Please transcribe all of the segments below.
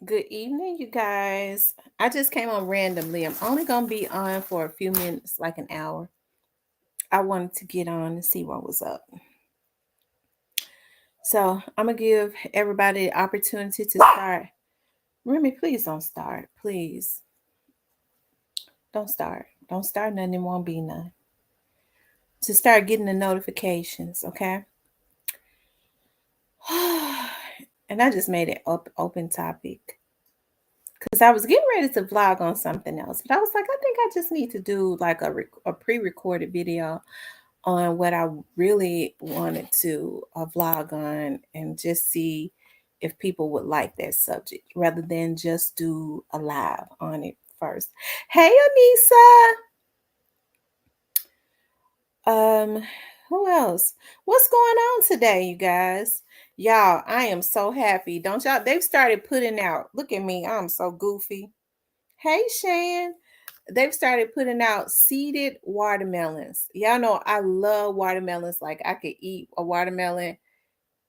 Good evening, you guys. I just came on randomly. I'm only going to be on for a few minutes, like an hour. I wanted to get on and see what was up. So I'm going to give everybody the opportunity to start. Remy, please don't start. Please. Don't start. Don't start nothing. It won't be none. To start getting the notifications, okay? And I just made it open topic. Because I was getting ready to vlog on something else. But I was like, I think I just need to do like a pre-recorded video on what I really wanted to vlog on and just see if people would like that subject rather than just do a live on it first. Hey, Anissa. Who else? What's going on today, you guys? Y'all, I am so happy. Don't y'all? They've started putting out. Look at me. I'm so goofy. Hey, Shan. They've started putting out seeded watermelons. Y'all know I love watermelons. Like I could eat a watermelon.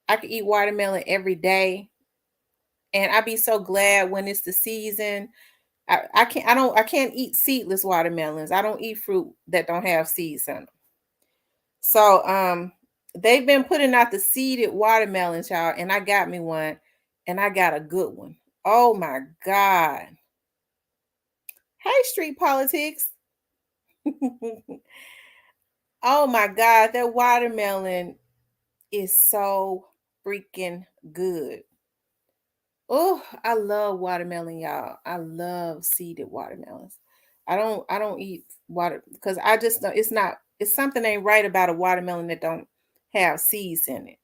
I could eat watermelon every day. And I'd be so glad when it's the season. I can't eat seedless watermelons. I don't eat fruit that don't have seeds in them. So they've been putting out the seeded watermelons, y'all, and I got me one and I got a good one. Oh my God. Hey, street politics. Oh my God, that watermelon is so freaking good. Oh, I love watermelon, y'all. I love seeded watermelons. I don't eat water because I just don't it's something ain't right about a watermelon that don't have seeds in it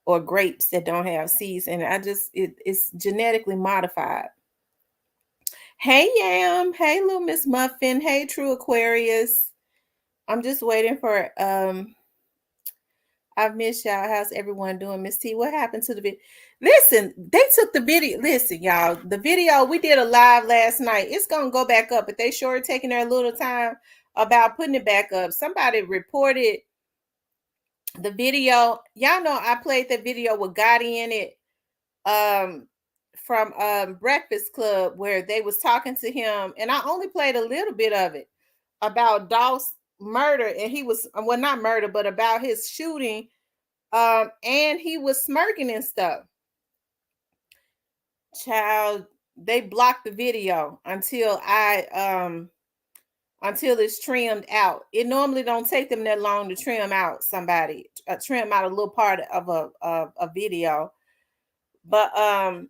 or grapes that don't have seeds in it. It's genetically modified. Hey Yam, hey little Miss Muffin, hey True Aquarius. I'm just waiting for I've missed y'all. How's everyone doing? Miss T, what happened to the video? Listen, they took the video. Listen, y'all, the video, we did a live last night. It's going to go back up, but they sure are taking their little time about putting it back up. Somebody reported the video. Y'all know I played the video with Gotti in it um, from Breakfast Club where they was talking to him. And I only played a little bit of it about Dolph's murder. And he was, well, not murder, but about his shooting and he was smirking and stuff. Child, they blocked the video until it's trimmed out. It normally don't take them that long to trim out somebody, trim out a little part of a video. But I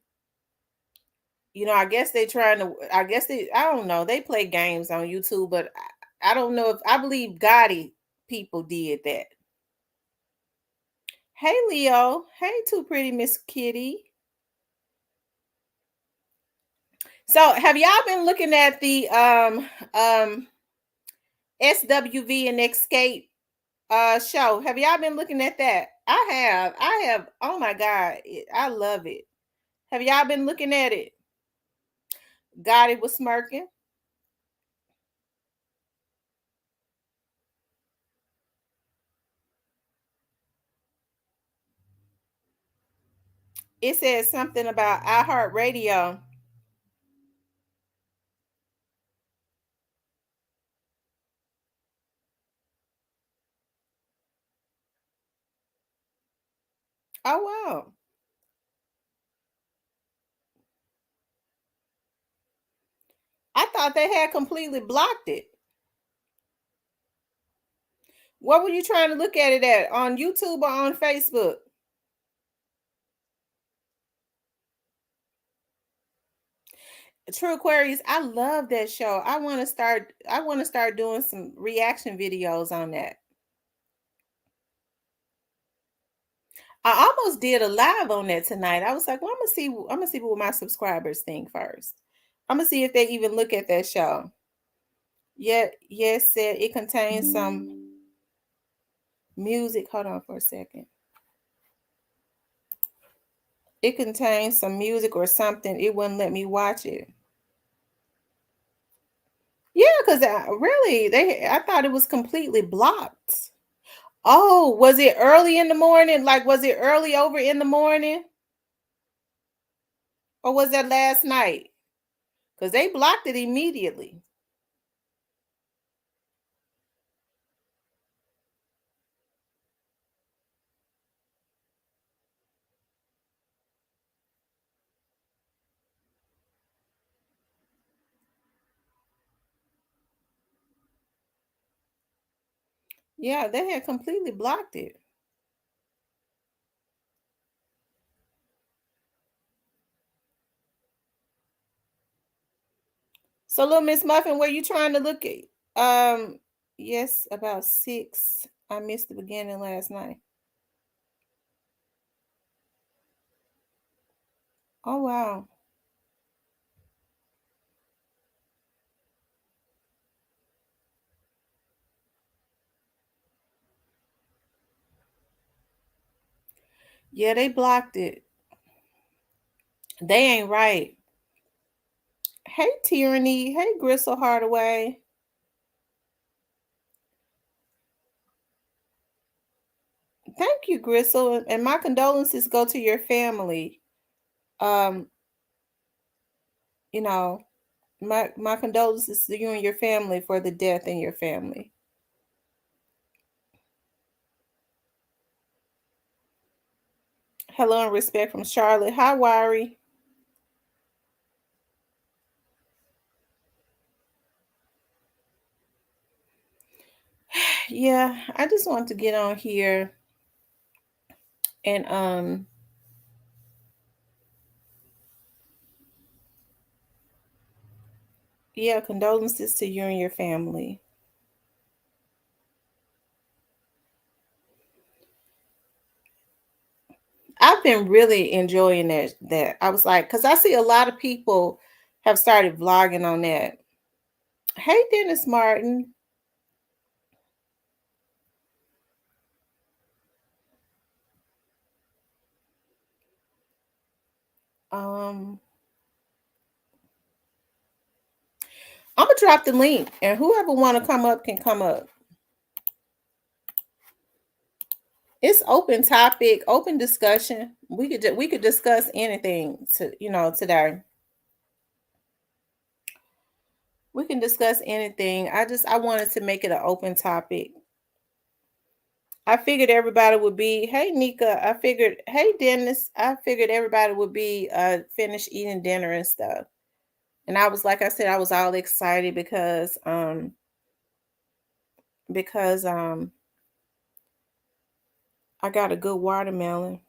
guess they trying to. I guess I don't know. They play games on YouTube, but I don't know if I believe Gotti people did that. Hey Leo, hey too pretty Miss Kitty. So have y'all been looking at the SWV and Escape show? Have y'all been looking at that? I have. Oh my God. I love it. Have y'all been looking at it? Gotti was smirking. It says something about iHeartRadio. Oh wow. I thought they had completely blocked it. What were you trying to look at it at? On YouTube or on Facebook? True Aquarius, I love that show. I want to start doing some reaction videos on that. I almost did a live on that tonight. I was like, well, I'm gonna see what my subscribers think first. I'm gonna see if they even look at that show. Yeah, yes, said it contains some music. Hold on for a second. It contains some music or something. It wouldn't let me watch it. Yeah, because I thought it was completely blocked. Oh, was it early in the morning? Like, was it early over in the morning? Or was that last night? Because they blocked it immediately. Yeah, they had completely blocked it. So, little Miss Muffin, were you trying to look at? Yes, about 6. I missed the beginning last night. Oh wow. Yeah, they blocked it. They ain't right. Hey, Tyranny. Hey, Gristle Hardaway. Thank you, Gristle, and my condolences go to your family. Um, you know, my condolences to you and your family for the death in your family. Hello and respect from Charlotte. Hi, Wari. Yeah, I just want to get on here and yeah, condolences to you and your family. I've been really enjoying that. I was like, because I see a lot of people have started vlogging on that. Hey, Dennis Martin. Um, I'm gonna drop the link, and whoever want to come up can come up. It's open topic, open discussion. We could discuss anything today. We can discuss anything. I wanted to make it an open topic. I figured everybody would be, hey Nika, I figured, hey Dennis, I figured everybody would be finished eating dinner and stuff. And I was like I said, I was all excited because I got a good watermelon.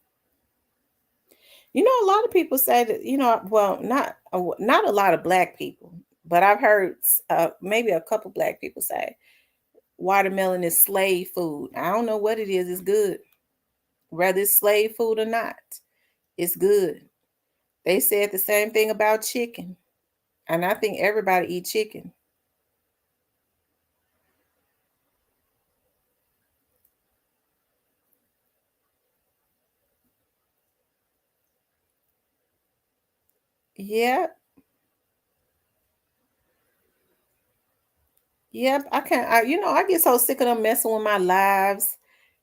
You know, a lot of people say that, well, not a lot of black people, but I've heard maybe a couple black people say watermelon is slave food. I don't know what it is. It's good. Whether it's slave food or not, it's good. They said the same thing about chicken. And I think everybody eat chicken. Yep. Yep. I can't I get so sick of them messing with my lives.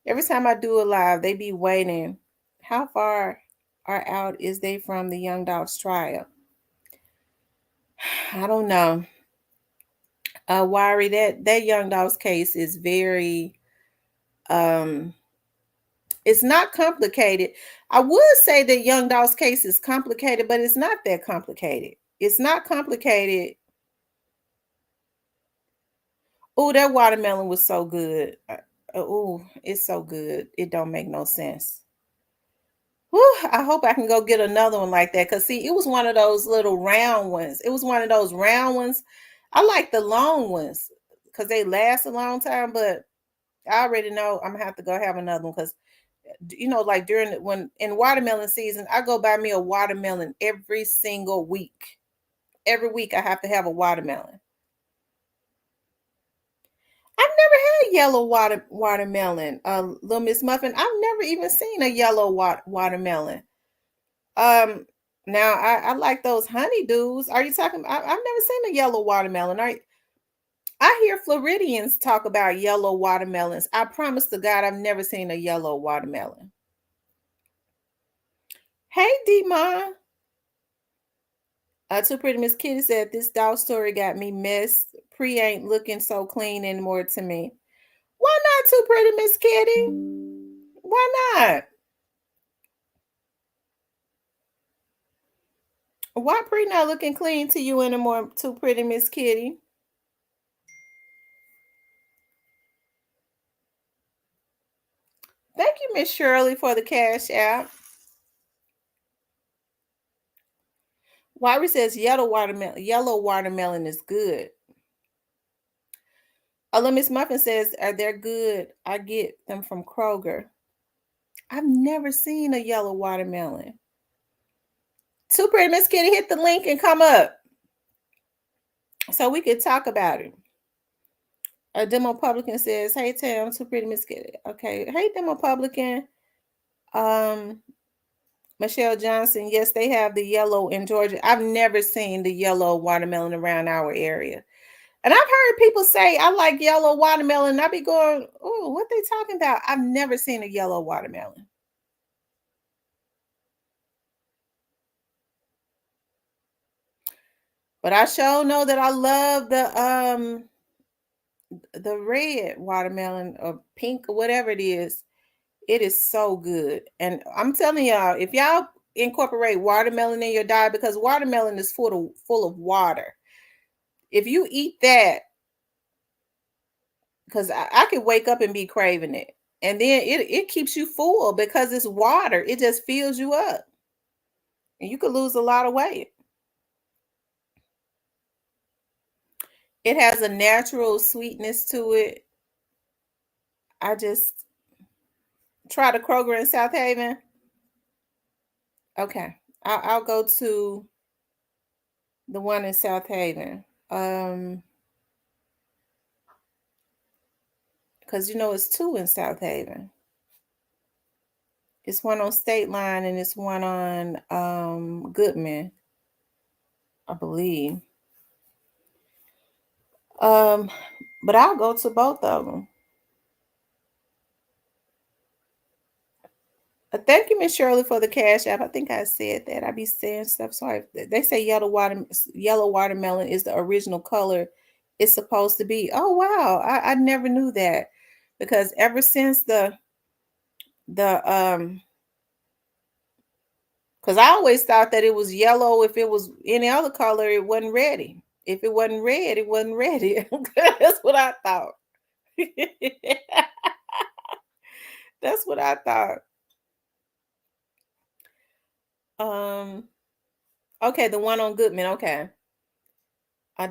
Every time I do a live, they be waiting. How far are out is they from the Young Dolph's trial? I don't know. Wari, that Young Dolph's case is very um it's not complicated. I would say that Young Dolph's case is complicated, but it's not that complicated. It's not complicated. Oh, that watermelon was so good. Oh, it's so good. It don't make no sense. Whew, I hope I can go get another one like that. Cause see, it was one of those little round ones. It was one of those round ones. I like the long ones because they last a long time. But I already know I'm gonna have to go have another one because like when in watermelon season, I go buy me a watermelon every single week. Every week I have to have a watermelon. I've never had yellow watermelon, little Miss Muffin. I've never even seen a yellow watermelon. Um, Now I like those honeydews. Are you talking? I've never seen a yellow watermelon. I hear Floridians talk about yellow watermelons. I promise to God, I've never seen a yellow watermelon. Hey, Demon. Too Pretty Miss Kitty said this dog story got me messed. Pre ain't looking so clean anymore to me. Why not, Too Pretty Miss Kitty? Why not? Why Pre not looking clean to you anymore, Too Pretty Miss Kitty? Thank you, Miss Shirley, for the cash app. Wyrie says yellow watermelon is good. Although Miss Muffin says, are they good? I get them from Kroger. I've never seen a yellow watermelon. Too Pretty Miss Kitty, hit the link and come up so we could talk about it. A Demo Publican says, hey Tam, Too Pretty Miss Kitty. Okay. Hey Demo Publican. Michelle Johnson, yes, they have the yellow in Georgia. I've never seen the yellow watermelon around our area. And I've heard people say, I like yellow watermelon. And I be going, oh, what they talking about? I've never seen a yellow watermelon. But I sure know that I love the red watermelon or pink or whatever it is. It is so good. And I'm telling y'all, if y'all incorporate watermelon in your diet, because watermelon is full of water. If you eat that, because I could wake up and be craving it. And then it keeps you full because it's water. It just fills you up. And you could lose a lot of weight. It has a natural sweetness to it. I just try the Kroger in South Haven. Okay. I'll go to the one in South Haven. Because it's two in South Haven. It's one on State Line and it's one on Goodman, I believe. But I'll go to both of them. Thank you, Miss Shirley, for the cash app. I think I said that. I be saying stuff. Sorry. They say yellow watermelon is the original color it's supposed to be. Oh wow. I never knew that. Because ever since the because I always thought that it was yellow. If it was any other color, it wasn't ready. If it wasn't red, it wasn't ready. That's what I thought. That's what I thought. Okay, the one on Goodman. Okay.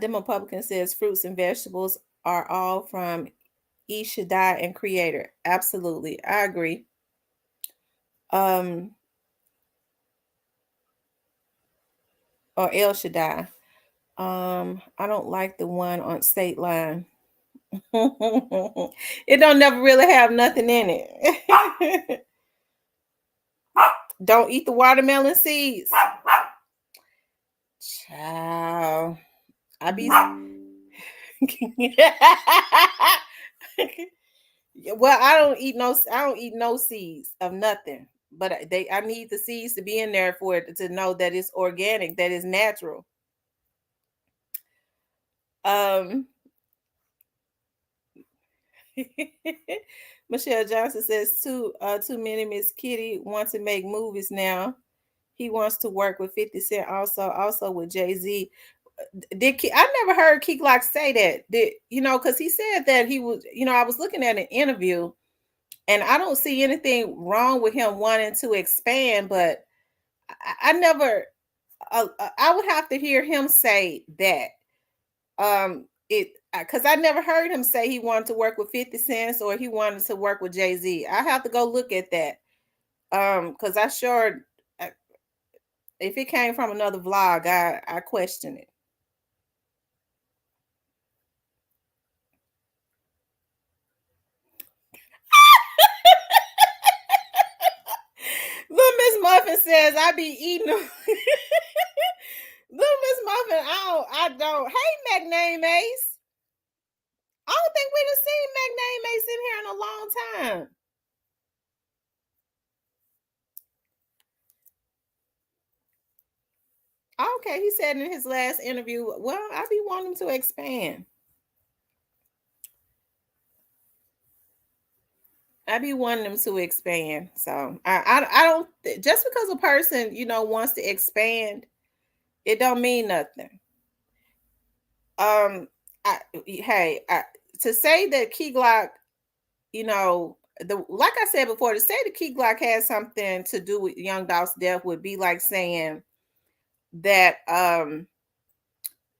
Demo Publican says fruits and vegetables are all from E Shaddai and Creator. Absolutely. I agree. Or El Shaddai. I don't like the one on State Line. It don't never really have nothing in it. Don't eat the watermelon seeds. Child. I be well, I don't eat no seeds of nothing. But I need the seeds to be in there for it to know that it's organic, that it's natural. Michelle Johnson says too many Miss Kitty wants to make movies now. He wants to work with 50 Cent also with Jay-Z. I never heard Key Glock say that. Because he said that he was, I was looking at an interview and I don't see anything wrong with him wanting to expand, but I never I would have to hear him say that. It because I never heard him say he wanted to work with 50 Cent or he wanted to work with Jay-Z. I have to go look at that. Because if it came from another vlog, I question it. Little Miss Muffin says I be eating them. Little Miss Muffin, I don't. Hey, McName Ace. I don't think we done seen McName Ace in here in a long time. Okay, he said in his last interview, well, I be wanting to expand. I be wanting them to expand. So I don't, just because a person, wants to expand, it don't mean nothing. Um, to say that Key Glock, like I said before, to say the Key Glock has something to do with Young Dolph's death would be like saying that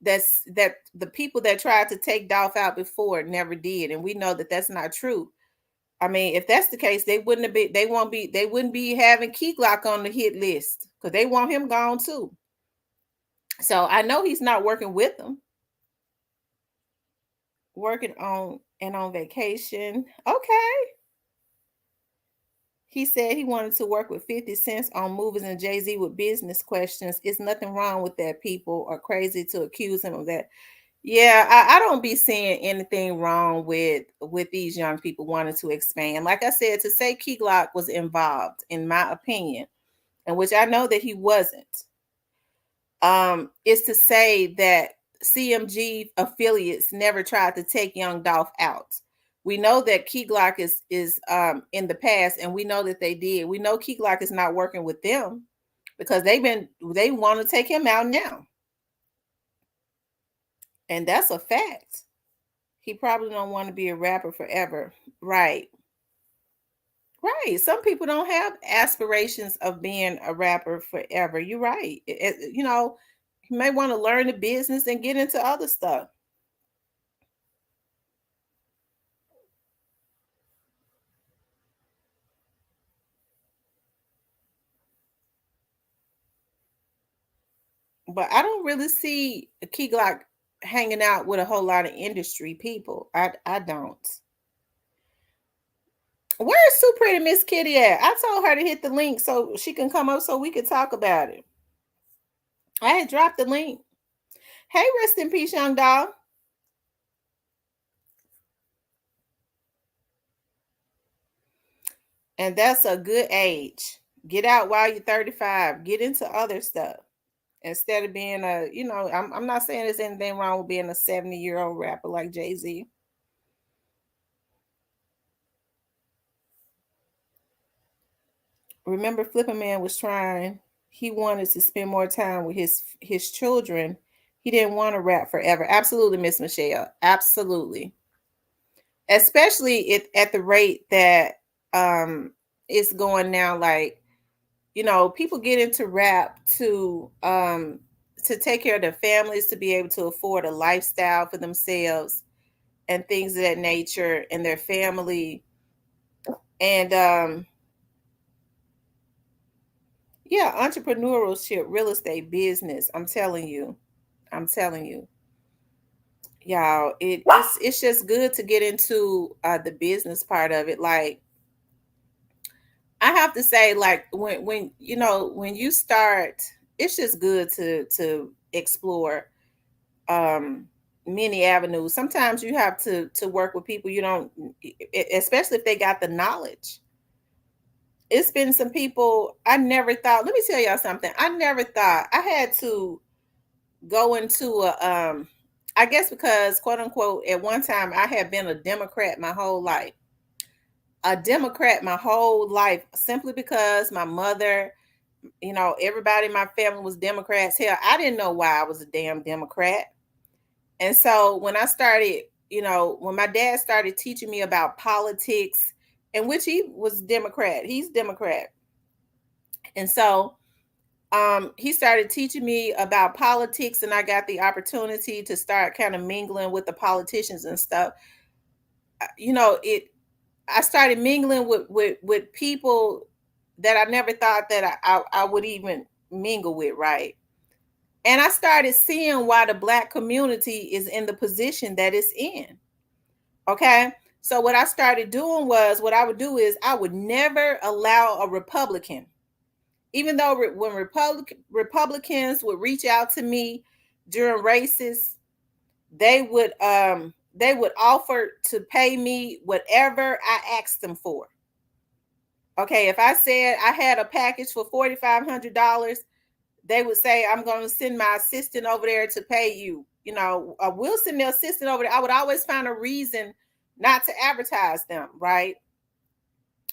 that the people that tried to take Dolph out before never did, and we know that that's not true. I mean, if that's the case, they wouldn't be having Key Glock on the hit list because they want him gone too. So I know he's not working with them, working on vacation. Okay. He said he wanted to work with 50 Cent on movies and Jay-Z with business questions. It's nothing wrong with that. People are crazy to accuse him of that. Yeah, I don't be seeing anything wrong with these young people wanting to expand. Like I said, to say Key Glock was involved, in my opinion, and which I know that he wasn't, is to say that CMG affiliates never tried to take Young Dolph out. We know that Key Glock is in the past, and we know that they did. We know Key Glock is not working with them because they want to take him out now, and that's a fact. He probably don't want to be a rapper forever. Right. Right. Some people don't have aspirations of being a rapper forever. You're right. You may want to learn the business and get into other stuff. But I don't really see Key Glock hanging out with a whole lot of industry people. I don't. Where's Too Pretty Miss Kitty at? I told her to hit the link so she can come up so we could talk about it. I had dropped the link. Hey, rest in peace, Young Dolph. And that's a good age. Get out while you're 35. Get into other stuff instead of being I'm not saying there's anything wrong with being a 70-year-old rapper like Jay-Z. Remember, Flippin' Man was trying. He wanted to spend more time with his children. He didn't want to rap forever. Absolutely, Miss Michelle. Absolutely. Especially at the rate that it's going now. Like, people get into rap to take care of their families, to be able to afford a lifestyle for themselves and things of that nature and their family. And yeah, entrepreneurship, real estate, business. I'm telling you. I'm telling you. Y'all, it's just good to get into the business part of it. Like, I have to say, like, when you start, it's just good to explore many avenues. Sometimes you have to work with people you don't, especially if they got the knowledge. It's been some people I never thought. Let me tell y'all something. I never thought I had to go into I guess because, quote unquote, at one time I had been a Democrat my whole life. A Democrat my whole life, simply because my mother, everybody in my family was Democrats. Hell, I didn't know why I was a damn Democrat. And so when I started, when my dad started teaching me about politics, and which he was Democrat, he's Democrat. And so he started teaching me about politics, and I got the opportunity to start kind of mingling with the politicians and stuff. It I started mingling with people that I never thought that I would even mingle with, right? And I started seeing why the Black community is in the position that it's in. Okay. So what I started doing was, what I would do is I would never allow a Republican, even though when Republicans would reach out to me during races, they would offer to pay me whatever I asked them for. Okay, if I said I had a package for $4,500, they would say, I'm going to send my assistant over there to pay you. We'll send the assistant over there. I would always find a reason not to advertise them, right?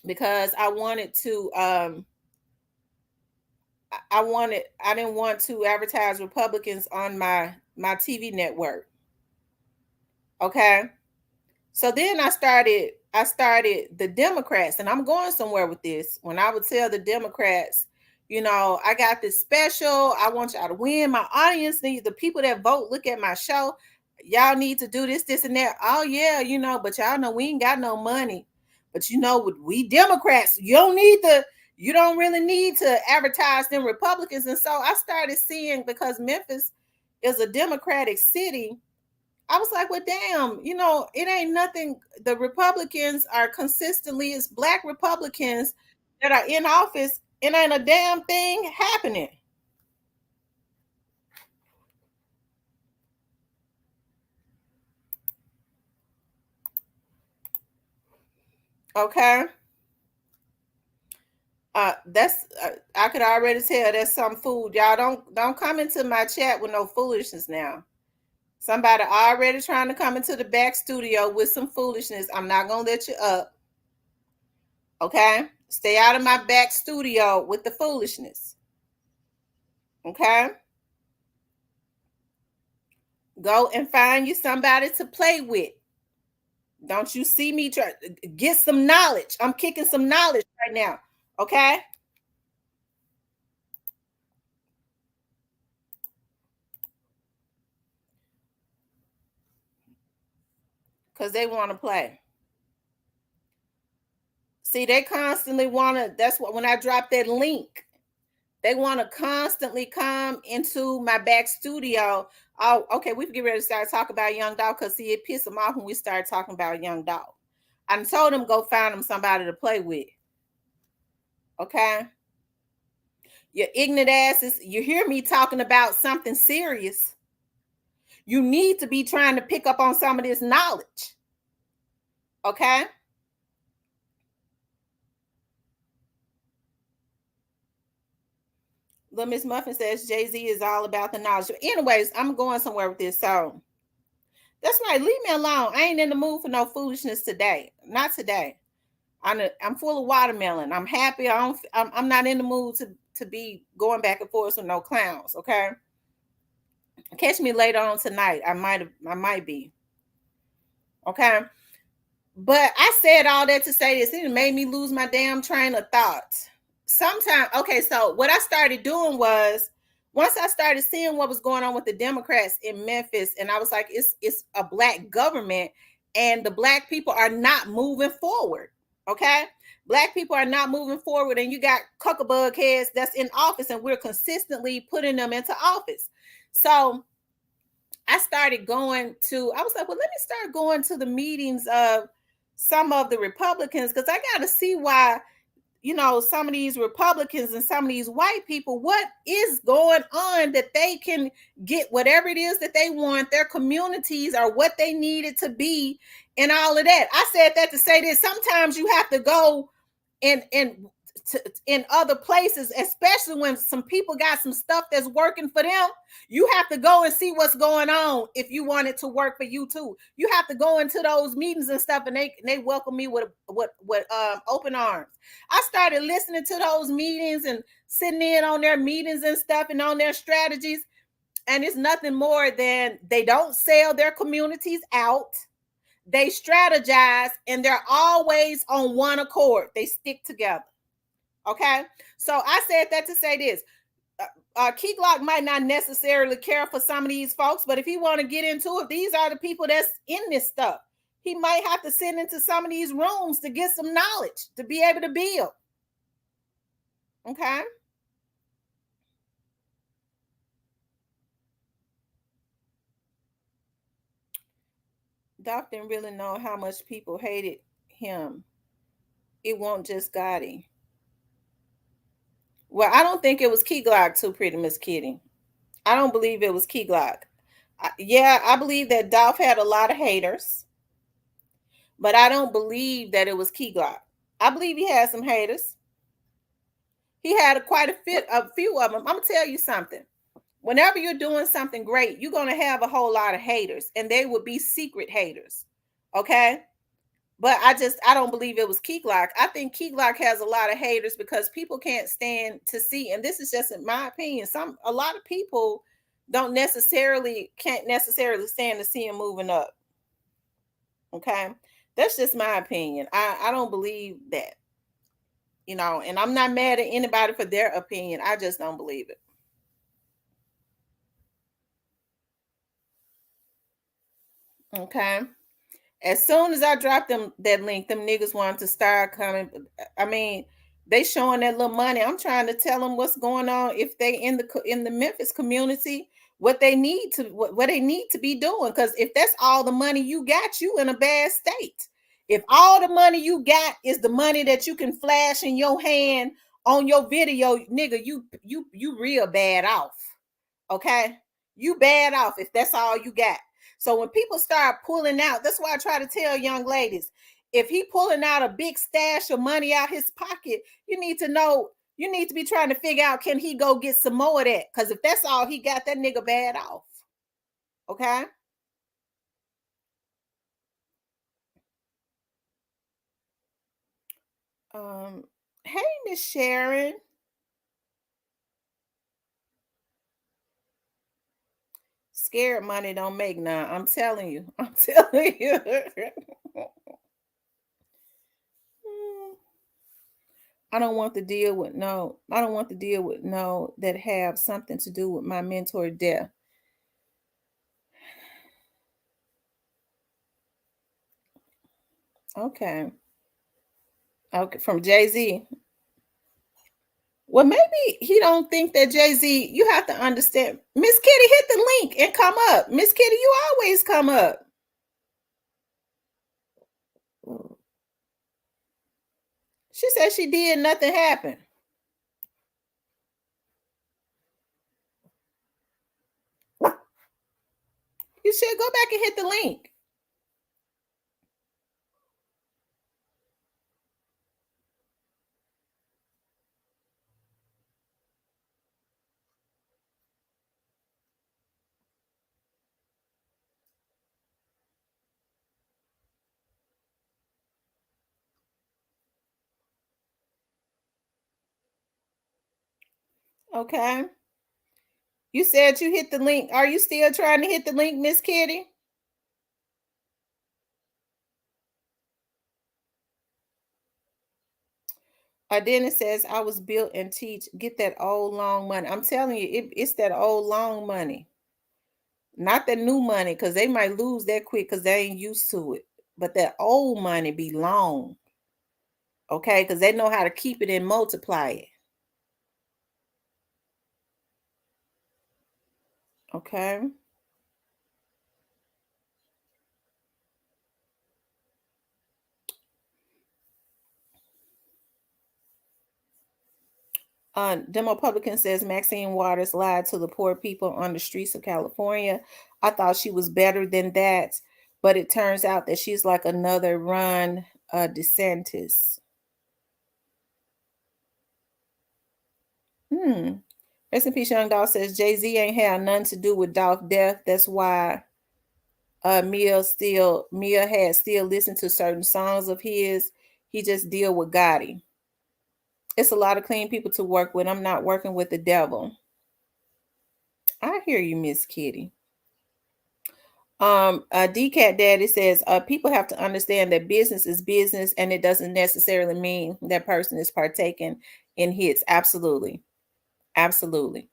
Because I didn't want to advertise Republicans on my TV network. Okay. So then I started the Democrats, and I'm going somewhere with this. When I would tell the Democrats, I got this special. I want y'all to win. My audience needs, the people that vote, look at my show. Y'all need to do this, this, and that. Oh yeah, but y'all know we ain't got no money. But we Democrats, you don't really need to advertise them Republicans. And so I started seeing, because Memphis is a Democratic city, I was like, well, damn, it ain't nothing. The Republicans are consistently, it's Black Republicans that are in office. It ain't a damn thing happening. Okay. I could already tell that's some food. Y'all don't come into my chat with no foolishness now. Somebody already trying to come into the back studio with some foolishness. I'm not gonna let you up. Okay? Stay out of my back studio with the foolishness. Okay? Go and find you somebody to play with. Don't you see me try get some knowledge? I'm kicking some knowledge right now. Okay? Because they want to play. See, they constantly want to, that's what, when I drop that link, they want to constantly come into my back studio. Oh, okay, we can get ready to start talking about Young Dolph, because see, it pissed them off when we started talking about Young Dolph. I told them go find them somebody to play with. Okay? Your ignorant asses, you hear me talking about something serious. You need to be trying to pick up on some of this knowledge. Okay? Little Miss Muffin says Jay-Z is all about the knowledge. Anyways, I'm going somewhere with this. So that's right. Leave me alone. I ain't in the mood for no foolishness today. Not today. I'm full of watermelon. I'm happy. I'm not in the mood to be going back and forth with no clowns. Okay. Catch me later on tonight. I might be. Okay. But I said all that to say this. It made me lose my damn train of thought. Sometimes, okay, so what I started doing was, once I started seeing what was going on with the Democrats in Memphis, and I was like, it's a Black government, and the Black people are not moving forward. Okay. Black people are not moving forward, and you got cuckabug heads that's in office, and we're consistently putting them into office. So I started I was like, well, let me start going to the meetings of some of the Republicans, because I got to see why, some of these Republicans and some of these white people, what is going on that they can get whatever it is that they want. Their communities are what they need it to be, and all of that. I said that to say this. Sometimes you have to go in other places, especially when some people got some stuff that's working for them. You have to go and see what's going on if you want it to work for you too. You have to go into those meetings and stuff, and they welcome me with open arms. I started listening to those meetings and sitting in on their meetings and stuff and on their strategies, and it's nothing more than they don't sell their communities out. They strategize, and they're always on one accord. They stick together. Okay, so I said that to say this. Key Glock might not necessarily care for some of these folks, but if he want to get into it, these are the people that's in this stuff. He might have to sit into some of these rooms to get some knowledge to be able to build. Okay. Doc didn't really know how much people hated him. It won't just Gotti. Well, I don't think it was Key Glock too, pretty Miss Kitty. I don't believe it was Key Glock. Yeah, I believe that Dolph had a lot of haters, but I don't believe that it was Key Glock. I believe he had some haters. He had a few of them. I'm gonna tell you something. Whenever you're doing something great, you're gonna have a whole lot of haters, and they would be secret haters. Okay. But I don't believe it was Keylock. I think Keylock has a lot of haters because people can't stand to see, and this is just in my opinion. A lot of people can't necessarily stand to see him moving up. Okay. That's just my opinion. I don't believe that, and I'm not mad at anybody for their opinion. I just don't believe it. Okay. As soon as I dropped them that link, them niggas wanted to start coming. I mean, they showing that little money. I'm trying to tell them what's going on if they in the Memphis community, what they need to be doing. Because if that's all the money you got, you in a bad state. If all the money you got is the money that you can flash in your hand on your video, nigga, you real bad off. Okay, you bad off if that's all you got. So when people start pulling out, that's why I try to tell young ladies, if he pulling out a big stash of money out his pocket, you need to know, you need to be trying to figure out, can he go get some more of that? Because if that's all he got, that nigga bad off. Okay. um hey, Miss Sharon. Scared money don't make none. I'm telling you. I'm telling you. I don't want to deal with no that have something to do with my mentor death. Okay. Okay, from Jay-Z. Well, maybe he don't think that Jay-Z, you have to understand. Miss Kitty, hit the link and come up. Miss Kitty, you always come up. She said she did, nothing happened. You should go back and hit the link. Okay. You said you hit the link. Are you still trying to hit the link, Miss Kitty? Then it says, I was built and teach. Get that old long money. I'm telling you, it's that old long money, not the new money, because they might lose that quick because they ain't used to it. But that old money be long, okay? Because they know how to keep it and multiply it. Okay. Demo Republican says Maxine Waters lied to the poor people on the streets of California. I thought she was better than that, but it turns out that she's like another Ron DeSantis. Hmm. Rest in peace, Young Dolph says Jay-Z ain't had nothing to do with Dolph death. That's why Mia had still listened to certain songs of his. He just deal with Gotti. It's a lot of clean people to work with. I'm not working with the devil. I hear you, Miss Kitty. DCat Daddy says people have to understand that business is business, and it doesn't necessarily mean that person is partaking in hits. Absolutely, absolutely.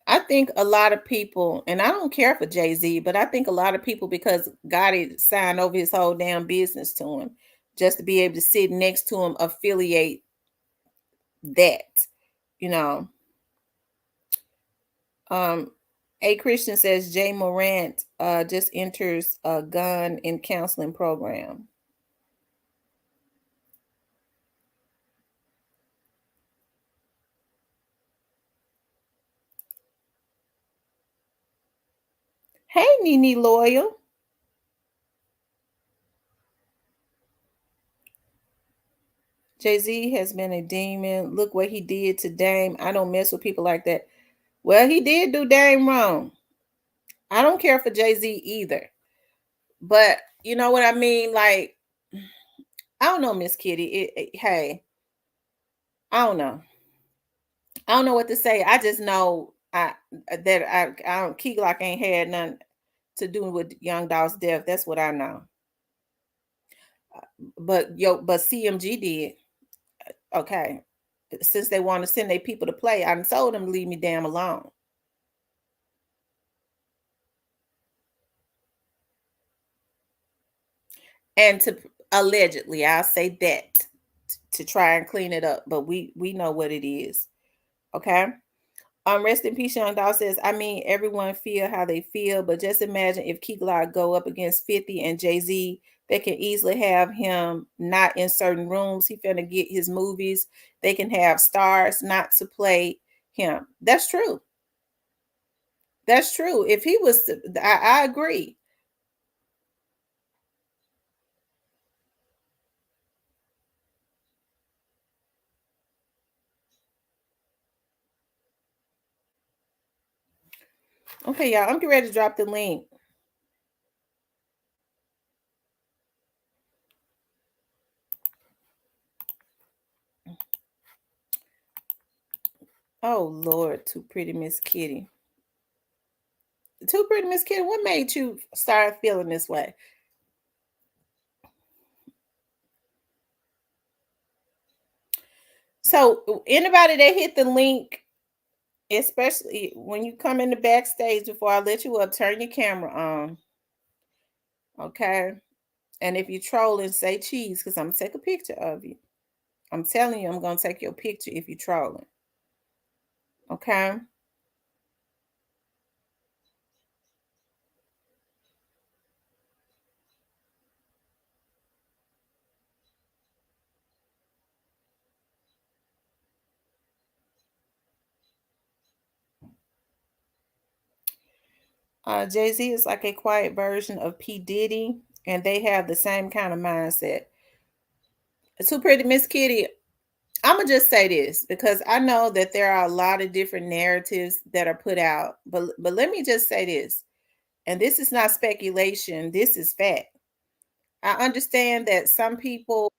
I think a lot of people, and I don't care for Jay-Z, but I think a lot of people, because Gotti signed over his whole damn business to him, just to be able to sit next to him, affiliate that, you know. Um, a Christian says Jay Morant just enters a gun and counseling program. Hey, Nene Loyal. Jay-Z has been a demon. Look what he did to Dame. I don't mess with people like that. Well, he did do Dame wrong. I don't care for Jay-Z either. But you know what I mean? Like, I don't know, Miss Kitty. Hey, I don't know. I don't know what to say. I just know I don't Key Glock ain't had nothing to do with Young Dolph's death. That's what I know. But CMG did. Okay. Since they want to send their people to play, I told them to leave me damn alone. And to allegedly, I'll say that to try and clean it up, but we know what it is. Okay. Rest in peace, Young Dolph says, I mean, everyone feel how they feel, but just imagine if Key Glock go up against 50 and Jay-Z, they can easily have him not in certain rooms. He finna get his movies. They can have stars not to play him. That's true. That's true. If he was, I agree. Okay, y'all, I'm getting ready to drop the link. Oh, Lord, Too Pretty Miss Kitty. Too Pretty Miss Kitty, what made you start feeling this way? So, anybody that hit the link, especially when you come in the backstage, before I let you up, turn your camera on. Okay. And if you're trolling, say cheese, because I'm gonna take a picture of you. I'm telling you, I'm gonna take your picture if you're trolling. Okay. Jay-Z is like a quiet version of P. Diddy, and they have the same kind of mindset. Too Pretty Miss Kitty, I'm gonna just say this because I know that there are a lot of different narratives that are put out, but let me just say this, and this is not speculation. This is fact. I understand that some people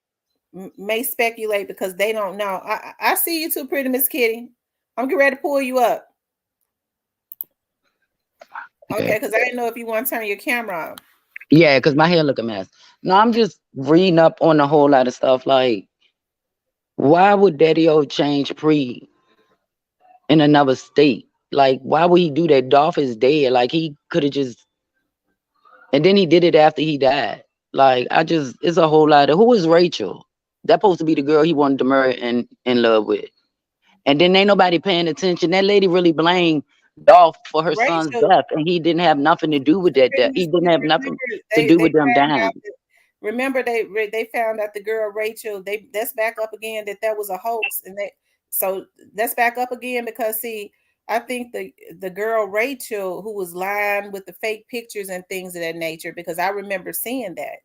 may speculate because they don't know. I see you too, Pretty Miss Kitty. I'm getting ready to pull you up. Okay, because I didn't know if you want to turn your camera on. Yeah, because my hair look a mess. No, I'm just reading up on a whole lot of stuff. Like, why would Daddy O change Pre in another state? Like, why would he do that? Dolph is dead. Like, he could have just, and then he did it after he died. Like, it's a whole lot of, who is Rachel? That's supposed to be the girl he wanted to marry and in love with. And then ain't nobody paying attention. That lady really blamed Dolph for her son's Rachel, death, and he didn't have nothing to do with that death. He didn't have nothing remember to do they with them found dying. out that, remember they found out the girl Rachel, that's back up again that was a hoax, and so that's back up again because see, I think the girl Rachel who was lying with the fake pictures and things of that nature, because I remember seeing that.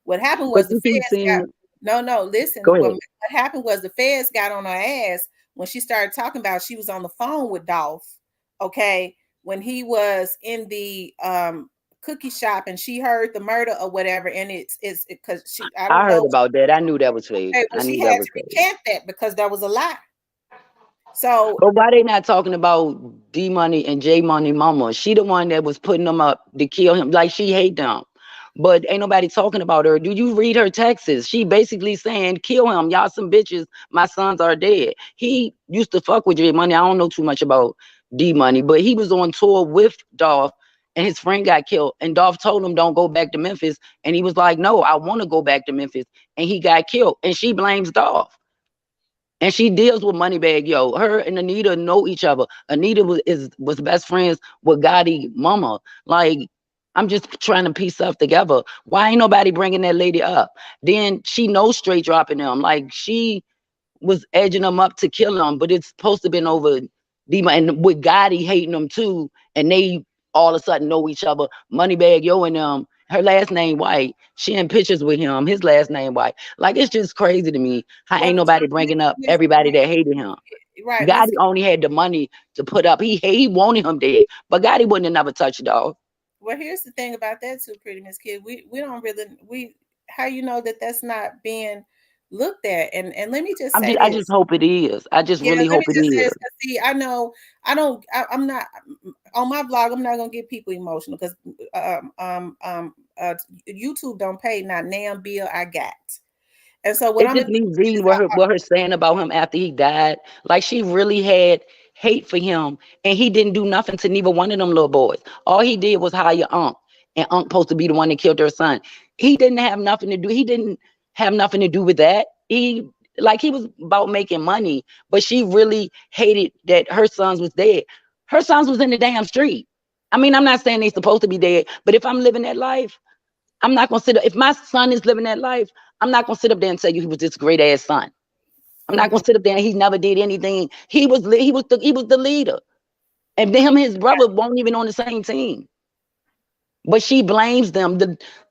What happened But was the you keep feds got saying, no, listen, go what ahead. happened was the feds got on her ass when she started talking about she was on the phone with Dolph, okay, when he was in the cookie shop and she heard the murder or whatever, and it's because she, I don't I heard know, about that. I knew that was fake. okay, I but she knew that had was to fake. recant that because that was a lie. So But why they not talking about D Money and J Money mama? She the one that was putting them up to kill him. Like she hate them. But ain't nobody talking about her. Do you read her texts? She basically saying, kill him. Y'all some bitches. My sons are dead. He used to fuck with J Money. I don't know too much about D Money, but he was on tour with Dolph and his friend got killed. And Dolph told him don't go back to Memphis. And he was like, no, I want to go back to Memphis. And he got killed. And she blames Dolph. And she deals with Moneybag Yo. Her and Anita know each other. Anita was best friends with Gotti mama. Like, I'm just trying to piece stuff together. Why ain't nobody bringing that lady up? Then she knows straight dropping them. Like she was edging them up to kill them, but it's supposed to have been over Dima and with Gotti hating them too. And they all of a sudden know each other. Moneybag Yo and them. Her last name White. She in pictures with him. His last name White. Like, it's just crazy to me how Well, ain't nobody bringing up everybody that hated him. right, Gotti Miss. only had the money to put up. He wanted him dead, but Gotti wouldn't have never touched dog. Well, here's the thing about that too, pretty Miss Kid. We don't really we how you know that that's not being looked at. And let me just say I just this. hope it is. I just Yeah, really let hope me it just say is. this, 'cause see, I know I don't I'm not on my vlog. I'm not gonna get people emotional because YouTube don't pay not damn bill I got. And so what It's I'm gonna just do me is reading what her saying about him after he died. Like, she really had hate for him, and he didn't do nothing to neither one of them little boys. All he did was hire Unc, and Unc supposed to be the one that killed her son. He didn't have nothing to do. He didn't have nothing to do with that. He was about making money, but she really hated that her sons was dead. Her sons was in the damn street. I mean, I'm not saying they supposed to be dead, but if I'm living that life, I'm not gonna sit up. If my son is living that life, I'm not gonna sit up there and tell you he was this great ass son. I'm not Mhm. gonna sit up there and he never did anything. He was the leader, and then him and his brother won't even on the same team. But she blames them.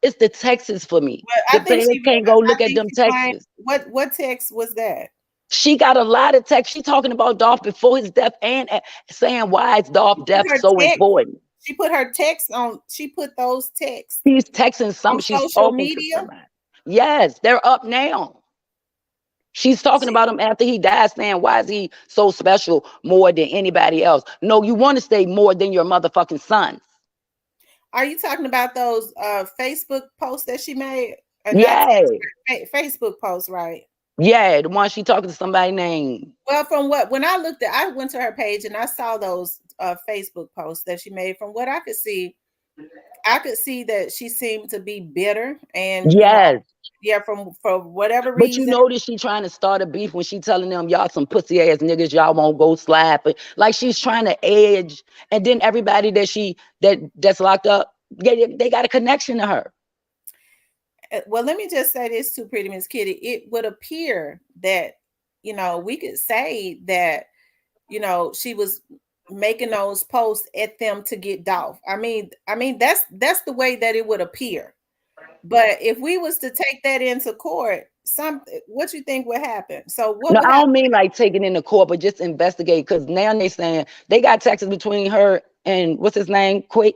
It's the Texas for me. But The fans can't go I look at think them she blamed Texas. what text was that? She got a lot of text. She talking about Dolph before his death and saying why is Dolph Put death her so text. important. She put her text on. She put those texts She's texting on some. She's social talking to media. somebody. Yes, they're up now. She's talking She, about him after he died, saying, why is he so special more than anybody else? No, you want to stay more than your motherfucking sons. are you talking about those Facebook posts that she made? Or not Yeah. text, Facebook posts, right? Yeah. The one she talking to somebody named. Well, from what when I went to her page and I saw those Facebook posts that she made. From what I could see that she seemed to be bitter, and Yes. yeah, from for whatever But you reason. notice she trying to start a beef when she telling them y'all some pussy ass niggas, y'all won't go slap it. Like, she's trying to edge. And then everybody that's locked up, they got a connection to her. Well, let me just say this too, Pretty Miss Kitty. It would appear that we could say that she was making those posts at them to get Dolph. I mean that's the way that it would appear. But if we was to take that into court, what you think would happen? So what No, would I happen? don't mean like taking in the court, but just investigate. Because now they saying they got texts between her and what's his name, Quick.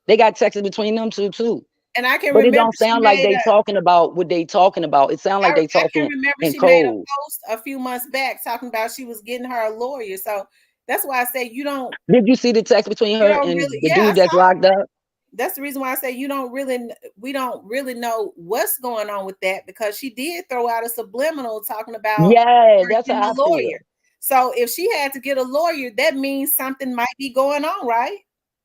They got texts between them two too. And I can But it remember don't sound like they talking about what they talking about. It sound like they I can talking remember in she made a code. post a few months back talking about she was getting her a lawyer. So that's why I say Did you see the text between you her don't and really, the yeah, I dude that's saw. locked up? That's the reason why I say we don't really know what's going on with that, because she did throw out a subliminal talking about Yeah, her that's getting how a I feel. lawyer. So if she had to get a lawyer, that means something might be going on, right?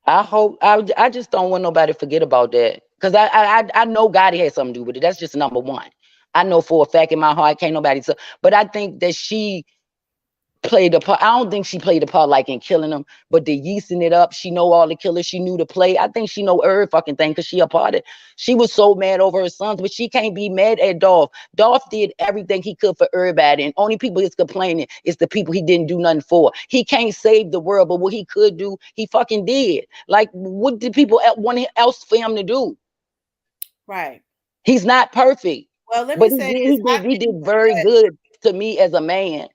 I hope I just don't want nobody to forget about that. Because I know God had something to do with it. That's just number one. I know for a fact in my heart, can't nobody tell. But I think that she played a part. I don't think she played a part like in killing them, but the yeasting it up. She know all the killers. She knew to play. I think she know every fucking thing because she a part of it. She was so mad over her sons, but she can't be mad at Dolph. Dolph did everything he could for everybody, and only people he's complaining is the people he didn't do nothing for. He can't save the world, but what he could do, he fucking did. Like, what did people want else for him to do? Right. He's not perfect, Well, let me but he say did. this. He did. He did very good to me as a man.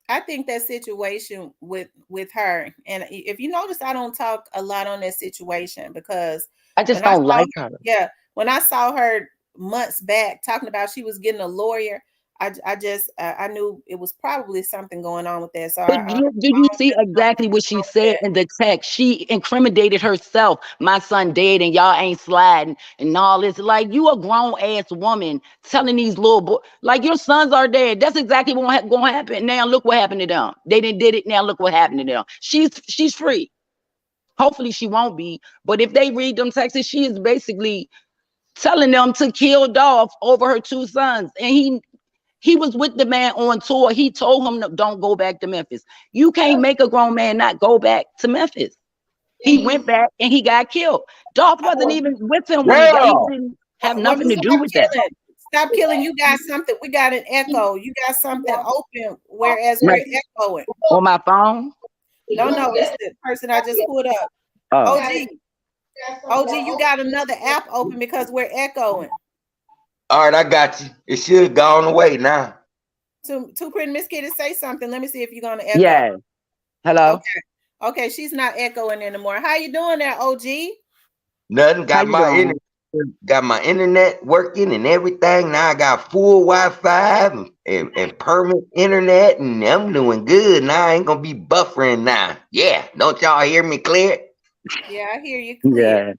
I think that situation with her, and if you notice, I don't talk a lot on that situation because I just when I don't saw like her, her. yeah, when I saw her months back talking about she was getting a lawyer, I just I knew it was probably something going on with that. So But did you see exactly what she said in the text? She incriminated herself. My son dead and y'all ain't sliding and all this. Like, you a grown ass woman telling these little boys, like, your sons are dead. That's exactly what's gonna happen. Now look what happened to them. They didn't did it. Now look what happened to them. She's free. Hopefully she won't be. But if they read them texts, she is basically telling them to kill Dolph over her two sons. And he was with the man on tour. He told him, don't go back to Memphis. You can't make a grown man not go back to Memphis. He went back and he got killed. Dolph wasn't even with him when he Girl, didn't have Well, nothing to do stop with that. killing. Stop killing. You got something. We got an echo. You got something open, whereas My, we're echoing. on my phone. No, no, it's the person I just pulled up. Oh, OG. OG, you got another app open because we're echoing. All right, I got you. It should have gone away now. Two Pretty Miss Kitty, say something. Let me see if you're gonna echo. Yeah. Hello. Okay. Okay, she's not echoing anymore. How you doing there, OG? Nothing. How you doing? Got my internet working and everything. Now I got full Wi-Fi and permanent internet, and I'm doing good. Now I ain't gonna be buffering now. Yeah, don't y'all hear me clear? Yeah, I hear you clear. Yeah.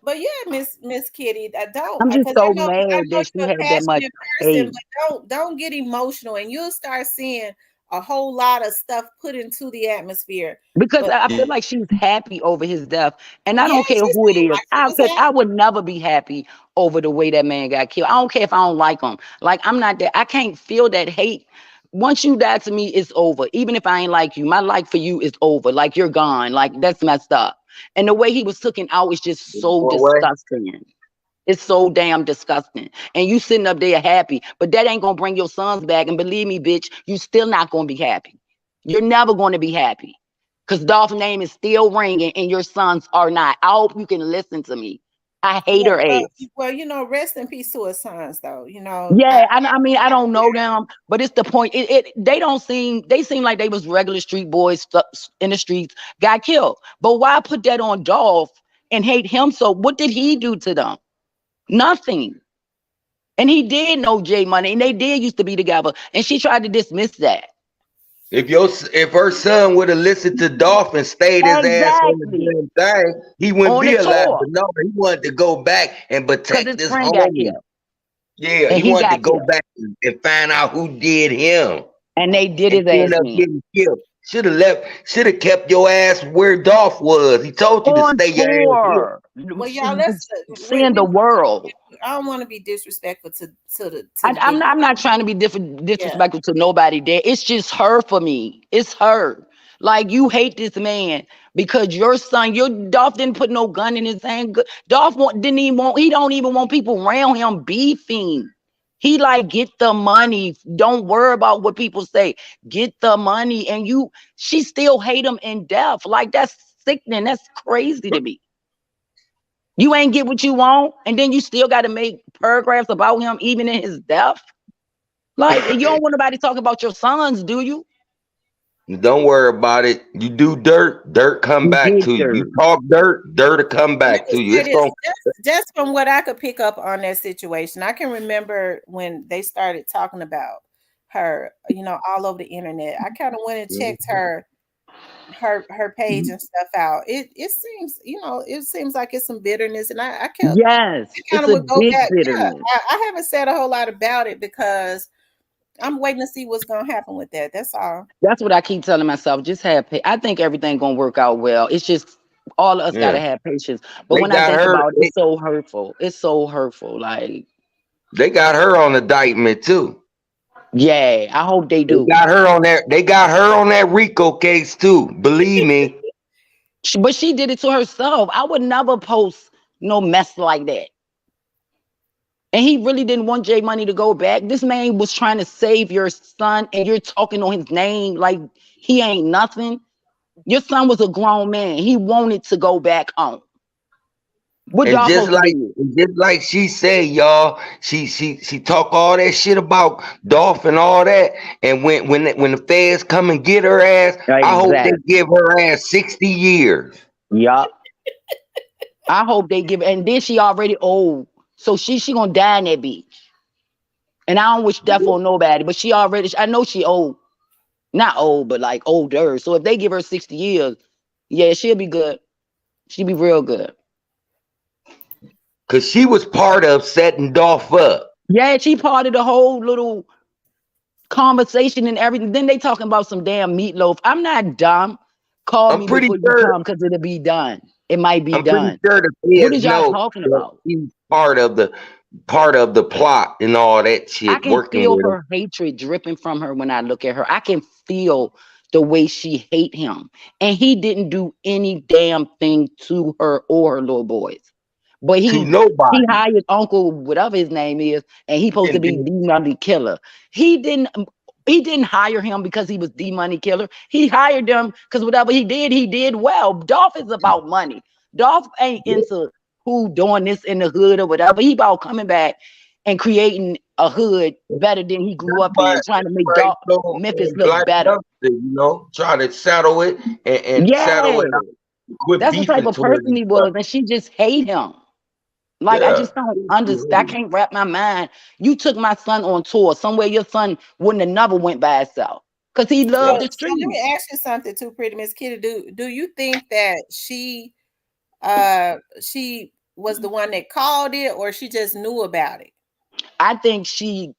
But yeah, Miss Kitty, I don't I'm just because so I mad know that she you're a has that much passionate person, hate. but don't get emotional, and you'll start seeing a whole lot of stuff put into the atmosphere. Because But I feel like she's happy over his death, and I yeah, don't care she who it seemed is. like she was Because I happy. would never be happy over the way that man got killed. I don't care if I don't like him. Like I'm not that. I can't feel that hate. Once you die to me, it's over. Even if I ain't like you, my like for you is over. Like you're gone. Like that's messed up. And the way he was taken out is just so Go away. disgusting. It's so damn disgusting. And you sitting up there happy, but that ain't gonna bring your sons back. And believe me, bitch, you still not gonna be happy. You're never gonna be happy. Because Dolph's name is still ringing and your sons are not. I hope you can listen to me. I hate Yeah, her ass. well, rest in peace to his sons, though. Yeah, I mean, I don't know them, but it's the point. They don't seem, they seem like they was regular street boys in the streets, got killed. But why put that on Dolph and hate him? So what did he do to them? Nothing. And he did know J Money, and they did used to be together. And she tried to dismiss that. If her son would have listened to Dolph and stayed his ass on the Exactly. damn thing, he wouldn't On the be alive. tour. But no, he wanted to go back and Because protect his his friend got homie. killed. Yeah, And he he wanted to got go killed. back and find out who did him, And they did and his he ended ass up in. getting killed. Should have kept your ass where Dolph was. He told you to On stay your ass here. tour. Well, y'all, let's Seeing the world. I don't want to be disrespectful to I, the I'm big. not. I'm not trying to be Yeah, disrespectful to nobody. There, it's just her for me. It's her. Like you hate this man because your son, your Dolph didn't put no gun in his hand. Dolph didn't even want. He don't even want people around him beefing. He like get the money. Don't worry about what people say. Get the money, and you. She still hate him in death. Like that's sickening. That's crazy to me. You ain't get what you want, and then you still got to make paragraphs about him even in his death. Like you don't want nobody talking about your sons, do you? Don't worry about it. You do dirt, dirt come You back did to you. You dirt. talk dirt, dirt will come let back me to you. say It's this. gonna Just from what I could pick up on that situation, I can remember when they started talking about her, all over the internet. I kind of went and checked her page and stuff out. It seems, it seems like it's some bitterness, and I Yes, kind it's of a would go big back. Yeah, bitterness. I haven't said a whole lot about it because I'm waiting to see what's gonna happen with that. That's all. That's what I keep telling myself. Just have. I think everything gonna work out well. It's just all of us yeah. gotta have patience. But They when I got think her. about it, it's so hurtful. It's so hurtful. Like, They got her on indictment too. yeah, I hope they They do. got her on that. They got her on that RICO case too. Believe me. But she did it to herself. I would never post no mess like that. And he really didn't want J Money to go back. This man was trying to save your son, and you're talking on his name like he ain't nothing. Your son was a grown man. He wanted to go back home. What And y'all supposed to do? just like she said, y'all, she talk all that shit about Dolph and all that. And when the feds come and get her ass, I hope they Exactly. give her ass 60 years. Yup. I hope they give. And then she already old, so she gonna die in that beach. And I don't wish death on nobody, but she already. I know she old, not old, but like older. So if they give her 60 years, yeah, she'll be good. She'll be real good. Cause she was part of setting Dolph up. Yeah, she part of the whole little conversation and everything. Then they talking about some damn meatloaf. I'm not dumb. Call I'm me pretty before you sure come because it'll be done. It might be I'm pretty done. sure the What feds is y'all know talking that about? she's part of the plot and all that I shit can working feel with him. her hatred dripping from her when I look at her. I can feel the way she hate him. And he didn't do any damn thing to her or her little boys. But To he nobody. hired Uncle whatever his name is, and he supposed to And be then the money killer. He didn't he didn't hire him because he was the money killer. He hired him because whatever he did well. Dolph is about money. Dolph ain't into who doing this in the hood or whatever. He about coming back and creating a hood better than he grew up in, trying to make That's why he told Memphis look Black better. Panther, try to settle it and settle Yeah, it out. Quit that's the type beefing of towards person each he other. was, and she just hate him. Like, I Yeah. just don't understand. I can't wrap my mind. You took my son on tour somewhere your son wouldn't have never went by himself because he So, loved the so let street. me ask you something too, pretty Miss Kitty. Do you think that she was the one that called it, or she just knew about it? I think she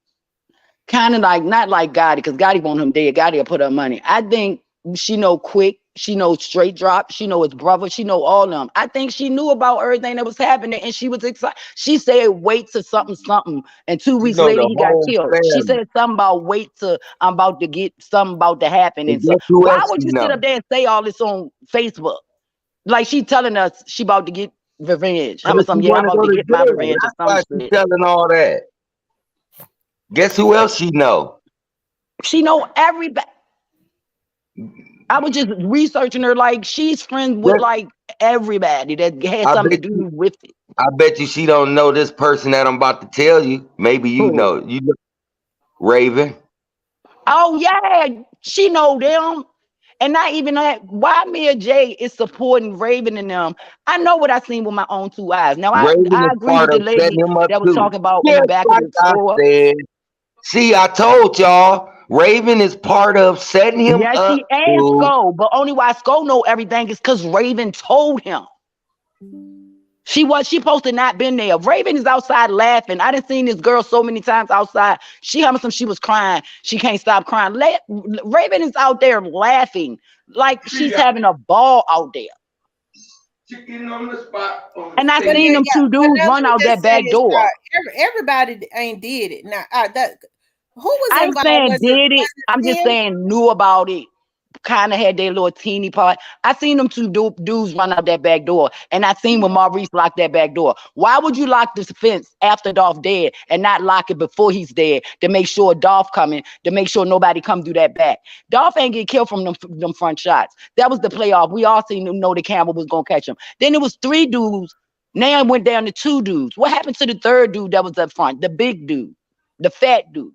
kind of like, not like Gotti, because Gotti want him dead. Gotti will put her money. I think she know Quick. She know Straight Drop. She know his brother. She know all of them. I think she knew about everything that was happening, and she was excited. She said, "Wait to something, something," and 2 weeks later The he got whole killed. She family. said something about wait to I'm about to get something about to happen, And and so guess who why else would she you sit know? up there and say all this on Facebook? Like she telling us she about to get revenge. How much Because she something? Yeah, I'm want to about go to to get my jail. revenge or That's some why she's shit. telling all that. Guess who else she know? She know everybody. I was just researching her. Like she's friends with Guess, like everybody that had I something bet to you. do with it. I bet you she don't know this person that I'm about to tell you. Maybe you Who? know. You know Raven. Oh yeah, she know them. And not even that. Why Mia J is supporting Raven and them? I know what I seen with my own 2 eyes. Now Raven I is agree with part the of setting lady him up that was too. talking about in the Just back of like the I store. said. See, I told y'all, Raven is part of setting him Yeah, she up and too. Sko, but only why Sko know everything is because Raven told him. She supposed to not been there. Raven is outside laughing. I done seen this girl so many times outside. She was crying. She can't stop crying. Raven is out there laughing like she's having a ball out there. Chicken on the spot on the And I But stage. seen them yeah, two but dudes now let run me out just that say back this, door. everybody ain't did it. Now, who was I ain't involved? saying did it. Was I'm it just Tim? saying knew about it. Kind of had their little teeny part. I seen them two dudes run out that back door, and I seen when Maurice locked that back door. Why would you lock this fence after Dolph dead and not lock it before he's dead to make sure Dolph coming, to make sure nobody come through that back? Dolph ain't get killed from them front shots. That was the playoff. We all seen them know the camera was gonna catch him. Then it was 3 dudes. Now it went down to 2 dudes. What happened to the third dude that was up front? The big dude, the fat dude.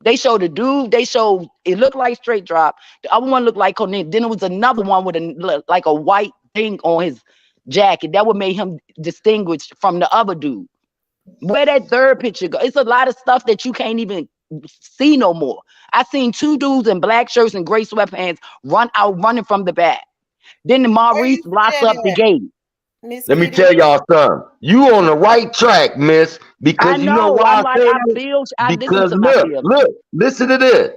They showed the dude. They showed it looked like Straight Drop. The other one looked like Conan. Then there was another one with like a white thing on his jacket that would make him distinguished from the other dude. Where that third picture go? It's a lot of stuff that you can't even see no more. I seen 2 dudes in black shirts and gray sweatpants running from the back. Then the Where you Maurice see locks that up the at, gate. Miss Let me Kitty? tell y'all something. You on the right track, miss. I Because you know know. why I'm I like, say I this? feel. I listen Because to my feelings. listen to this.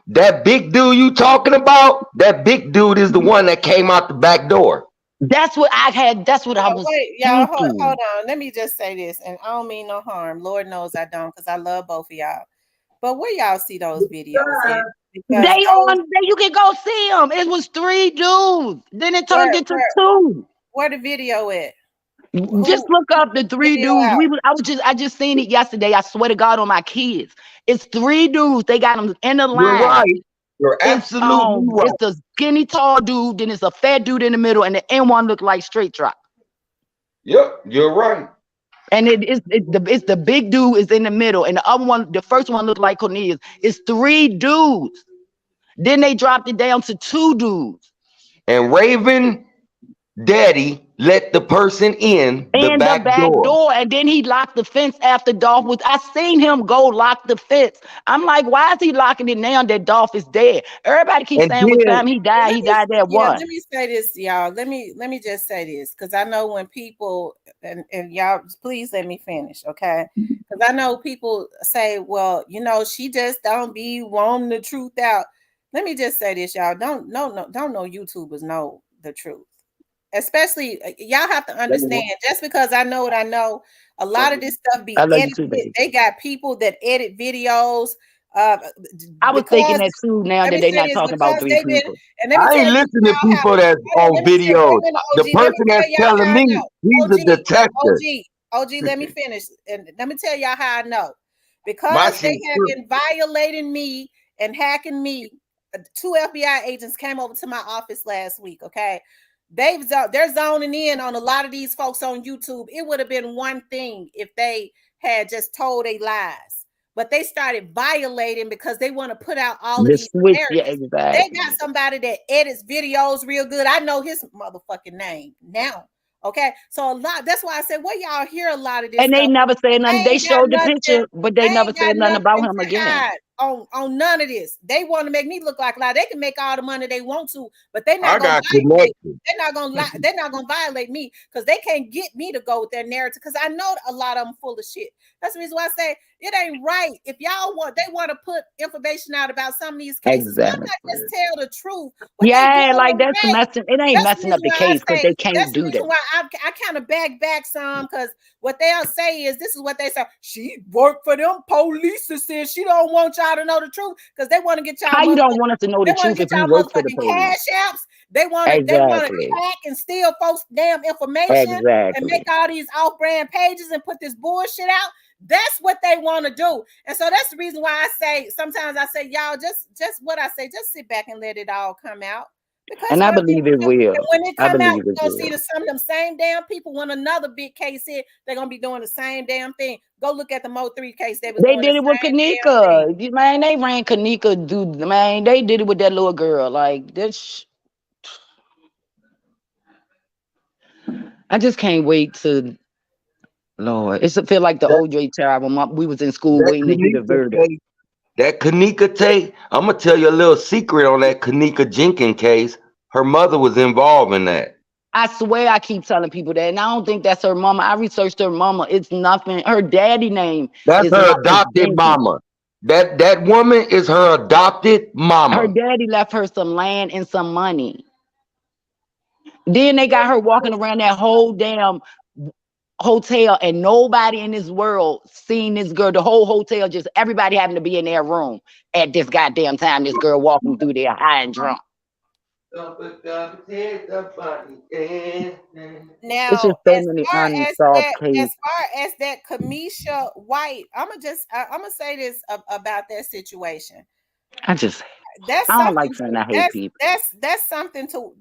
That big dude you talking about, that big dude is the one that came out the back door. That's what I had. That's what I Yeah, was wait, y'all, hold thinking. on. Let me just say this, and I don't mean no harm. Lord knows I don't, because I love both of y'all. But where y'all see those videos at? They Because on there, you can go see them. It was 3 dudes. Then it where turned into where 2. where the video at? Just Who look up the put the 3 dudes. video I just seen it yesterday. I swear to God on my kids. It's 3 dudes. They got them in the You're line. right. You're absolutely It's right. the skinny tall dude, then it's a fat dude in the middle, and the end one look like Straight Drop. Yep, you're right. And it's the big dude is in the middle, and the other one, the first one looked like Cornelius. It's 3 dudes. Then they dropped it down to 2 dudes. And Raven Daddy let the person in the And the back back door. door, and then he locked the fence after Dolph was. I seen him go lock the fence. I'm like, why is he locking it now that Dolph is dead? Everybody keeps And saying what then time he died. He died at let one. me say this, y'all. Let me just say this, because I know when people and y'all please let me finish, okay? Because I know people say, well, she just don't be wanting the truth out. Let me just say this, y'all. Don't know YouTubers know the truth. Especially y'all have to understand, just because I know what I know, a lot of this stuff I be love you too, edited. baby. They got people that edit videos uh I was thinking because that too. Now let that me they're say not this, talking about because 3 they've been, people. and let me I tell ain't you listening to y'all how, people that's hold on, on let me say, wait videos. a minute, The OG, let me person that's tell y'all telling how I me know. he's a detective. OG, let me finish, and let me tell y'all how I know. My Because shit. they have been violating me and hacking me. 2 FBI agents came over to my office last week, okay? They're zoning in on a lot of these folks on YouTube. It would have been one thing if they had just told they lies, but they started violating because they want to put out all of The these switch, yeah, narratives. They got exactly. somebody that edits videos real good. I know his motherfucking name now. Okay, so a lot. That's why I said, well, y'all hear a lot of this And they stuff. never said I nothing. They ain't got showed the nothing. picture, but they I never ain't got said nothing about nothing him to again. hide on none of this. They want to make me look like a lie. They can make all the money they want to, but they're not I gonna got violate. connected. They're not gonna lie. They're not gonna violate me because they can't get me to go with their narrative. Because I know a lot of them full of shit. That's the reason why I say it ain't right. If y'all want, they want to put information out about some of these cases. Why not just Exactly. tell the truth? What they Yeah, doing like ain't that's right. messing. It ain't That's the messing up reason the why I case because say they that's can't the do reason that. why I kind of back some because what they'll say is this is what they say. She worked for them police and said she don't want y'all to know the truth because they want to get y'all How you don't want motherfucking us to know they the want to truth get if you y'all work for the motherfucking police? cash apps. They want to Exactly. hack and steal folks' damn information and make Exactly. all these off-brand pages and put this bullshit out. That's what they want to do. And so that's the reason why I say sometimes I say, y'all, just what I say, just sit back and let it all come out. Because And I one of these believe it will. when it I come out, believe it you're gonna see will. the some of them same damn people. When another big case hit, they're gonna be doing the same damn thing. Go look at the Mo3 case. They was They doing the did it with same damn thing. Kanika. Man, they ran Kanika, dude. Man, they did it with that little girl. Like this. I just can't wait to Lord. It's feel like the That OJ trial when we was in school that waiting to hear the Kanika verdict. case, that Kanika case, I'm gonna tell you a little secret on that Kanika Jenkins case. Her mother was involved in that. I swear I keep telling people that, and I don't think that's her mama. I researched her mama. It's nothing. Her daddy name That's is her Marcus adopted Jenkins. mama. That woman is her adopted Her mama. daddy left her some land and some money. Then they got her walking around that whole damn hotel, and nobody in this world seen this girl. The whole hotel, just everybody having to be in their room at this goddamn time. This girl walking through there high and drunk. It's Now, just so many unsolved as cases. far as that Kamisha White, I'm gonna say this about that situation. I just That's I don't like something saying to I hate people. that's something to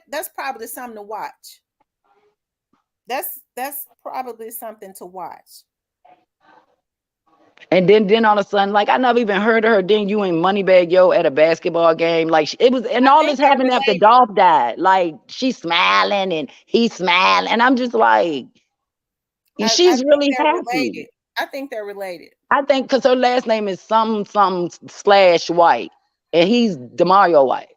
that's probably something to watch. That's probably something to watch. And then all of a sudden, like I never even heard of her. Then you in Moneybag Yo at a basketball game, like it was, and I all think this they're happened after related. Dolph died. Like she's smiling and he's smiling, and I'm just like, I she's think really they're happy. related. I think they're related. I think because her last name is some slash White, and he's Demario White,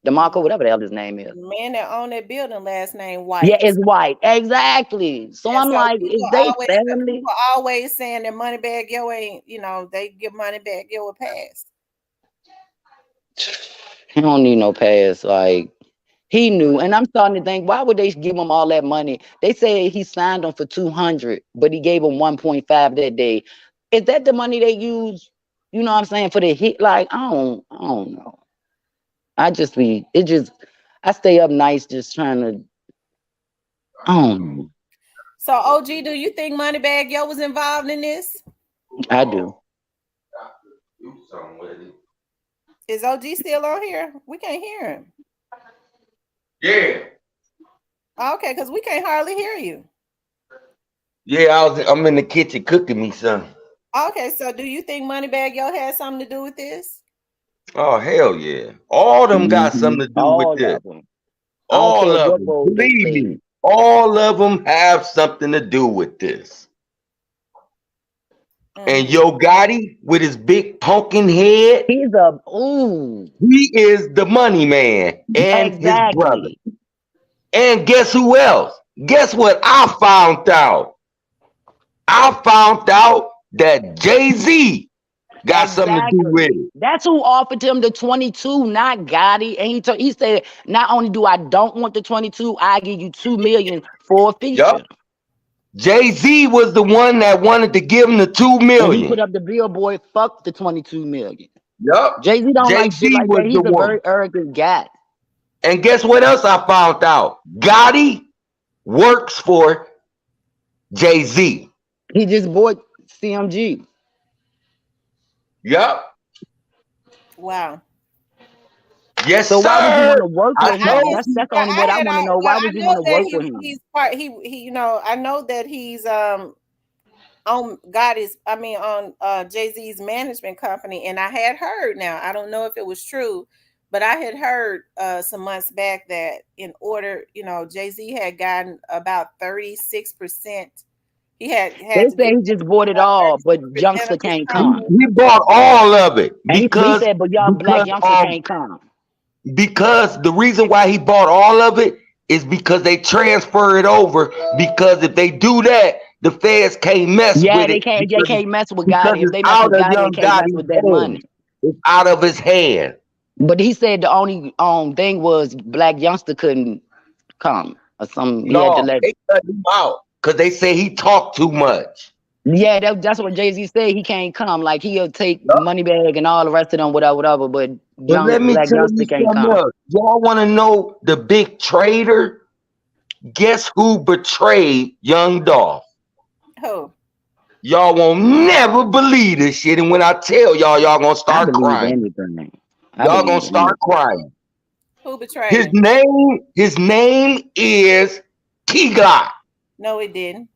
Demarco, whatever the hell his name is. The man that owned that building last name Yeah, White. it's White, exactly. So And I'm so like, is they family? people always saying that Moneybag Yo ain't, they give Moneybag Yo a pass. He don't need no pass. Like he knew, and I'm starting to think, why would they give him all that money? They say he signed him for 200, but he gave him 1.5 that day. Is that the money they use? You know what I'm saying, for the hit? Like I don't know. I just be it just I stay up nights just trying to. I don't know. So OG, do you think Moneybag Yo was involved in this? I do. Is OG still on here? We can't hear him. Yeah. Okay, because we can't hardly hear you. Yeah, I'm in the kitchen cooking me some. Okay, so do you think Moneybag Yo had something to do with this? Oh hell yeah. All of them got something to do with All this. of them. I don't All care of what them. road they Believe play. me. All of them have something to do with this. And Mm-hmm. Yo Gotti with his big pumpkin head, He's a ooh, he is the money man and his brother. exactly. And guess who else? Guess what I found out? I found out that Jay-Z got something to do with Exactly. it. That's who offered him the 22, not Gotti. And he said, not only do I don't want the 22, I give you 2 million for a Yup. feature. Jay-Z was the one that wanted to give him the two And he put million. up the billboard, fuck the 22 million. Yup. Jay-Z don't like shit Jay-Z like was that. the He's a one. very arrogant guy. And guess what else I found out? Gotti works for Jay-Z. He just bought CMG. Yup. Wow. Yes, So why would you sir. want to work I with I him? told didn't. That's you. the Yeah, only what I I had. want to I know. well, Why I would you know want to that work with him? he's part. He. You know, I know that he's on God is. I mean, on Jay Z's management company, and I had heard. Now I don't know if it was true, but I had heard some months back that in order, Jay Z had gotten about 36%. He had They to say give he just bought it about all, but 36% youngster of his can't He, come. company. he bought all of it And he said, but y'all black because youngster can't come. because the reason why he bought all of it is because they transfer it over. Because if they do that, the feds can't mess Yeah, with they it can't. They because can't mess with because Gotti. If it's they mess out with of Gotti, they Young can't mess Gotti's with that hands. money. It's out of his hand. But he said the only thing was black youngster couldn't come or something. He had to No, let. they cut him out because they say he talked too much. Yeah, that's what Jay Z said. He can't come. Like he'll take Yup. Moneybag and all the rest of them, whatever, whatever. But But let me black tell you youngster can't something come. else. Y'all want to know the big traitor? Guess who betrayed Young Dolph? Oh, Y'all won't never believe this shit. And when I tell y'all, y'all gonna I start believe crying. anything. I Y'all gonna believe start anything. crying. who betrayed him? His name is Key Glock. No, it didn't.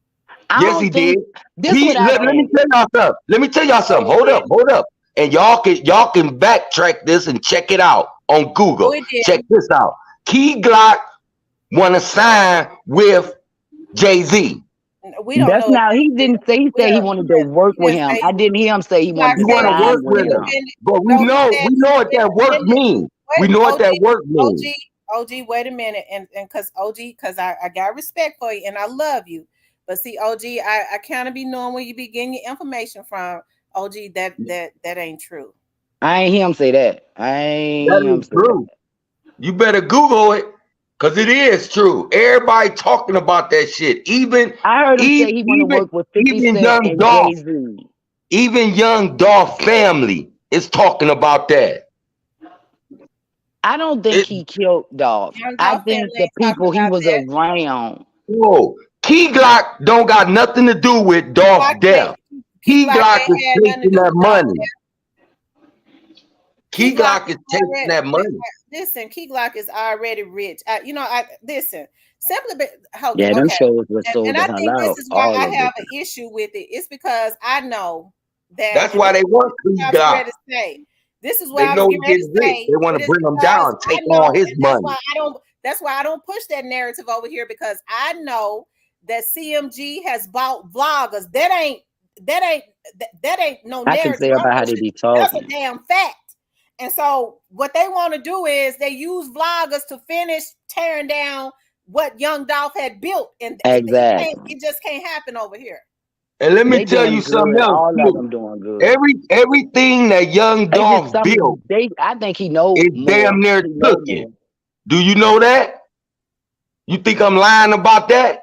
I Yes, he don't did. think this what I Let me think. tell y'all something. Let me tell y'all No, something. it didn't. Hold up. And y'all can backtrack this and check it out on No, Google. it Check didn't. this out. Key Glock want to sign with Jay-Z. We don't That's know if now that's he true. didn't say he We said he don't. wanted to work He with didn't him. say. I didn't hear him say he Glock wanted to You want said to he's work sign with with him. him. independent. But No, he said we he's know what that work independent. means. Wait, We know what OG, that work means. wait a minute, and because I got respect for you and I love you, but see, OG, I kind of be knowing where you be getting your information from. OG, that ain't true. I ain't hear him say that. I ain't That hear him is say that. true. You better Google it, cause it is true. Everybody talking about that shit. I heard him Even, say he want to work with 50 even Cent Young and Dolph, Jay-Z. even Young Dolph family is talking about that. I don't think It, he killed Dolph. Young I Dolph think family the ain't talking people he about was that. around. whoa, Key Glock don't got nothing to do with Glock Dolph's death. ain't Key Key Glock Glock is ain't had nothing to chasing do that with dog. money. Key Key Glock Glock is is chasing already that money. listen. Key Glock is already rich. I listen simply. Okay, Yeah, them okay, shows was and sold the I hell think this out. is why All I of have it. an issue with it. It's because I know that, That's and why this they is want what Key I was getting Glock. ready to say. This is what They I was know getting he ready to getting rich. say. They want It to is bring him because down, I take on know, his and that's money. why I don't. That's why I don't push that narrative over here because I know that CMG has bought vloggers. That ain't that ain't no I can narrative tell I'm by how they pushing. be That's a talking. damn fact. And so what they want to do is they use vloggers to finish tearing down what Young Dolph had built, and Exactly. it just can't happen over here. And let me They tell doing you something good. else All of too. them doing good. Everything that Young They just Dolph built some they I think he know is damn more. near He know cooking. more. Do you know that? You think I'm lying about that?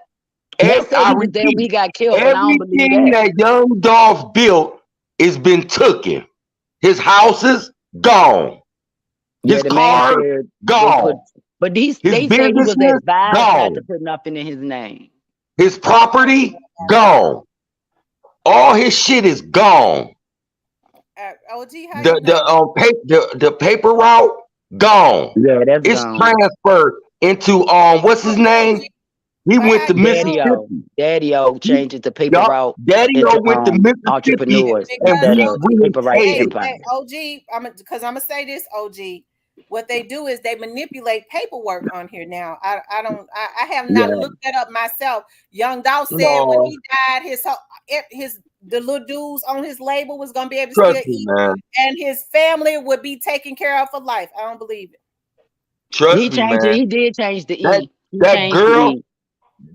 They say I he was there when repeat, he got killed, and I don't believe everything that. that Young Dolph built is been taken. His houses gone. Yeah, His the man cars said they put gone. but His they said he was businesses advised not to gone. put nothing in his name. His property gone. All his shit is gone. OG, how you know? The paper route gone. Yeah, that's It's gone. transferred into what's his name? OG, He but went how to you know? Mississippi. Daddy O changed it to paper Yup. route Daddy into O went to Mississippi entrepreneurs and Because instead we of we paper rights paid. empire. OG, because I'm gonna say this, OG. What they do is they manipulate paperwork on here now. I have not Yeah. looked that up myself. Young Dolph said when No, he died, his the little dudes on his label was gonna be able to trust still me, eat, man. and his family would be taken care of for life. I don't believe it. Trust me, man. He did change the That E. He that changed the girl, E.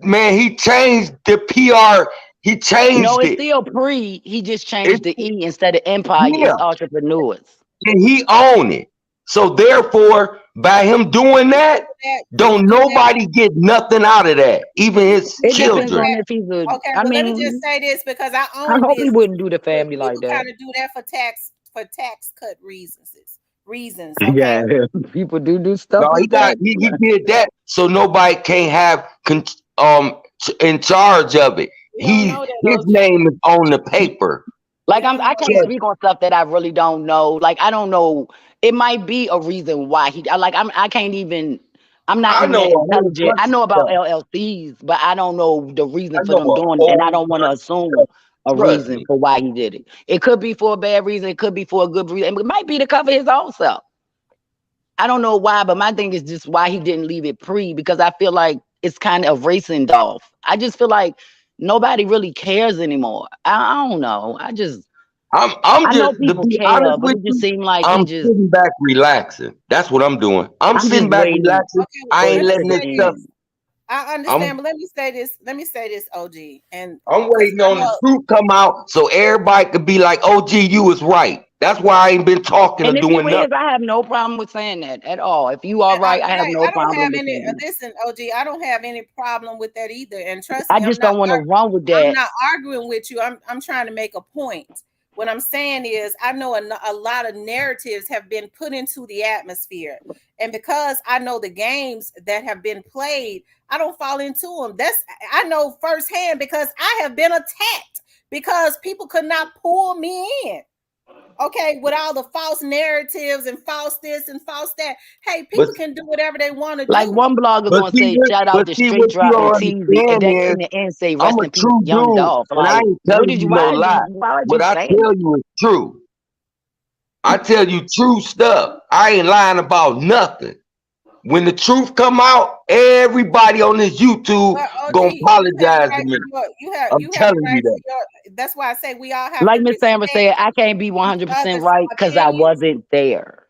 man, he changed the PR. He No, changed it's it. still pre. He just It's changed the E instead of empire. yeah, It's entrepreneurs. and he owned it. So therefore, by him doing that, Do you don't know that? nobody get nothing out of that, even his It Never do depends children. on that. if he's a. Okay, I well, let me just mean, say this because I I own hope he business. wouldn't do the family like People that. kind of do that for tax cut reasons. Okay, Yeah, people do stuff No, for tax. he did that so nobody can't have in charge of it. we don't know that His OG. name is on the paper. We Like don't I know can't So that. speak on stuff that I really don't know. Like I don't know. It might be a reason why I can't even. I'm not I even know that a whole intelligent. bunch I of know about stuff. LLCs, but I don't know the I reason for know them a doing it, and I whole don't want to bunch of assume stuff. a Trust reason me. for why he did it. It could be for a bad reason. It could be for a good reason. It might be to cover his own self. I don't know why, but my thing is just why he didn't leave it pre because I feel like it's kind of racing Dolph. I just feel like nobody really cares anymore. I don't know. I'm I know just to people be honest care, but with it just you, seemed like I'm he just. sitting back relaxing. That's what I'm doing. I'm I'm just sitting back waiting, relaxing. Okay, I ain't let waiting me for letting the this say stuff. this. end. I I'm understand, but let me say this. Let me say this, OG, and I'm because waiting I on the know. truth come out so everybody could be like, "Oh, gee, you was right." That's why I ain't been talking or And if you doing is, nothing. I have no problem with saying that at all. If you are right, I have Right, no I don't have problem with any. saying that. Listen, OG, I don't have any problem with that either. And trust I me, just don't want to run with I'm that. not arguing with you. I'm trying to make a point. What I'm saying is, I know a lot of narratives have been put into the atmosphere, and because I know the games that have been played, I don't fall into them. I know firsthand because I have been attacked because people could not pull me in. Okay, with all the false narratives and false this and false that. Hey, But people can do whatever they want to Like do. one blogger gonna say, shout out but to see Straight what you Dropping don't TV, and understand then is in the end say, I'm rest a in peace, true Young dude, Dolph. and I Like, ain't telling you no lie. why are you What I saying tell it? you is true. I tell you true stuff. I ain't lying about nothing. When the truth come out, everybody on this YouTube Well, OG, gonna you have the apologize to right me. to your I'm you have the telling you right to that. your. That's why I say we all have to Like Miss Sandra respect said, I can't be each 100% other's right because I opinions. wasn't there.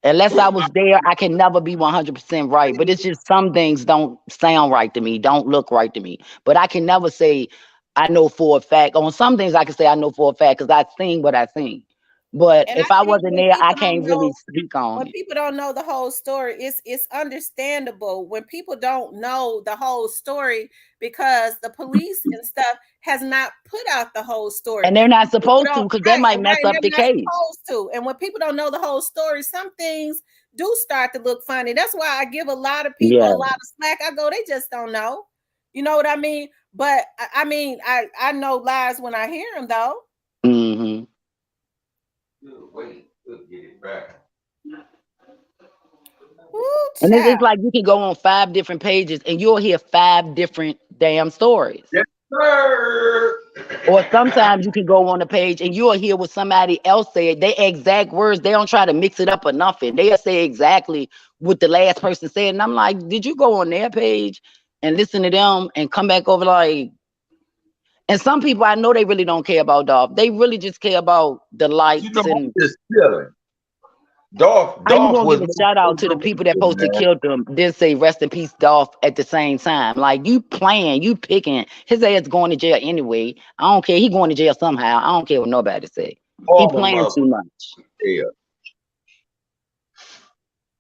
Unless I was there, I can never be 100% right. But it's just some things don't sound right to me, don't look right to me. But I can never say I know for a fact. On some things, I can say I know for a fact because I've seen what I've seen. But And I if I think wasn't there, I can't really speak on when it. people don't know the whole story, it's understandable when people don't know the whole story because the police and stuff has not put out the whole story. And they're not When people supposed to don't because that right, might right, mess and up they're the not case. supposed to. And when people don't know the whole story, some things do start to look funny. That's why I give a lot of people a Yeah. lot of slack. I go, they just don't know. You know what I mean? But I mean, I know lies when I hear them though. Hmm. Wait, we'll get it back. Ooh, And it's child. like you can go on 5 different pages and you'll hear 5 different damn stories. Yes, sir. Or sometimes you can go on the page and you'll hear what somebody else said. They exact words. They don't try to mix it up or nothing. They'll say exactly what the last person said. And I'm like, did you go on their page and listen to them and come back over like? And some people I know they really don't care about Dolph. They really just care about the You know, likes I'm and just chilling. Dolph, how you Dolph gonna give was a my shout out to the favorite people that man, supposed to man. kill them, then say rest in peace, Dolph at the same time? Like you playing, you picking. His ass going to jail anyway. I don't care. He going to jail somehow. I don't care what nobody say. He All them playing too others. much. Yeah.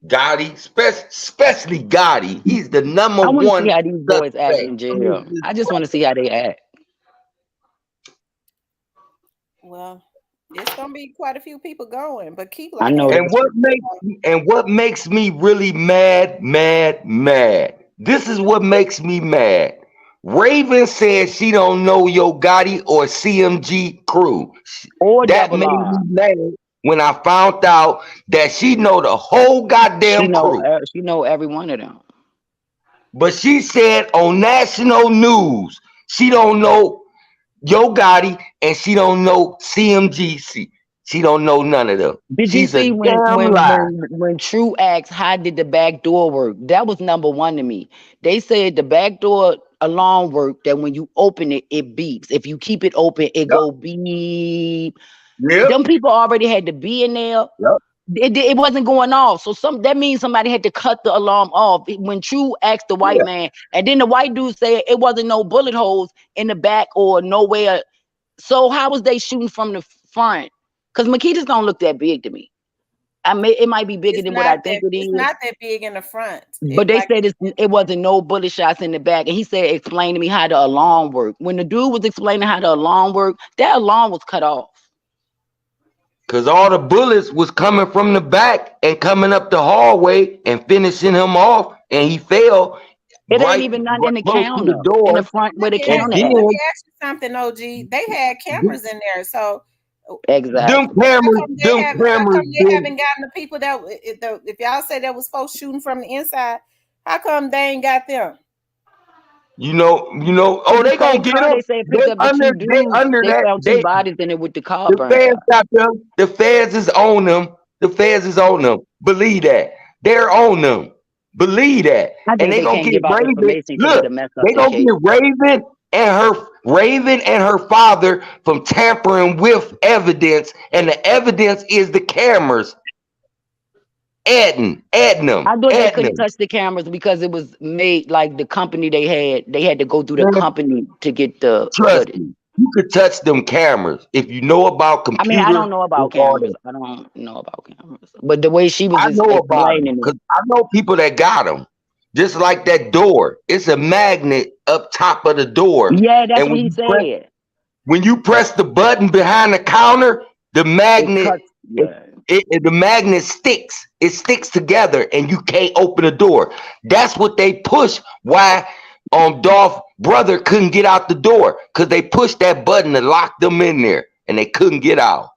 Gotti, especially Gotti. He's the number I want to see one how these boys act suspect. in I mean, jail. I just want to see how they act. Well, it's gonna be quite a few people going, but keep I like know and that's Ashley. what makes me really mad, mad, mad. This is what makes me mad. Raven said she don't know Yo Gotti or CMG crew. or That double made me R. mad when I found out that she know the whole goddamn crew. She know every one of them. But she said on national news, she don't know Yo Gotti and she don't know CMGC. She don't know none of them. Did you She's a see damn lie. when True asked how did the back door work? That was number one to me. They said the back door alarm worked that when you open it, it beeps. If you keep it open, it Yep, go beep. yep, Them people already had to be in there. yep, It wasn't going off. So that means somebody had to cut the alarm off. When True asked the white yeah. man, and then the white dude said it wasn't no bullet holes in the back or nowhere. So how was they shooting from the front? Because Makitas don't look that big to me. It might be bigger than what I think it It's is. not that big in the front. But they said it wasn't no bullet shots in the back. And he said, explain to me how the alarm worked. When the dude was explaining how the alarm worked, that alarm was cut off. Cause all the bullets was coming from the back and coming up the hallway and finishing him off, and he fell It ain't right, even nothing right in the close to the counter in the door. front where the And counter then at. let me ask you something, OG. They had cameras in there, so Them Exactly. cameras, them How cameras come they been, haven't gotten the people that if y'all say there was folks shooting from the inside, how come they ain't got them? oh, In the they gonna same get car, them. they said picked up the two They dudes. under They that. found two bodies in it with the car The burnt feds out. got them. The feds is on them. The feds is on them. Believe that. They're on them. Believe that. I And think they they gonna can't get give out Raven. information because Look, it'll mess up they the gonna case. get Raven and her father from tampering with evidence, and the evidence is the cameras. I thought they Adding couldn't them. touch the cameras because it was made like the company they had to go through the Man, company to get the trust footage. me. You could touch them cameras if you know about I mean, I don't computer know and about all cameras. that. I don't know about cameras. But the way she was I know about them explaining it, because I know people that got them. Just like that door, it's a magnet up top of the door, yeah, that's and what he said. when you press the button behind the counter, the It magnet cuts. Yeah. the magnet sticks. It sticks together, and you can't open the door. That's what they push. Why Dolph brother couldn't get out the door because they pushed that button to lock them in there, and they couldn't get out.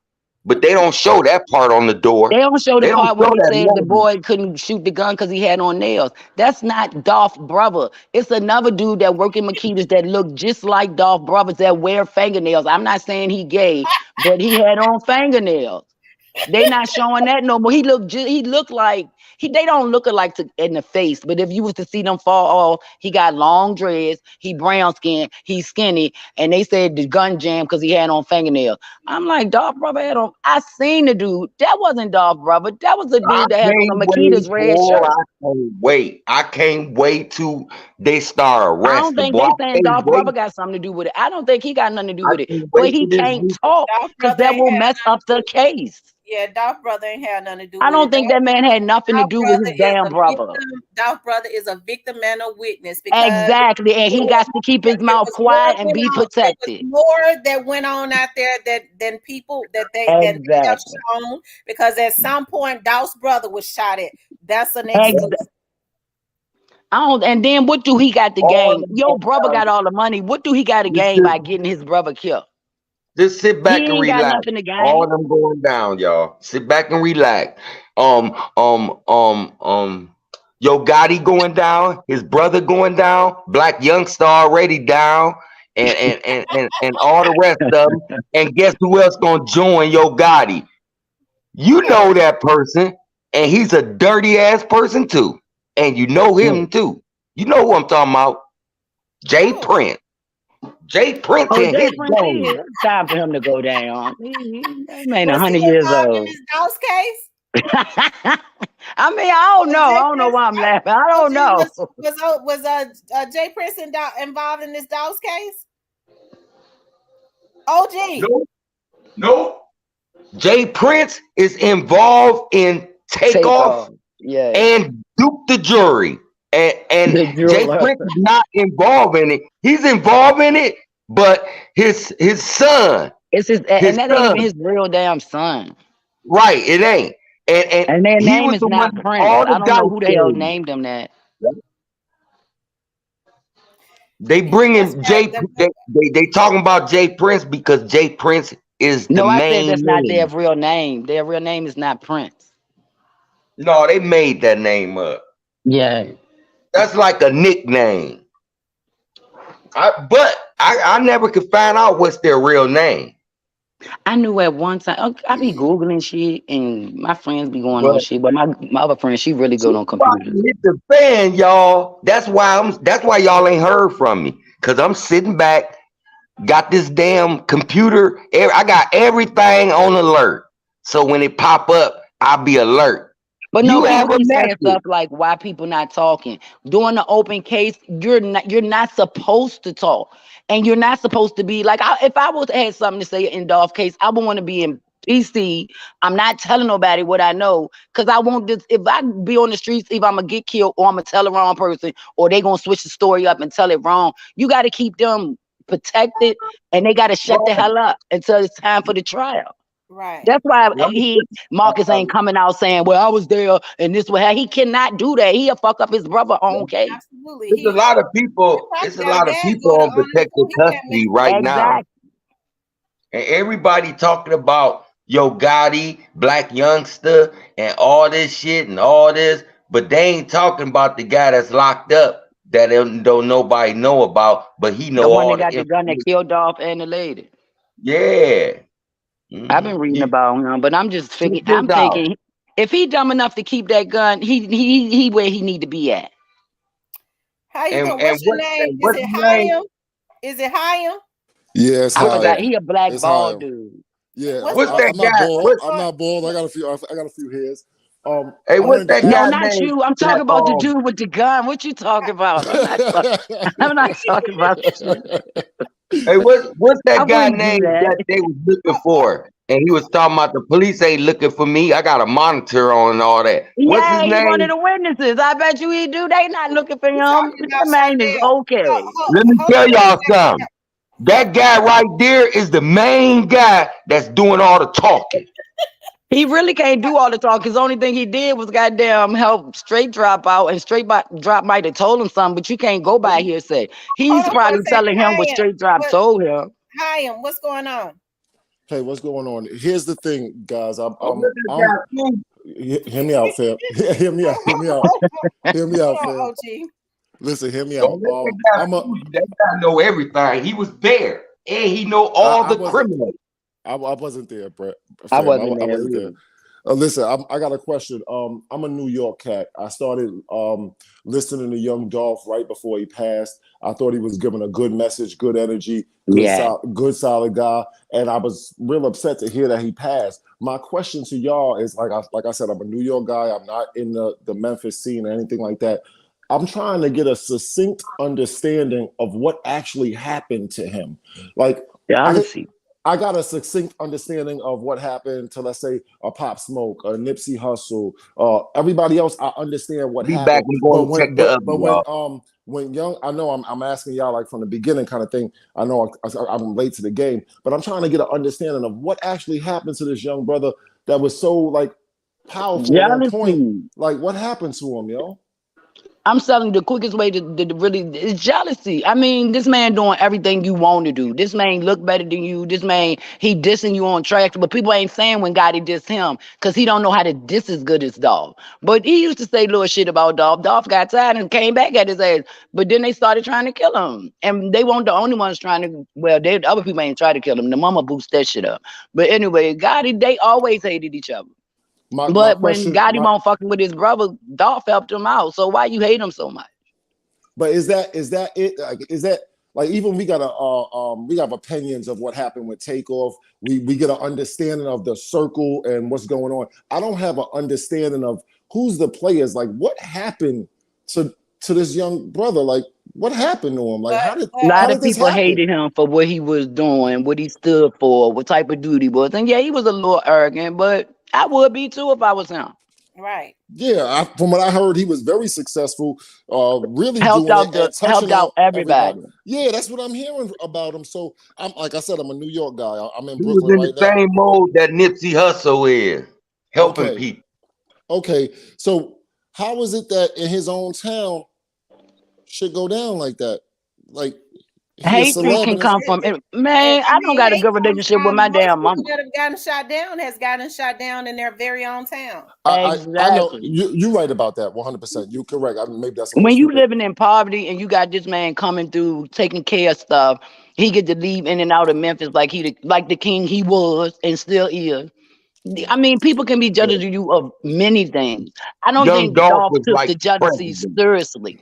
But they don't show that part on the They door. don't show the They don't part where show he that said the magnet. boy couldn't shoot the gun because he had on nails. That's not Dolph brother. It's another dude that work in Makita's that look just like Dolph brothers that wear fingernails. I'm not saying he gay, but he had on fingernails. They not showing that no more. He looked like they don't look alike in the face. But if you was to see them fall off, he got long dreads, he brown skin, he's skinny, and they said the gun jammed because he had on fingernails. I'm like, Dolph brother had on. I seen the dude. That wasn't Dolph brother. That was the I dude that had on can't a wait. Makita's red Oh, shirt. I can't wait. I can't wait till they start I don't arresting. think Boy, they I saying can't Dolph wait. brother got something to do with it. I don't think he got nothing to do I with it. can't But wait he till this can't week. talk Dolph because brother that ain't will had mess nothing up to the do. case. Yeah, Dolph brother ain't had nothing to do I with don't it. think that man had nothing to Dolph do with his brother is damn a brother. victim. Dolph brother is a victim and a witness because Exactly. And he got to keep his it mouth was more quiet and went be on. It was protected. more that went on out there that than people that they have Exactly. shown. Because at some point, Dolph's brother was shot at. That's an exclusive. Ex- I don't, and then what do he got to All gain? them Your going brother down. got all the money. What do he got to gain Just, by getting his brother killed? just sit back He and ain't got relax. nothing to All gain. of them going down, y'all. Sit back and relax. Um, Yo Gotti going down. His brother going down. Black Youngster already down. And all the rest of them. And guess who else gonna join Yo Gotti? You know that person, and he's a dirty ass person too, and you know Mm. him too. You know who I'm talking about? Jay Oh, Prince. Jay Prince Oh, in Jay his Prince, game. it's time for him to go down. That man was he 100 years involved in old. this Dolph's case? I mean, I don't Was know. I Jay don't know Prince? why I'm laughing. I don't OG know. Jay Prince involved in this Dolph's case? OG. No, no. Jay Prince is involved in Take Takeoff off. Yeah. and Duke the Jury. And The Jay jeweler. Prince is not involved in it. He's involved in it, but his son, It's his, his and that ain't even son, his real damn son. right, it ain't. And And their he name was is the one not that Prince. all I the don't know dice who the hell games. named him that. They That's bringing right. Jay. They talking about Jay Prince because Jay Prince is the No, I said main that's not their name. real name. Their real name is not Prince. No, they made that name up. Yeah. That's like a nickname. I never could find out what's their real name. I knew at one time. I be Googling shit and my friends be going on But shit. But my other friend, she really good she on about computers. to hit the fan, y'all. That's why y'all ain't heard from me. Cause I'm sitting back, got this damn computer. I got everything on alert. So when it pop up, I'll be alert. But no, You people have a keep saying message. stuff like why people not talking. During the open case, you're not supposed to talk. And you're not supposed to be like if I was had something to say in Dolph case, I would want to be in PC. I'm not telling nobody what I know because I want this. If I be on the streets, either I'm gonna get killed or I'm gonna tell the wrong person, or they gonna switch the story up and tell it wrong. You got to keep them protected, and they got to shut the Right, hell up until it's time for the trial. Right. That's why right. Marcus ain't coming out saying, "Well, I was there and this what he cannot do that. He'll fuck up his brother own case." Absolutely. It's a He lot of he people. probably It's a got a lot of bad people daughter on on him too. protected He can't miss custody right now. Exactly. and everybody talking about Yo Gotti, Black Youngster, and all this shit and all this, but they ain't talking about the guy that's locked up that don't nobody know about, but he The know one that all the got the gun that information. killed Dolph and the lady. Yeah. I've been reading You about him, but I'm just check figuring. this I'm out. thinking if he dumb enough to keep that gun, he where he need to be at. How you And doing? What's your what name? and Is what's it his name? Hyam? Is it Hyam? Yeah, it's I What's forgot. higher. He a black It's bald higher. dude. Yeah, What's what's that I'm not guy? bald. What I'm going? not bald. I got a few hairs. hey, I what's wanted to that No, guy ask. not name you. I'm that talking about the dude with the gun. What you talking about? I'm not talking. I'm not talking about you. hey, what's I that guy wouldn't do name that. that they was looking Oh, for? And he was talking about the police ain't looking for me. I got a monitor on and all that. What's his Yeah, he one of name? the witnesses. I bet you he do. They not looking for you him. talking about That man is Shondell? okay. Let me Hold tell on one y'all second. something. That guy right there is the main guy that's doing all the talking. He really can't do all the talk. His only thing he did was goddamn help straight drop out, and drop might have told him something, but you can't go by hearsay. Hold He's on for a probably second. telling him what straight drop What? told him. Hyam, what's going on? Hey, what's going on? Here's the thing, guys. Oh, look at that too. Hear me out, fam. Hear me out. Hear me out. Hear me Hold out, on, fam. OG. Listen, hear me Don't out. let that guy I'm a. fool you. That guy know everything. He was there. And he know I, all I the wasn't. criminals. I wasn't there, Brett. I Fam. wasn't I there wasn't there. either. Listen, I got a question. I'm a New York cat. I started listening to Young Dolph right before he passed. I thought he was giving a good message, good energy, Yeah. good solid guy, and I was real upset to hear that he passed. My question to y'all is like I said, I'm a New York guy. I'm not in the Memphis scene or anything like that. I'm trying to get a succinct understanding of what actually happened to him. Like I Jealousy. I got a succinct understanding of what happened to, let's say, a Pop Smoke, a Nipsey Hussle, everybody else. I understand what Be back happened, and but going to check the oven, y'all. when Young, I know I'm asking y'all like from the beginning kind of thing. I know I'm late to the game, but I'm trying to get an understanding of what actually happened to this young brother that was so like powerful and on point. Jealousy. Like what happened to him, yo? I'm telling you, the quickest way to really is jealousy. I mean, this man doing everything you want to do. This man look better than you. This man, he dissing you on tracks, but people ain't saying when Gotti diss him because he don't know how to diss as good as Dolph. But he used to say little shit about Dolph. Dolph got tired and came back at his ass. But then they started trying to kill him. And they weren't the only ones trying to, well, other people ain't trying to kill him. The mama boost that shit up. But anyway, Gotti, they always hated each other. My But when question, Gotti won't fucking with his brother, Dolph helped him out. So why you hate him so much? But is that it? Like, is that like even we have opinions of what happened with Takeoff. We get an understanding of the circle and what's going on. I don't have an understanding of who's the players. Like what happened to this young brother? Like what happened to him? Like But A but lot how of did this people happen? hated him for what he was doing, what he stood for, what type of duty he was. And yeah, he was a little arrogant, but I would be too if I was him. right. Yeah, from what I heard, he was very successful, really Helped doing it out and touching helped out out everybody. everybody. Yeah, that's what I'm hearing about him. So I'm like I said, I'm a New York guy. I'm in He was Brooklyn in the right now. same mode that Nipsey Hussle is, helping Okay, people. okay. So how is it that in his own town shit go down like that? Like he a Hatred celeb can in his come own. from it. And Man, I I don't mean, got a hate good comes relationship with from my most damn people mama. that have gotten shot down has gotten shot down in their very own town. I know Exactly. you right about that 100%. You correct. Maybe that's a little When you stupid. living in poverty and you got this man coming through taking care of stuff, he get to leave in and out of Memphis like the king he was and still is. I mean, people can be judges of you of many things. I don't Young think Dolph Dolph was took like the jealousy president. seriously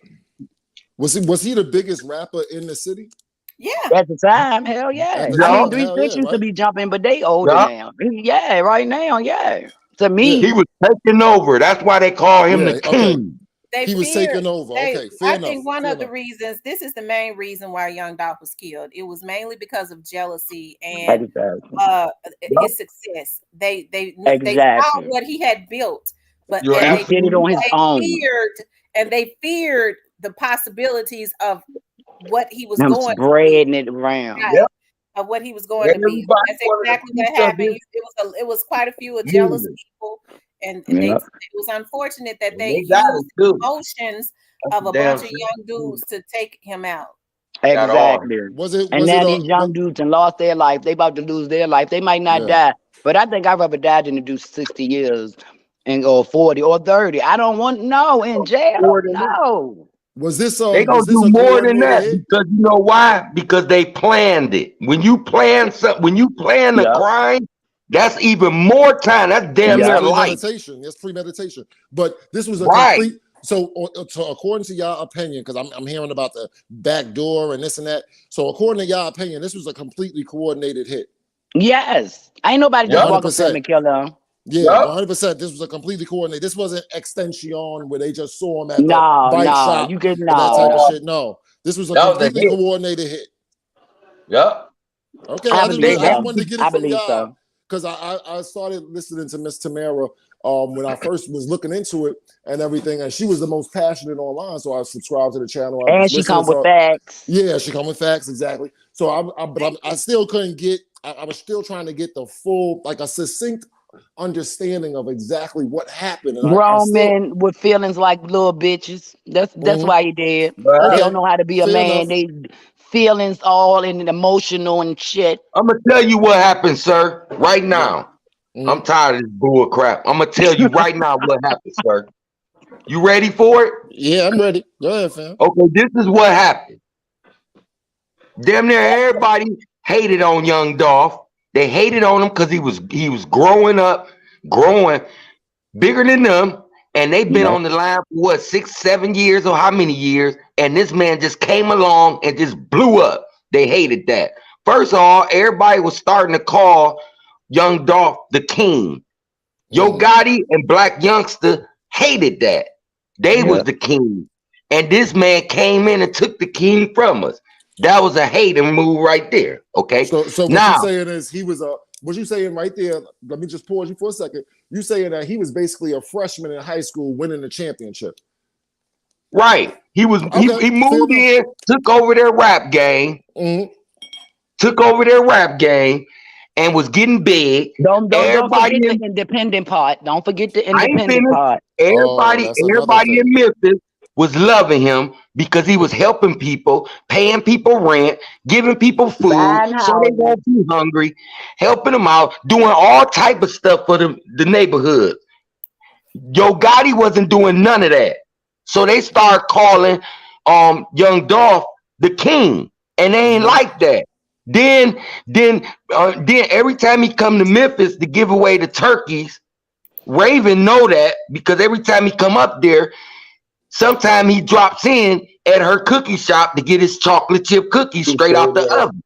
Was he the biggest rapper in the city Yeah. at the time. Hell at yeah. the I mean, Yup, time? Three Hell Six yeah, used to right? be jumping, but they older yup. now. Yeah, right now, yeah. To Yeah, He me, was taking over. That's why they call him the yeah. Okay, king. They he was feared taking over. they Okay, fair I enough. think one Fair of the enough. reasons, this is the main reason why Young Dolph was killed. It was mainly because of jealousy and exactly, uh Yup. his success. They saw exactly. what he had built, but You're and He did it absolutely on his they own. feared they feared the possibilities of what he was Them going to be. spreading it around. Right. yep. Of what he was going to be. Everybody That's wanted exactly a what piece of happened. his It was quite a few jealous movement. people, and they Yeah. it was unfortunate that And they they got used him the too. emotions That's of a a bunch damn of shame. young dudes to take him out. at all. Exactly. Was it And was it now a these young dudes and lost their life. They about to lose their life. They might not yeah. die, but I think I'd rather die than to do 60 years and or 40 or 30. I don't want no in jail. More than that. No. They gonna Was this do a more than coordinated that hit? because you know why? Because they planned it. When you plan something, when you plan a Yep. crime, that's even more time. That's damn It's near Yep. life. premeditation. It's premeditation. But this was a Right. complete. So according to y'all opinion, because I'm hearing about the back door and this and that. So according to y'all opinion, this was a completely coordinated hit. Yes. Ain't nobody just Yep. walk up to him 100%. and kill him. Yeah, Yep. 100%. This was a completely coordinated. This wasn't extension where they just saw him at the No, bike no. shop You get and that type of no. Oh, shit. No, this was a that was a completely hit. coordinated hit. Yep. Okay, I They believe I just so. wanted to get it I from believe y'all so. because I started listening to Miss Tamara when I first was looking into it and everything, and she was the most passionate online. So I subscribed to the channel. I And was she listening come to with her. facts. Yeah, she come with facts exactly. So I still couldn't get. I was still trying to get the full, like a succinct understanding of exactly what happened, and I Grown still. men with feelings like little bitches. That's Mhm. why he did. They Right. don't Okay, know how to be a fair man. enough. They feelings all and emotional and shit. I'm gonna tell you what happened, sir. Right Yeah. now. I'm Mhm. tired of this bull crap. I'm gonna tell you right now what happened, sir. You ready for it? Yeah, I'm ready. Go ahead, fam. Okay, this is what happened. Damn near everybody hated on Young Dolph. They hated on him because he was growing up, growing bigger than them, and they've been Yep. on the line for what 6, 7 years or how many years, and this man just came along and just blew up. They hated that. First of all, everybody was starting to call Young Dolph the king. Yo Mhm. Gotti and Black Youngster hated that. They was Yep. the king. And this man came in and took the king from us. That was a hating move right there. Okay. So what you Now, saying is he was a. What you saying right there? Let me just pause you for a second. You saying that he was basically a freshman in high school winning the championship. right. He was he, Okay, he fair moved enough. in, took over their rap game, Mhm. took over their rap game, and was getting big. Don't Everybody forget the in independent part. Don't forget the I ain't independent finished. part. Oh, Everybody, that's another everybody thing. in Memphis was loving him because he was helping people, paying people rent, giving people food Buying so they houses. won't be hungry, helping them out, doing all type of stuff for the neighborhood. Yo Gotti wasn't doing none of that. So they start calling Young Dolph the king. And they ain't Mhm. like that. Then then every time he come to Memphis to give away the turkeys, Raven know that because every time he come up there, sometime he drops in at her cookie shop to get his chocolate chip cookies straight out the oven.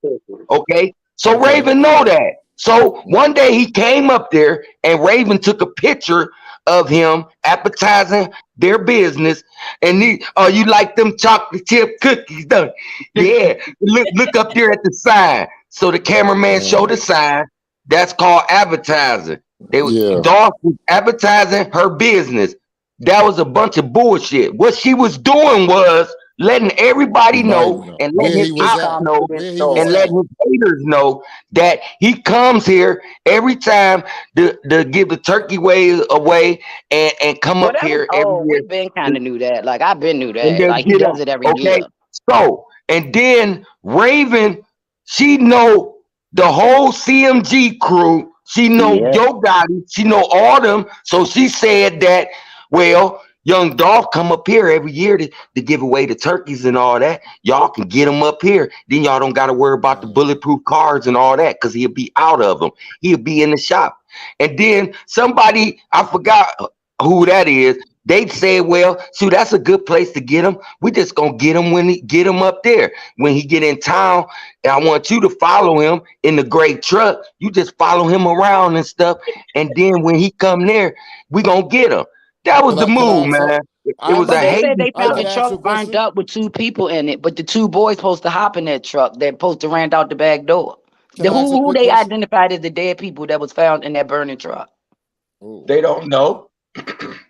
Okay, so Okay. Raven know that. So one day he came up there and Raven took a picture of him appetizing their business, and he, oh, you like them chocolate chip cookies, don't you? Yeah. Look up there at the sign. So the cameraman showed the Mhm. sign. That's called advertising. Yeah. Dolph was advertising her business. That was a bunch of bullshit. What she was doing was letting everybody Right. know No. and Where letting his he He was ops at. know confident Where he was and story. at. letting his haters know that he comes here every time to give the turkey away and come Well, up that was here every old. year We been kind of knew that. Like I've been knew and that. then Like he get does up. it every Okay. year. So and then Raven, she know the whole CMG crew. She know Yeah. Yo Gotti. She know all them. So she said that, well, Young Dolph come up here every year to give away the turkeys and all that. Y'all can get him up here. Then y'all don't got to worry about the bulletproof cars and all that because he'll be out of them. He'll be in the shop. And then somebody, I forgot who that is, they said, well, shoot, that's a good place to get him. We just gonna get him when he get him up there. When he get in town, and I want you to follow him in the great truck. You just follow him around and stuff. And then when he come there, we gonna get him. That was the Can I move, ask a man. It I was But a they can said hating they I found stuff. the can I ask truck you a burnt question? up with two people in it, but the two boys supposed to hop in that truck. They're supposed to ran out the back door. Can I ask a Who quick they question? identified as the dead people that was found in that burning truck? Oh, They don't know.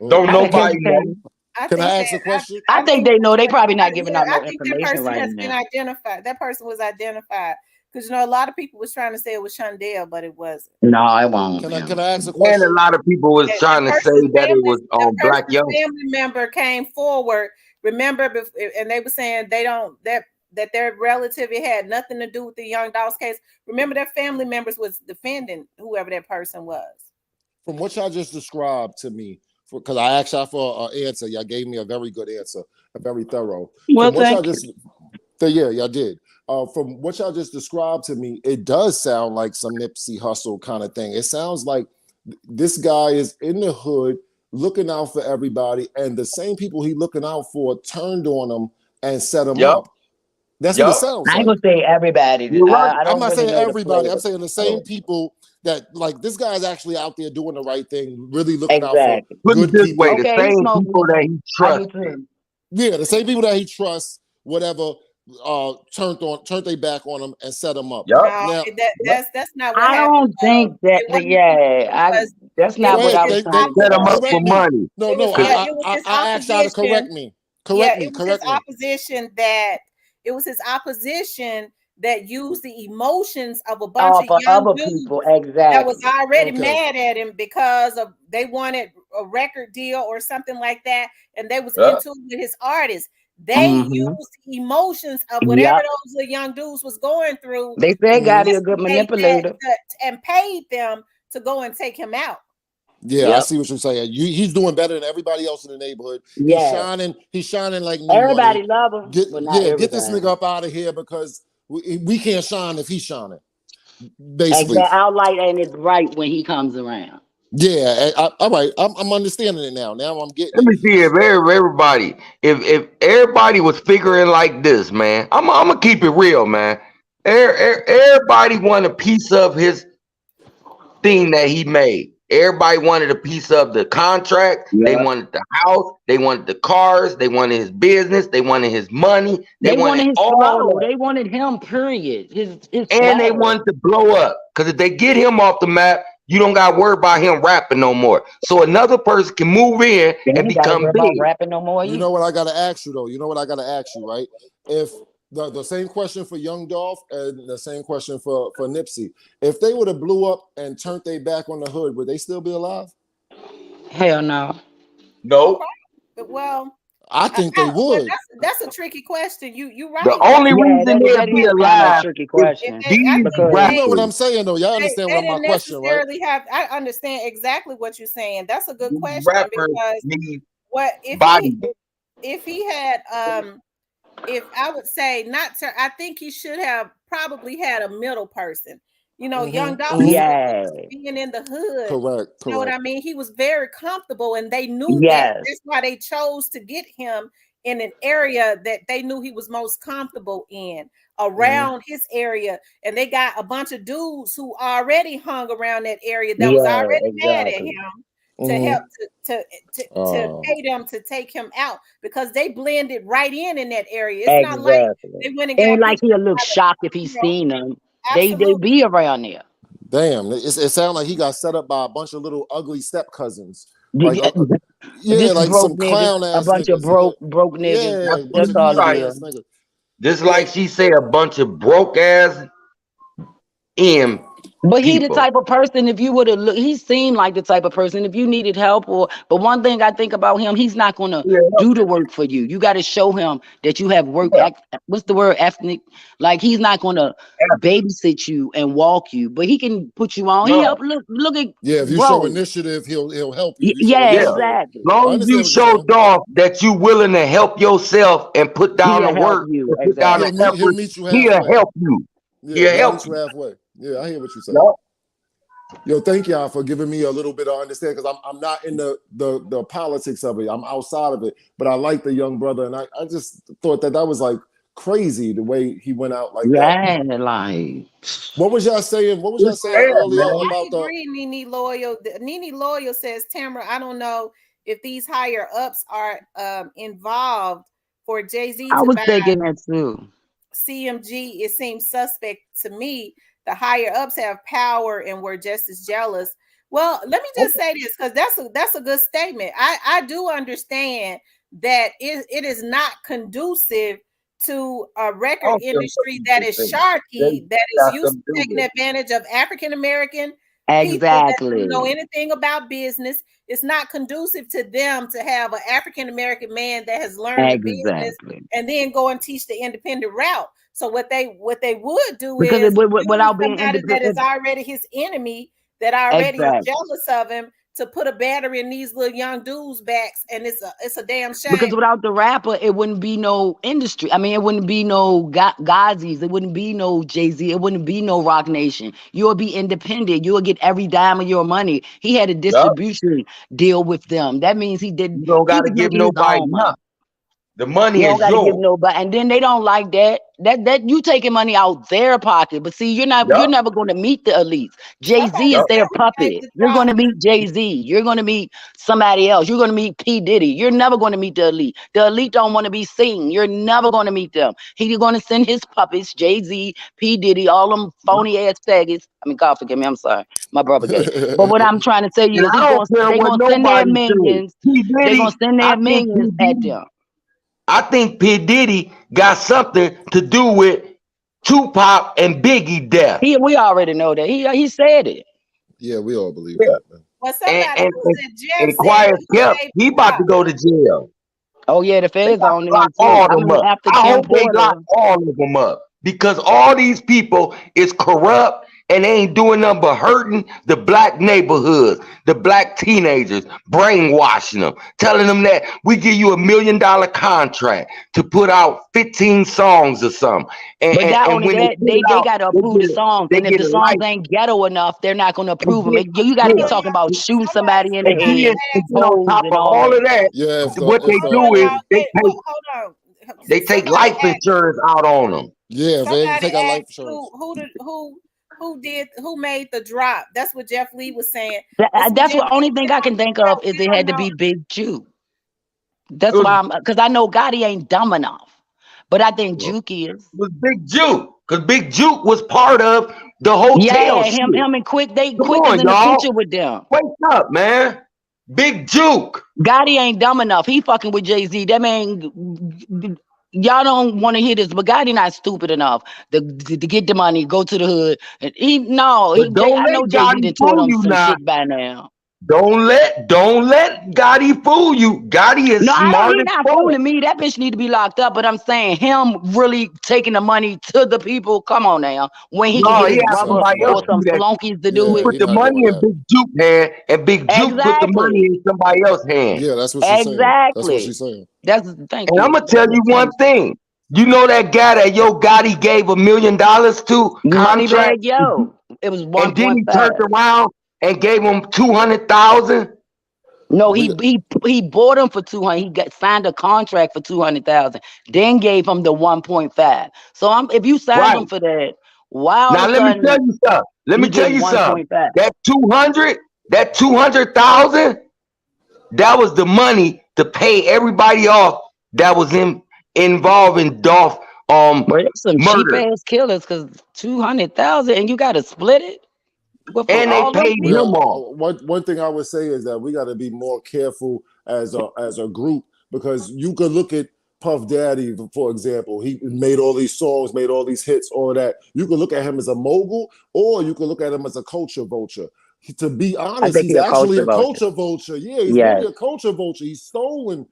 oh. Don't I can nobody tell know. you. I Can think I that ask a question? I I think think they know. They that probably not giving yeah, out I no think that information person right has been now. identified. That person was identified because a lot of people was trying to say it was Shondell, but it wasn't. No, it won't. Can Yeah. I ask a And a question? lot of people was trying to say that it was The Black person's Young. family member came forward. Remember, and they were saying they don't that that their relative, it had nothing to do with the Young Dolph case. Remember, their family members was defending whoever that person was. From what y'all just described to me, because I asked y'all for an answer, y'all gave me a very good answer, a very thorough. Well, From what y'all thank you. just, yeah, y'all did. From what y'all just described to me, it does sound like some Nipsey Hussle kind of thing. It sounds like this guy is in the hood looking out for everybody, and the same people he looking out for turned on him and set him Yup. up. That's what it Yup. sounds I ain't like. gonna say everybody. You're right. I I'm don't not really saying know the everybody. I'm flavor. saying the same people that, like, this guy's actually out there doing the right thing, really looking out for Exactly. Put it good this way, people. the Okay, he's same smoking. people that he I do trusted. too. Yeah, the same people that he trusts, whatever, turned their back on him and set him up. Yup. No, Now, that's not what I happened. don't think that. It wasn't Yeah, because that's it not go was what I ahead. was his trying to Set say. him up Correct for opposition. me. money. No, It was no. yeah, Cause it was his I asked y'all to opposition. correct me. Yeah, Correct me. it was his Correct me. opposition that it was his opposition that used the emotions of a bunch Oh, of for young other dudes people, that was exactly. already Okay. mad at him because of they wanted a record deal or something like that, and they was yup. into it with his artist. They Mm-hmm. used the emotions of whatever Yep. those little young dudes was going through They to said God is a good instigate that manipulator. and paid them to go and take him out. Yeah, I Yep. see what you're saying. He's doing better than everybody else in the neighborhood. He's Yeah. shining. He's shining like new money. Everybody love him, but not Get this everybody. nigga up out of here because we can't shine if he's shining. Basically, Exactly. Our light ain't as bright when he comes around. yeah. All right, I'm understanding it now. Now I'm getting Let it. me see if everybody, if everybody was figuring like this, man. I'm gonna keep it real, man. Everybody want a piece of his thing that he made. Everybody wanted a piece of the contract. They Yeah. wanted the house. They wanted the cars. They wanted his business. They wanted his money. They They wanted wanted his all flow. that. They wanted him, period. His And they swag. wanted to blow up. Because if they get him off the map, you don't got to worry about him rapping no more. So another person can move in They and ain't gotta become worry about big. rapping no more You know either. what I gotta ask you though. You know what I gotta ask you, right? If the same question for Young Dolph and the same question for Nipsey, if they would have blew up and turned their back on the hood, would they still be alive? Hell no. No. Well, I think they well, would. that's a tricky question. You The right. only Yeah, reason they'll that be is kind of a alive tricky is question I these think because You know what rappers. I'm saying though. Y'all they understand what my didn't question, right? necessarily have. I understand exactly what you're saying. That's a good These question rappers because need what body. if he had if I would say not to, I think he should have probably had a middle person. You know, Young Dolph is so yeah, used to being in the hood. Correct, You know what correct. I mean? He was very comfortable, and they knew that. yes, That's why they chose to get him in an area that they knew he was most comfortable in, Mhm. around his area. And they got a bunch of dudes who already hung around that area that was yeah, already mad at exactly, him to Mhm. help to pay them to take him out because they blended right in that area. It's not like exactly. they went and Ain't got like people he'll look by shocked if the, he seen them. They absolutely. be around there. Damn, it sounds like he got set up by a bunch of little ugly step cousins. Like, Yeah, yeah, just like broke some niggas, clown a ass bunch of niggas. Yeah, broke niggas. yeah, bunch That's of all it ugly Right. is. ass niggas. Just Yo, like she said, a bunch of broke ass in But he the people. type of person, if you would have looked, he seemed like the type of person, if you needed help but one thing I think about him, he's not gonna Yeah, do the work for you. You got to show him that you have work, yeah, what's the word, ethnic? Like he's not gonna babysit you and walk you, but he can put you on. He no, help look at yeah, if you show bro. initiative, he'll help you. If you show Yeah, yeah. initiative, exactly. I Long as you understand what you're show saying. Dolph that you willing to help yourself and put down the He'll help work you. and put down the Exactly. He'll effort, meet you he'll halfway. help you. Yeah, He'll he'll help meet you you. halfway. Yeah, I hear what you're saying. No, Yo, thank y'all for giving me a little bit of understanding because I'm not in the politics of it. I'm outside of it, but I like the young brother, and I just thought that was like crazy the way he went out like that. Yeah, like What was y'all saying? What was y'all it's saying sad, earlier man. I about the? agree, Nene Loyal. Nene Loyal says, Tamara, I don't know if these higher ups are involved for Jay-Z I to was buy thinking that too. CMG. It seems suspect to me. The higher ups have power and were just as jealous. Well, let me just say this because that's a good statement. I do understand that it is not conducive to a I record don't care what industry that people is think. They sharky, that is got used something to to do taking with it. advantage of African American people that don't know Exactly. anything about business. It's not conducive to them to have an African American man that has learned the business Exactly. and then go and teach the independent route. So what they would do Because is use without being somebody that is independent, already his enemy, that already is exactly. jealous of him, to put a battery in these little young dudes' backs, and it's a damn Because shame. without the rapper, it wouldn't be no industry. I mean, it wouldn't be no Gazis. It wouldn't be no Jay-Z. It wouldn't be no Rock Nation. You would be independent. You would get every dime of your money. He had a Yup. distribution deal with them. That means You don't he got to was give making his nobody own money. nothing. The money You don't is got to give yours. nobody, and then they don't like that. That you taking money out their pocket. But see, you're Yup. never going to meet the elites. Jay-Z Somebody is Yup. their said who made puppet. the You're going drop. to meet Jay-Z. You're going to meet somebody else. You're going to meet P. Diddy. You're never going to meet the elite. The elite don't want to be seen. You're never going to meet them. He's going to send his puppets, Jay-Z, P. Diddy, all them phony ass faggots. I mean, God forgive me. I'm sorry. My brother gay. But what I'm trying to tell you And is I don't care they what going to send their nobody says. minions. P. They're going to Diddy, send I their think P. minions at Diddy, them. I think P. Diddy got something to do with Tupac and Biggie death. We already know that. He said it. Yeah, we all believe Yeah. that, man. Well, And somebody and, who and, said Jeff and said Quiet who kept, made he the about to drop. go to jail. Oh yeah, the They feds got on to lock him too. all I them mean, up. after I Kim hope they lock Porter, all of them up because all these people is corrupt and they ain't doing nothing but hurting the black neighborhoods, the black teenagers, brainwashing them, telling them that we give you $1 million contract to put out 15 songs or something. And, but and, not and only when they that, put it they out, got to approve the songs, they and if get the a songs life ain't ghetto enough, they're not gonna and approve them. then, You got to be yeah. talking about shooting Somebody somebody in the And somebody head, then on hoes, top and of all all that. of that, Yeah, what they Hold on, do is y'all. they Wait, take hold on. they take Somebody life asked. insurance out on them. yeah. They Somebody take our life asked insurance. who made the drop. That's what Jeff Lee was saying. But see, That's Jeff the only Lee thing said I on can the think drop, of is we it don't had to know. be Big Jew. It That's was, why because I know Gotti ain't dumb enough, but I think it Juke is. was Big Juke because Big Juke was part of the hotel Yeah, him, shit. him and Quick, they Come Quick is on, in the y'all, picture with them. wake up, man. Big Juke. Gotti ain't dumb enough. He fucking with Jay-Z. That man, y'all don't want to hear this, but Gotti not stupid enough to get the money, go to the hood. And But don't I let know Jay-Z Gotti done taught fool him you some now. shit by now. Don't let Gotti fool you. Gotti is No, I don't. smart He as not fuck. fooling me. That bitch need to be locked up. But I'm saying him really taking the money to the people. Come on now, when he can No, get he his had brother Himself, somebody else or yeah, do some that. flunkies to He do yeah. it. put He the not money doing in that. Big Juke hand, and Big Juke put the money Exactly. in somebody else's hand. Yeah, that's what she's saying. That's what Exactly. she's saying. Thank And I'm you. gonna That's tell what you one she thing. You know that guy that Yo Gotti gave $1 million to money contract, bag yo. It was and then he turned 1.5. around and gave him 200,000. No, We he bought him for 200. He got signed a contract for 200,000. Then gave him the 1.5. So if you signed Right. him for that, why all Now of a let me tell sudden you something. Let me you tell getting you something. 1.5? That 200,000, that was the money to pay everybody off that was involved in Dolph Well, there's some cheap murder. ass killers because 200,000 and you got to split it with And they all them paid him Well, people. off. one thing I would say is that we got to be more careful as a group because you could look at Puff Daddy, for example. He made all these songs, made all these hits, all of that. You could look at him as a mogul, or you could look at him as a culture vulture. To be I honest, think he's he a actually culture a vulture. culture vulture. Yeah, he's really Yes, a culture vulture. He's stolen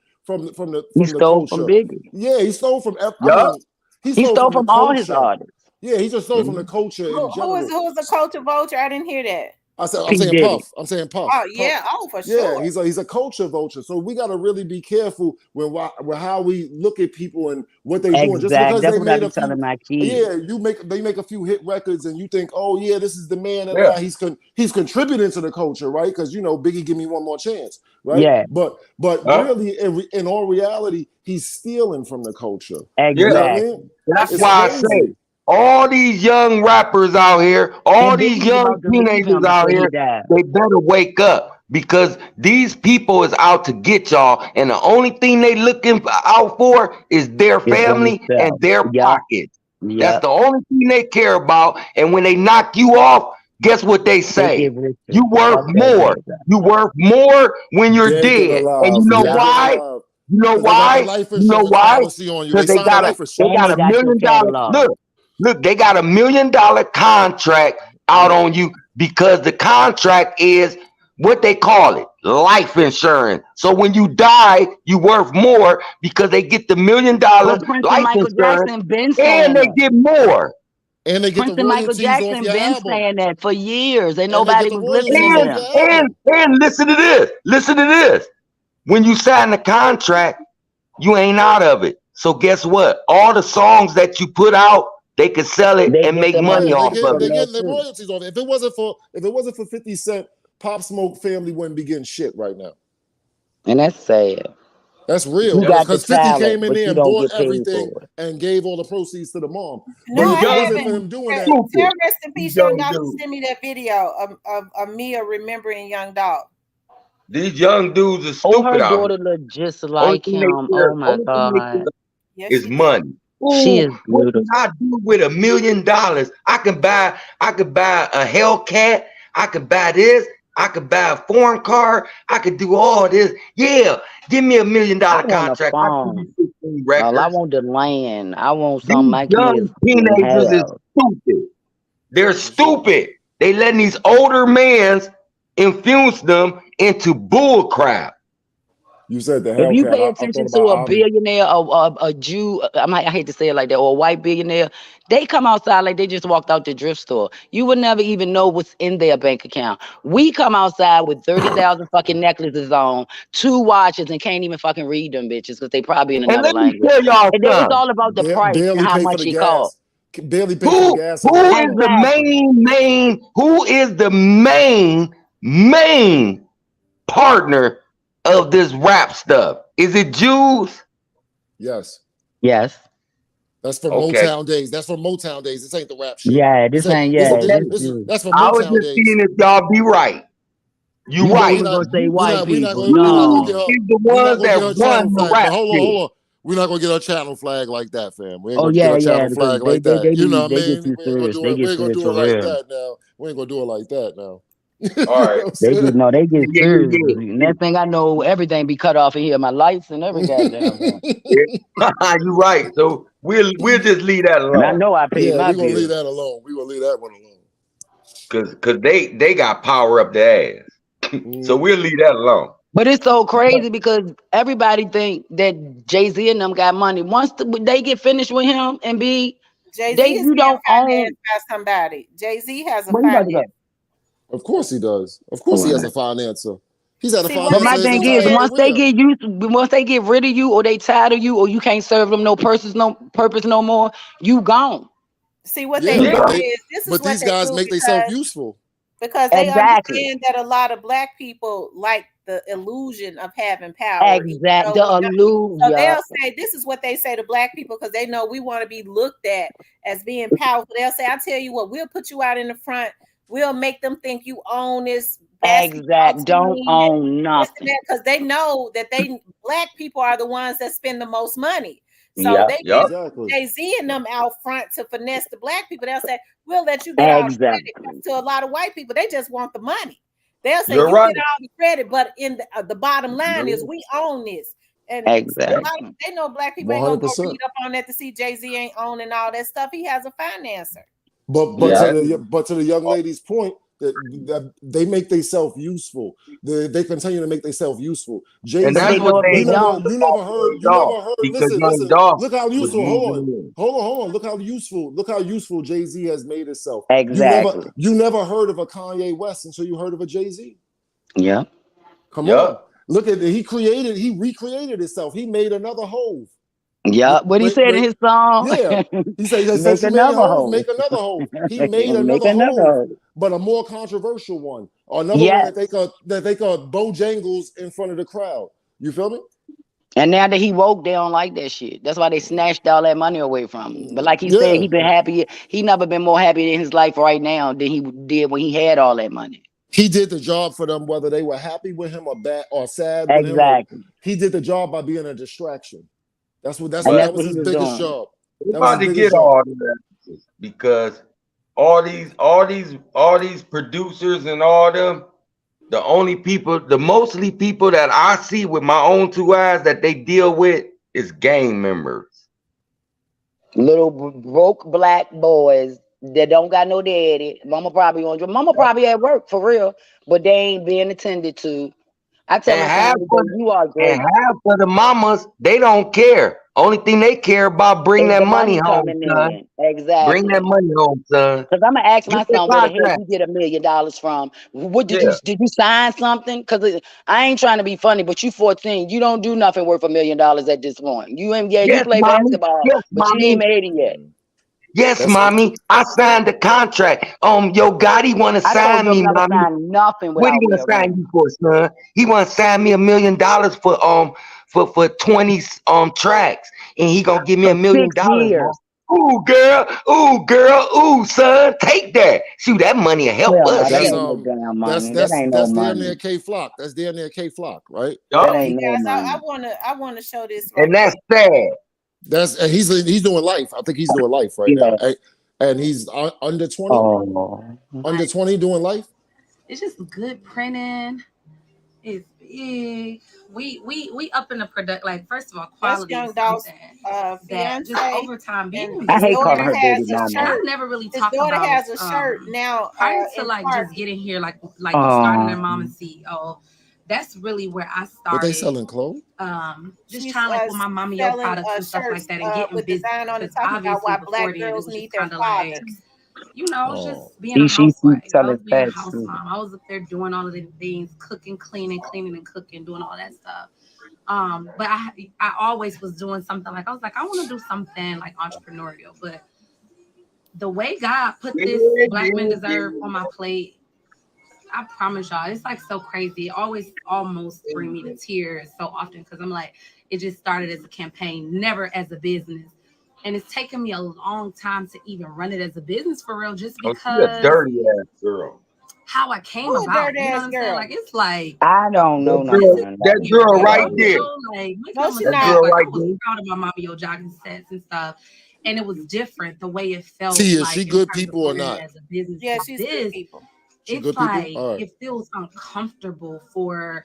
he from the stole from culture. Biggie. Yeah, he stole from. I Yup. mean, he He stole stole from the from all his culture. artists. Yeah, he just stole from the Mhm. culture in general. Who is the culture vulture? I didn't hear that. I'm P saying Diddy. Puff. I'm saying Puff. Oh Puff. yeah, oh for Yeah, sure. he's a culture vulture. So we got to really be careful with how we look at people and what they doing. Just Exact. because That's they what I made be a few, telling my kids. yeah, they make a few hit records and you think, oh yeah, this is the man, and Yeah. he's contributing to the culture, right? Because Biggie, give me one more chance, right? Yeah, But Huh? really, in all reality, he's stealing from the culture. You Yeah. know what I mean? exactly. That's It's why I say crazy. all these young rappers out here, all And these Biggie was young about to leave teenagers him out before he here, died. they better wake up because these people is out to get y'all, and the only thing they looking out for is their It's family and themselves. their Yup. pockets. That's Yup. the only thing they care about. And when they knock you off, guess what they They say? get richer. You worth Fuck that more. nigga. You worth more when you're Dead than dead. And alive. you know Dead than Yup. why? alive. You know Because they got the why? life You know insurance why? policy on you. They Because they signed the got a life they And got they a got your million dollar catalog. look, they got $1 million contract out insurance. on you because the contract is what they call it, life insurance. So when you die, you worth more because they get the $1 million But Prince and life Michael insurance Jackson been and saying they that. get more. And they get the Prince and Michael royalties off Jackson your been album. saying that for years, and And they get nobody the was listening royalties to off them. your album. And listen to this. Listen to this. When you sign the contract, you ain't out of it. So guess what? All the songs that you put out, they can sell it They and get make the money money Yeah, off of from it. they that getting the too. royalties off it. If it wasn't for 50 Cent, Pop Smoke family wouldn't be getting shit right now. And that's sad. That's real. You got the Because 50 came talent, in but there you and don't bought get paid everything for it. and gave all the proceeds to the mom. But No, These if it I young wasn't for haven't. him doing that, stupid. Tell rest in These peace, Young young Dolph. dudes. Send me that video of Mia remembering Young Dolph. These young dudes are Oh, her stupid out here. daughter look just Only like thing they him. care, Oh my only thing they care God. Yes, is she do. money. She Ooh, is what can beautiful. I do with $1 million? I could buy a Hellcat. I could buy this. I could buy a foreign car. I could do all this. Yeah, give me $1 million I want a contract. I give you phone. 15 All I records. want the land. I want something These my kids young can teenagers is have. stupid. They're stupid. They letting these older mans infuse them into bull crap. you said the If you Hellcat, pay I thought attention to about a Omni. billionaire or a Jew, I hate to say it like that, or a white billionaire, they come outside like they just walked out the thrift store. You would never even know what's in their bank account. We come outside with 30,000 fucking necklaces on, 2 watches, and can't even fucking read them bitches because they probably in And another let me language. tell y'all And then it's something. all about the price and Barely how pay for much the it costs. gas. Barely pay for the gas in the Who is car. the Exactly. who is the main partner of this rap stuff? Is it Jews? Yes. Yes. That's from Okay. Motown days. That's from Motown days. This ain't the rap shit. Yeah, This this ain't ain't, this yeah, Okay. this this is is. that's from I was Motown just days. seeing if y'all be right. You You thought we right. We were not going to say white people. we not gonna Jews get No. her is the we not ones gonna that get her run channel the flag. But rap hold shit. on. We're not gonna get her channel flag like that, fam. We ain't Oh, gonna get yeah, her yeah, channel because flag like that. You know what I they get mean? too We ain't gonna serious. do They it. We get ain't gonna serious do it for like real. that now. We ain't gonna do it like that now. All You know right. what I'm They saying? get no, they get Yeah, yeah, serious. yeah, Next thing I know, everything be cut off in here. My lights and every goddamn thing. yeah. Yeah. You right. So we'll just leave that And I alone. know I paid Yeah, my we're gonna leave bills. that alone. We're gonna leave that one alone. Cause they got power up their ass. So Mm. we'll leave that alone. But it's so crazy because everybody think that Jay-Z and them got money. Once they get finished with him and Jay-Z is you being don't own. financed by somebody. Jay-Z has a What you about to finance. go? Of course he does. Of All course he has a right. financer. He's had a See, what But they my financer his thing do is, entire is, career. once they get rid of you, or they tired of you, or you can't serve them no purpose no more, you gone. see what they Yeah, You do Yeah. gone. is, this is but what these they guys do make themselves useful. because they Exactly. understand that a lot of black people like the illusion of having power, even Exact. though The we don't. So illusion. they'll say this is what they say to black people because they know we want to be looked at as being powerful. They'll say, "I tell you what, we'll put you out in the front. We'll make them think you own this basketball Exact. Don't team and own this and nothing. that," because they know that black people are the ones that spend the most money. So Yep. they give Yup. Exactly. Jay-Z and them out front to finesse the black people. They'll say, we'll let you get all the credit. Exactly. To a lot of white people, they just want the money. They'll say, You're you right. get all the credit, but in the bottom line You're is right. we own this. And so a Yep. lot of, Exactly. they know black people ain't gonna go 100%. read up on that to see Jay-Z ain't owning all that stuff. He has a financer. But Yeah. to the young lady's point, that they make themselves useful. They continue to make themselves useful. And Jay-Z, But they that's what know if they they don't. you Dolph never heard. because Listen, Young listen. Dolph Look how was useful. using him. Hold on. Look how useful Jay-Z has made himself. Exactly. You never heard of a Kanye West until you heard of a Jay-Z. Yeah. Come on. Yup. Look at it. He recreated himself. He made another Hove. Yeah. What he said in When his song, Yeah. He said, make since you made another Hove, hole. make another Hove. He made Make another another Hove, hole. but a more controversial one. Or another one Yes. that they could Bojangles in front of the crowd. You feel me? And now that he woke, they don't like that shit. That's why they snatched all that money away from him. But like he said, Yeah. he been happy. He never been more happy in his life right now than he did when he had all that money. He did the job for them, whether they were happy with him or bad or sad with him, or Exactly. he did the job by being a distraction. And But That that's was what he his was biggest doing. job. we're That was his about to biggest get job. all that because all these producers and all them, the mostly people that I see with my own 2 eyes that they deal with is gang members. Little broke black boys They don't got no daddy. Mama probably on drugs. Mama probably at work for real, but they ain't being attended to. I tell And my son half every of day, you are and great. half of the mamas, they don't care. Only thing they care about, bring Is that the money money home, coming son. in? Bring that Exactly. money home, son. Cause I'm gonna ask Get my that son where the hell contract. you get $1 million from. What Yeah. did you sign something? Cause I ain't trying to be funny, but you 14, you don't do nothing worth $1 million at this point. You ain't, yeah, you Yes, play mommy. basketball, Yes, but you mommy. ain't made it yet. Yes, That's mommy. I signed the contract. Yo Gotti want to I told sign you I'm me, never mommy. sign nothing What he without want real to sign money. you for, son? He want to sign me $1 million for 20 tracks, and he gonna give me For $1 million, six mom. years. Ooh, girl, ooh, son, take that. Shoot, that money will help Hell no, us. that that's Shoot. ain't no damn money. That that's ain't no that's damn near money. K Flock. That's damn near K Flock, right? That Yup. Look, you ain't no guys, I money. wanna I wanna show this right And that's quick. sad. That's and he's doing life. I think he's doing life right now. Yeah. And he's under 20, Oh. under Like 20 doing life. it's just good printing. It's big. We up in the product. Like first of all, That's quality Young is Dolph's something that just fiance, over time being and in I his business hate for daughter calling her years. baby has a And mama. I shirt. never really His talk daughter about has a shirt now prior to in like just Target. getting here, like starting their Oh. mom and CEO. That's really where I But they started. selling clothes. Just She's trying like with my mommy yo selling products and stuff like shirts that and getting with business design on it, because talking about obviously why before Black then it girls was need just their kind of like fathers. I was Oh, just being a She housewife. I selling was being a fast house too. mom. I was up there doing all of the things, cooking, cleaning and cooking, doing all that stuff. But I always was doing something like I was like, I want to do something like entrepreneurial. But the way God put Yeah, this Black Men yeah, Deserve on my plate, I promise y'all, it's like so crazy. It always almost bring me to tears so often because I'm like, it just started as a campaign, never as a business. And it's taken me a long time to even run it as a business for real, just Oh, she a because dirty ass girl. how I came Who a about. dirty You know what ass I'm saying? girl? Like it's like I don't know That this girl, is nothing that about years girl that right ago. girl. there. Like make No, no she That mistake. not. girl Like right I was there. proud of my Mamio jogging sets and stuff. And it was different the way it felt T, is she like in good terms of people or running it not? as a business. Yeah, But she's good this, people. She it's good people. like All right. it feels uncomfortable for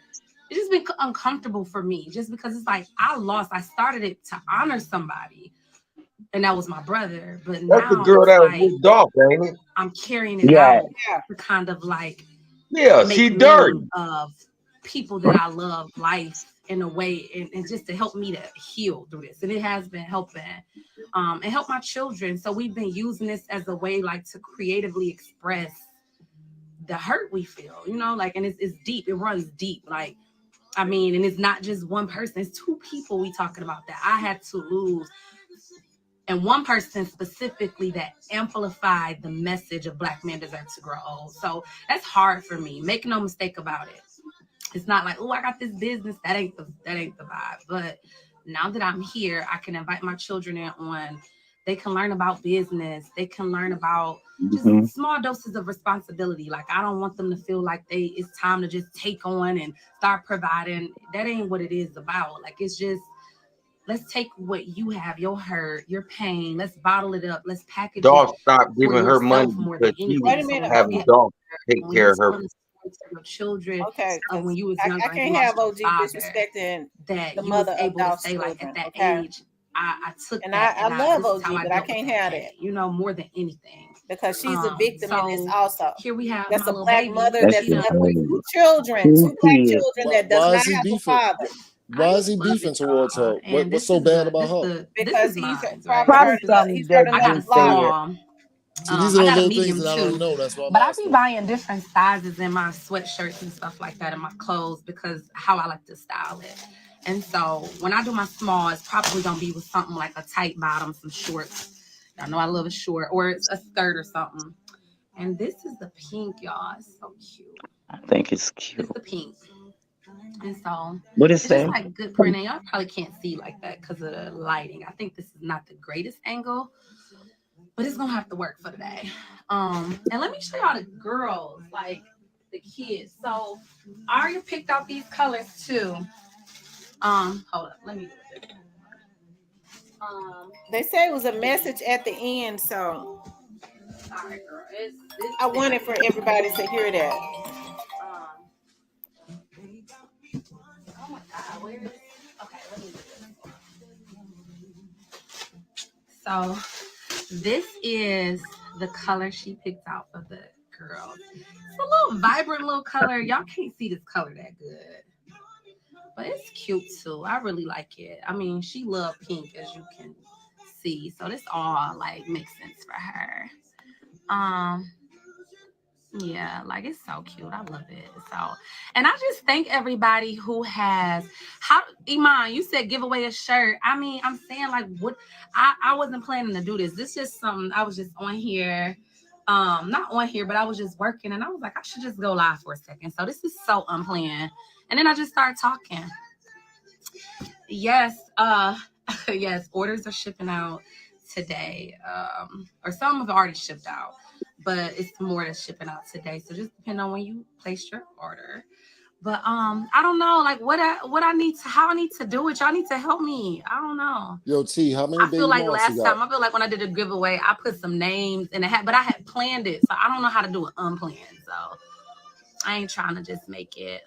it's just been uncomfortable for me just because it's like I started it to honor somebody and that was my brother, but That's the now girl it's that was like with Dolph, ain't it? I'm carrying it Yeah. out Yeah, to kind of like Yeah, she make meaning dirty. of people that I love life in a way and just to help me to heal through this. And it has been helping and help my children. So we've been using this as a way like to creatively express the hurt we feel, like, and it's deep. It runs deep. Like, I mean, and it's not just one person, it's two people we talking about that I had to lose. And one person specifically that amplified the message of Black men deserve to grow old. So that's hard for me. Make no mistake about it. It's not like, oh, I got this business. That ain't the vibe. But now that I'm here, I can invite my children in on. They can learn about business. They can learn about just Hmm. small doses of responsibility. Like I don't want them to feel like it's time to just take on and start providing. That ain't what it is about. Like it's just let's take what you have, your hurt, your pain. Let's bottle it up. Let's package it Dolph stopped for giving her money yourself more than because she was wait anything. a So minute. when you having get Okay, Dolph take when you care of her. tell the story to your children okay, of when because you was I younger and you can't have lost your OG father, disrespecting that the you was mother of able to Dolph's say like at children. that Okay, age, I took and that I and love this is how OG, I but I dealt with can't that have that pain, more than anything. because she's a victim in this So also. here we have That's my a little Black baby. mother That's She that's the done left with thing. two children, Two two Black kids. children that does Why not is he have a beefing? father Why I is he just love beefing it, towards her? y'all. And What's this so is bad the about this her? the this because is mine, probably right? Probably heard This is something he's heard that I enough got a you said. slaughter. small. See, these are I the got a little things medium that I don't too, know. That's why I'm but I be asking. buying different sizes in my sweatshirts and stuff like that in my clothes because how I like to style it. And so when I do my small, it's probably gonna be with something like a tight bottom, some shorts. I know I love a short or it's a skirt or something. And this is the pink, y'all. It's so cute. I think it's This cute. is the pink. And so What it it's just say? like good printing. Y'all probably can't see like that because of the lighting. I think this is not the greatest angle, but it's gonna have to work for today. And let me show y'all the girls, like the kids. So Aria picked out these colors too. Hold up, let me do it. They say it was a message at the end, so Sorry, girl. It's I wanted for everybody to hear that. um. Oh my God, where is? Okay, let me do this. So this is the color she picked out for the girls. It's a little vibrant little color. Y'all can't see this color that good, but it's cute too. I really like it. I mean, she loved pink, as you can see, so this all like makes sense for her. Um, yeah, like it's so cute. I love it. So, and I just thank everybody who has how Iman, you said give away a shirt. I mean, I'm saying like what I wasn't planning to do this. This is just something I was just on here. Not on here, but I was just working and I was like, I should just go live for a second. So this is so unplanned. And then I just started talking. Yes, yes, orders are shipping out today. Or some have already shipped out, but it's more that's shipping out today. So just depend on when you place your order. But I don't know, like what I need to how I need to do it. Y'all need to help me. I don't know. Yo, T, how many I feel baby like moms you last got? time, I feel like when I did a giveaway, I put some names in a hat, but I had planned it, so I don't know how to do it unplanned. So I ain't trying to just make it.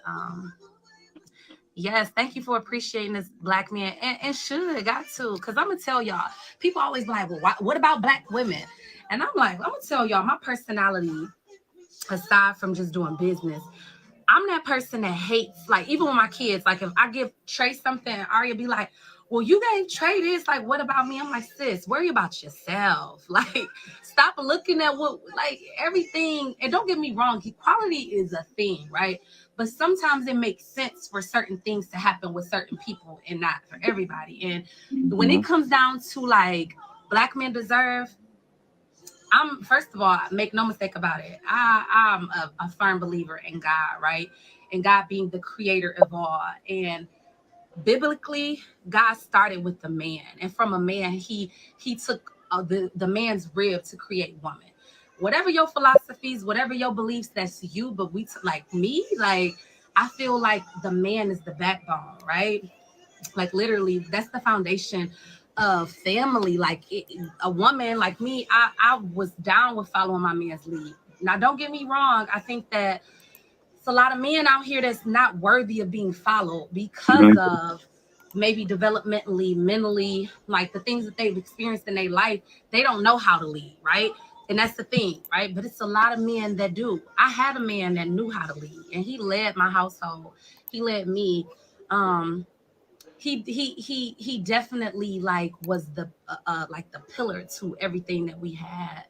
Yes, thank you for appreciating this black man, and should got to, because I'm gonna tell y'all. People always be like, well, what about black women? And I'm like, I'm gonna tell y'all my personality. Aside from just doing business, I'm that person that hates, like, even with my kids, like, if I give Trey something, Arya be like, well, you gave Trey this, like, what about me? I'm like, sis, worry about yourself. Like, stop looking at what, like, everything. And don't get me wrong, equality is a thing, right? But sometimes it makes sense for certain things to happen with certain people and not for everybody. And when it comes down to, like, black men deserve, I'm first of all, make no mistake about it. I'm a firm believer in God, right? And God being the creator of all. And biblically, God started with the man, and from a man, he took the man's rib to create woman. Whatever your philosophies, whatever your beliefs, that's you. But like me, like I feel like the man is the backbone, right? Like literally, that's the foundation of family. Like a woman like me, I was down with following my man's lead. Now, don't get me wrong. I think that it's a lot of men out here that's not worthy of being followed because of maybe developmentally, mentally, like the things that they've experienced in their life. They don't know how to lead, right? And that's the thing, right? But it's a lot of men that do. I had a man that knew how to lead, and he led my household. He led me. Um, he definitely like was the like the pillar to everything that we had.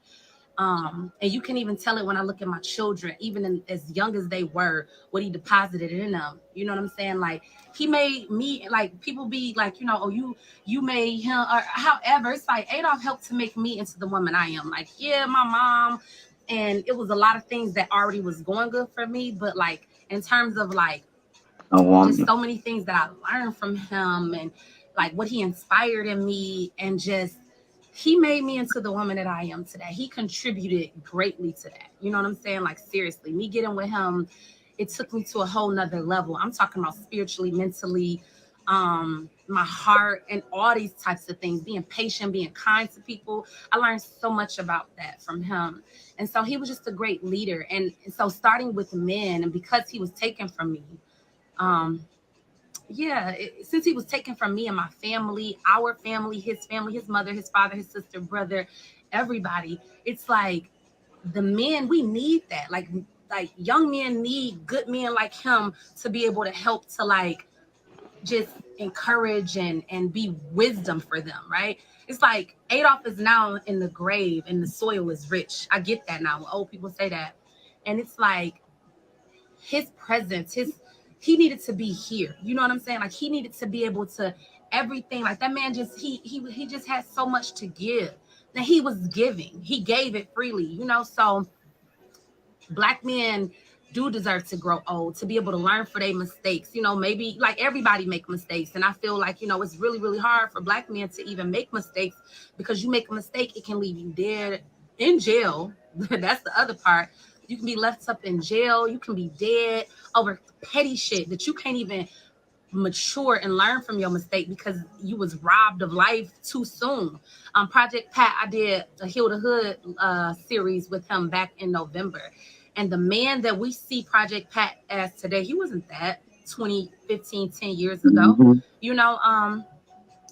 And you can even tell it when I look at my children, even as young as they were, what he deposited in them. You know what I'm saying? Like he made me, like people be like, oh, you made him, or however. It's like Adolph helped to make me into the woman I am. Like, yeah, my mom, and it was a lot of things that already was going good for me, but like in terms of like just so many things that I learned from him, and like what he inspired in me, and just he made me into the woman that I am today. He contributed greatly to that. You know what I'm saying? Like seriously, me getting with him, it took me to a whole nother level. I'm talking about spiritually, mentally, my heart, and all these types of things, being patient, being kind to people. I learned so much about that from him. And so he was just a great leader. And so starting with men, and because he was taken from me, um, yeah, since he was taken from me and my family, our family, his mother, his father, his sister, brother, everybody, it's like the men, we need that. Like young men need good men like him to be able to help to like just encourage and be wisdom for them, right? It's like Adolph is now in the grave and the soil is rich. I get that now when old people say that. And it's like his presence, he needed to be here. You know what I'm saying? Like he needed to be able to everything. Like that man just he just had so much to give. That he was giving. He gave it freely. So black men do deserve to grow old, to be able to learn for their mistakes. Maybe like everybody make mistakes. And I feel like, it's really, really hard for black men to even make mistakes, because you make a mistake, it can leave you dead in jail. That's the other part. You can be left up in jail. You can be dead over petty shit that you can't even mature and learn from your mistake because you was robbed of life too soon. Project Pat, I did a Heal the Hood series with him back in November. And the man that we see Project Pat as today, he wasn't that 20, 15, 10 years ago.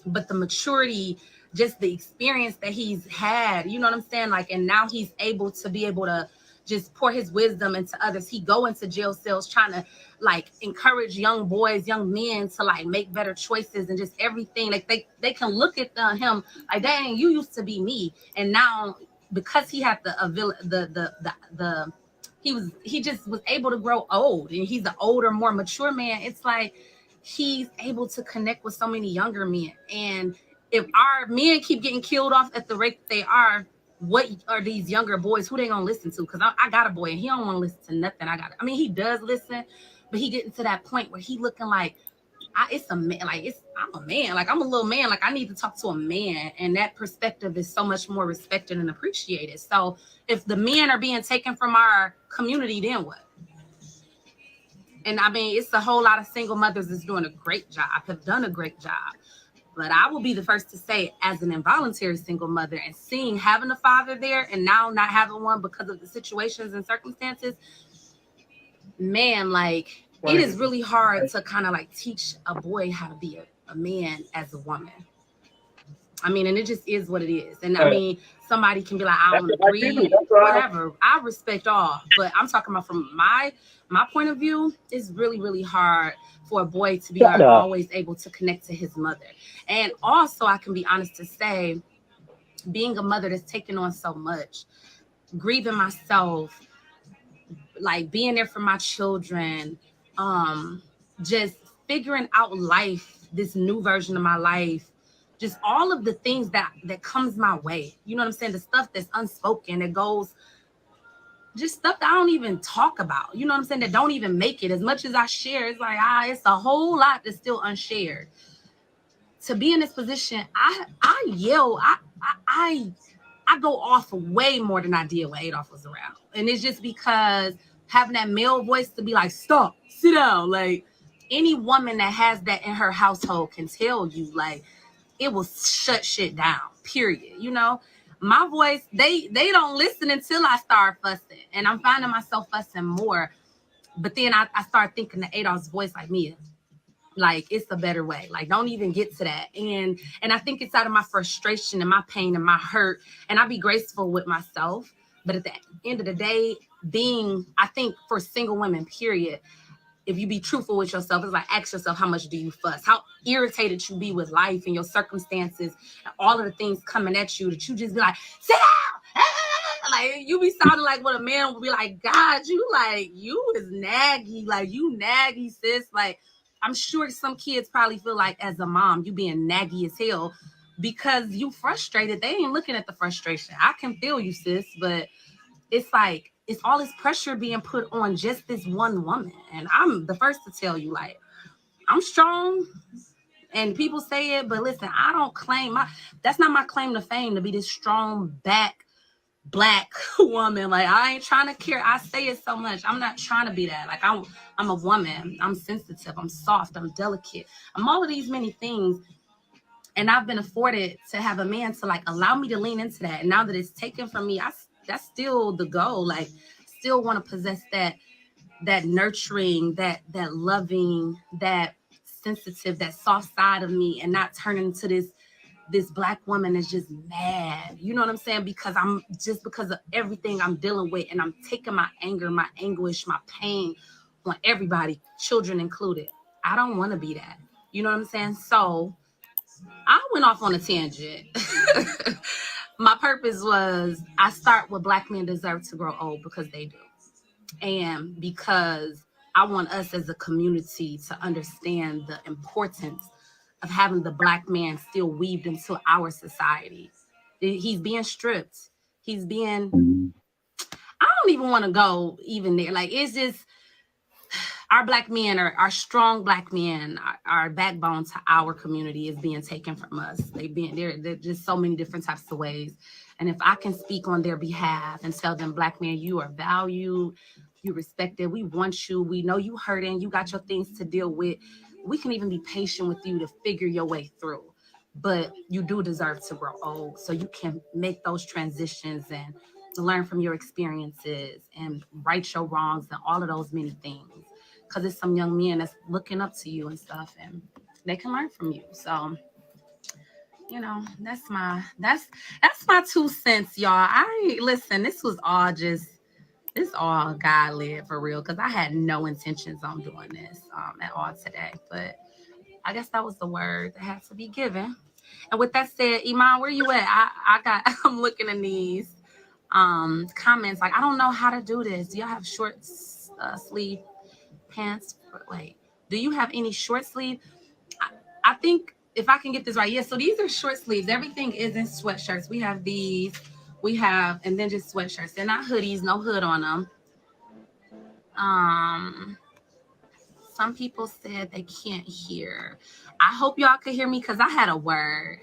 but the maturity, just the experience that he's had, you know what I'm saying? Like, and now he's able to just pour his wisdom into others. He go into jail cells trying to like encourage young boys, young men to like make better choices and just everything. Like they can look at him like, dang, you used to be me, and now because he had the he just was able to grow old, and he's an older, more mature man. It's like he's able to connect with so many younger men. And if our men keep getting killed off at the rate they are, what are these younger boys, who they gonna listen to? Because I got a boy and he don't want to listen to nothing I mean, he does listen, but he getting to that point where he looking like, it's a man, like I'm a man, like I'm a little man, like I need to talk to a man. And that perspective is so much more respected and appreciated. So if the men are being taken from our community, then what? And I mean, it's a whole lot of single mothers that's doing a great job, have done a great job. But I will be the first to say, as an involuntary single mother and seeing having a father there and now not having one because of the situations and circumstances, man, like it is really hard to kind of like teach a boy how to be a man as a woman. I mean, and it just is what it is. And I mean, somebody can be like, I don't agree, whatever. I respect all, but I'm talking about from my point of view, it's really, really hard for a boy to be always able to connect to his mother. And also, I can be honest to say, being a mother that's taken on so much, grieving myself, like being there for my children, just figuring out life, this new version of my life, just all of the things that comes my way. You know what I'm saying? The stuff that's unspoken, that goes, just stuff that I don't even talk about. You know what I'm saying? That don't even make it. As much as I share, it's like, it's a whole lot that's still unshared. To be in this position, I yell, I go off way more than I did when Adolph was around. And it's just because having that male voice to be like, stop, sit down. Like any woman that has that in her household can tell you, like, it will shut shit down, period. You know, my voice, they don't listen until I start fussing. And I'm finding myself fussing more. But then I start thinking the Adolph's voice like me. Like, it's a better way. Like, don't even get to that. And I think it's out of my frustration and my pain and my hurt. And I be graceful with myself. But at the end of the day, I think for single women, period, if you be truthful with yourself, it's like, ask yourself, how much do you fuss? How irritated you be with life and your circumstances and all of the things coming at you, that you just be like, sit down. Like, you be sounding like what a man would be like, God, you is naggy. Like, you naggy, sis. Like, I'm sure some kids probably feel like, as a mom, you being naggy as hell because you frustrated. They ain't looking at the frustration. I can feel you, sis, but it's like, it's all this pressure being put on just this one woman. And I'm the first to tell you, like, I'm strong and people say it, but listen, I don't claim that's not my claim to fame, to be this strong back Black woman. Like, I ain't trying to care. I say it so much. I'm not trying to be that. Like, I'm a woman. I'm sensitive. I'm soft. I'm delicate. I'm all of these many things. And I've been afforded to have a man to like allow me to lean into that. And now that it's taken from me, that's still the goal. Like, still want to possess that nurturing, that loving, that sensitive, that soft side of me, and not turn into this Black woman is just mad. You know what I'm saying? Because of everything I'm dealing with, and I'm taking my anger, my anguish, my pain on everybody, children included. I don't want to be that. You know what I'm saying? So I went off on a tangent. My purpose was, I start with Black men deserve to grow old, because they do. And because I want us as a community to understand the importance of having the Black man still weaved into our society. He's being stripped. He's being, I don't even want to go even there. Like, it's just, our Black men, our strong Black men, our backbone to our community is being taken from us. They're just so many different types of ways. And if I can speak on their behalf and tell them, Black men, you are valued, you respected, we want you, we know you hurting, you got your things to deal with. We can even be patient with you to figure your way through. But you do deserve to grow old, so you can make those transitions and learn from your experiences and right your wrongs and all of those many things. Because it's some young men that's looking up to you and stuff, and they can learn from you. So That's my 2 cents, y'all. I listen. This all God led for real because I had no intentions on doing this at all today, but I guess that was the word that had to be given. And with that said, Iman, where you at? I got I'm looking in these comments like I don't know how to do this. Do y'all have short sleeve pants? Wait, do you have any short sleeve? I think if I can get this right, yeah. So these are short sleeves. Everything is in sweatshirts. We have these, and then just sweatshirts. They're not hoodies, no hood on them. Um, some people said they can't hear. I hope y'all could hear me because I had a word.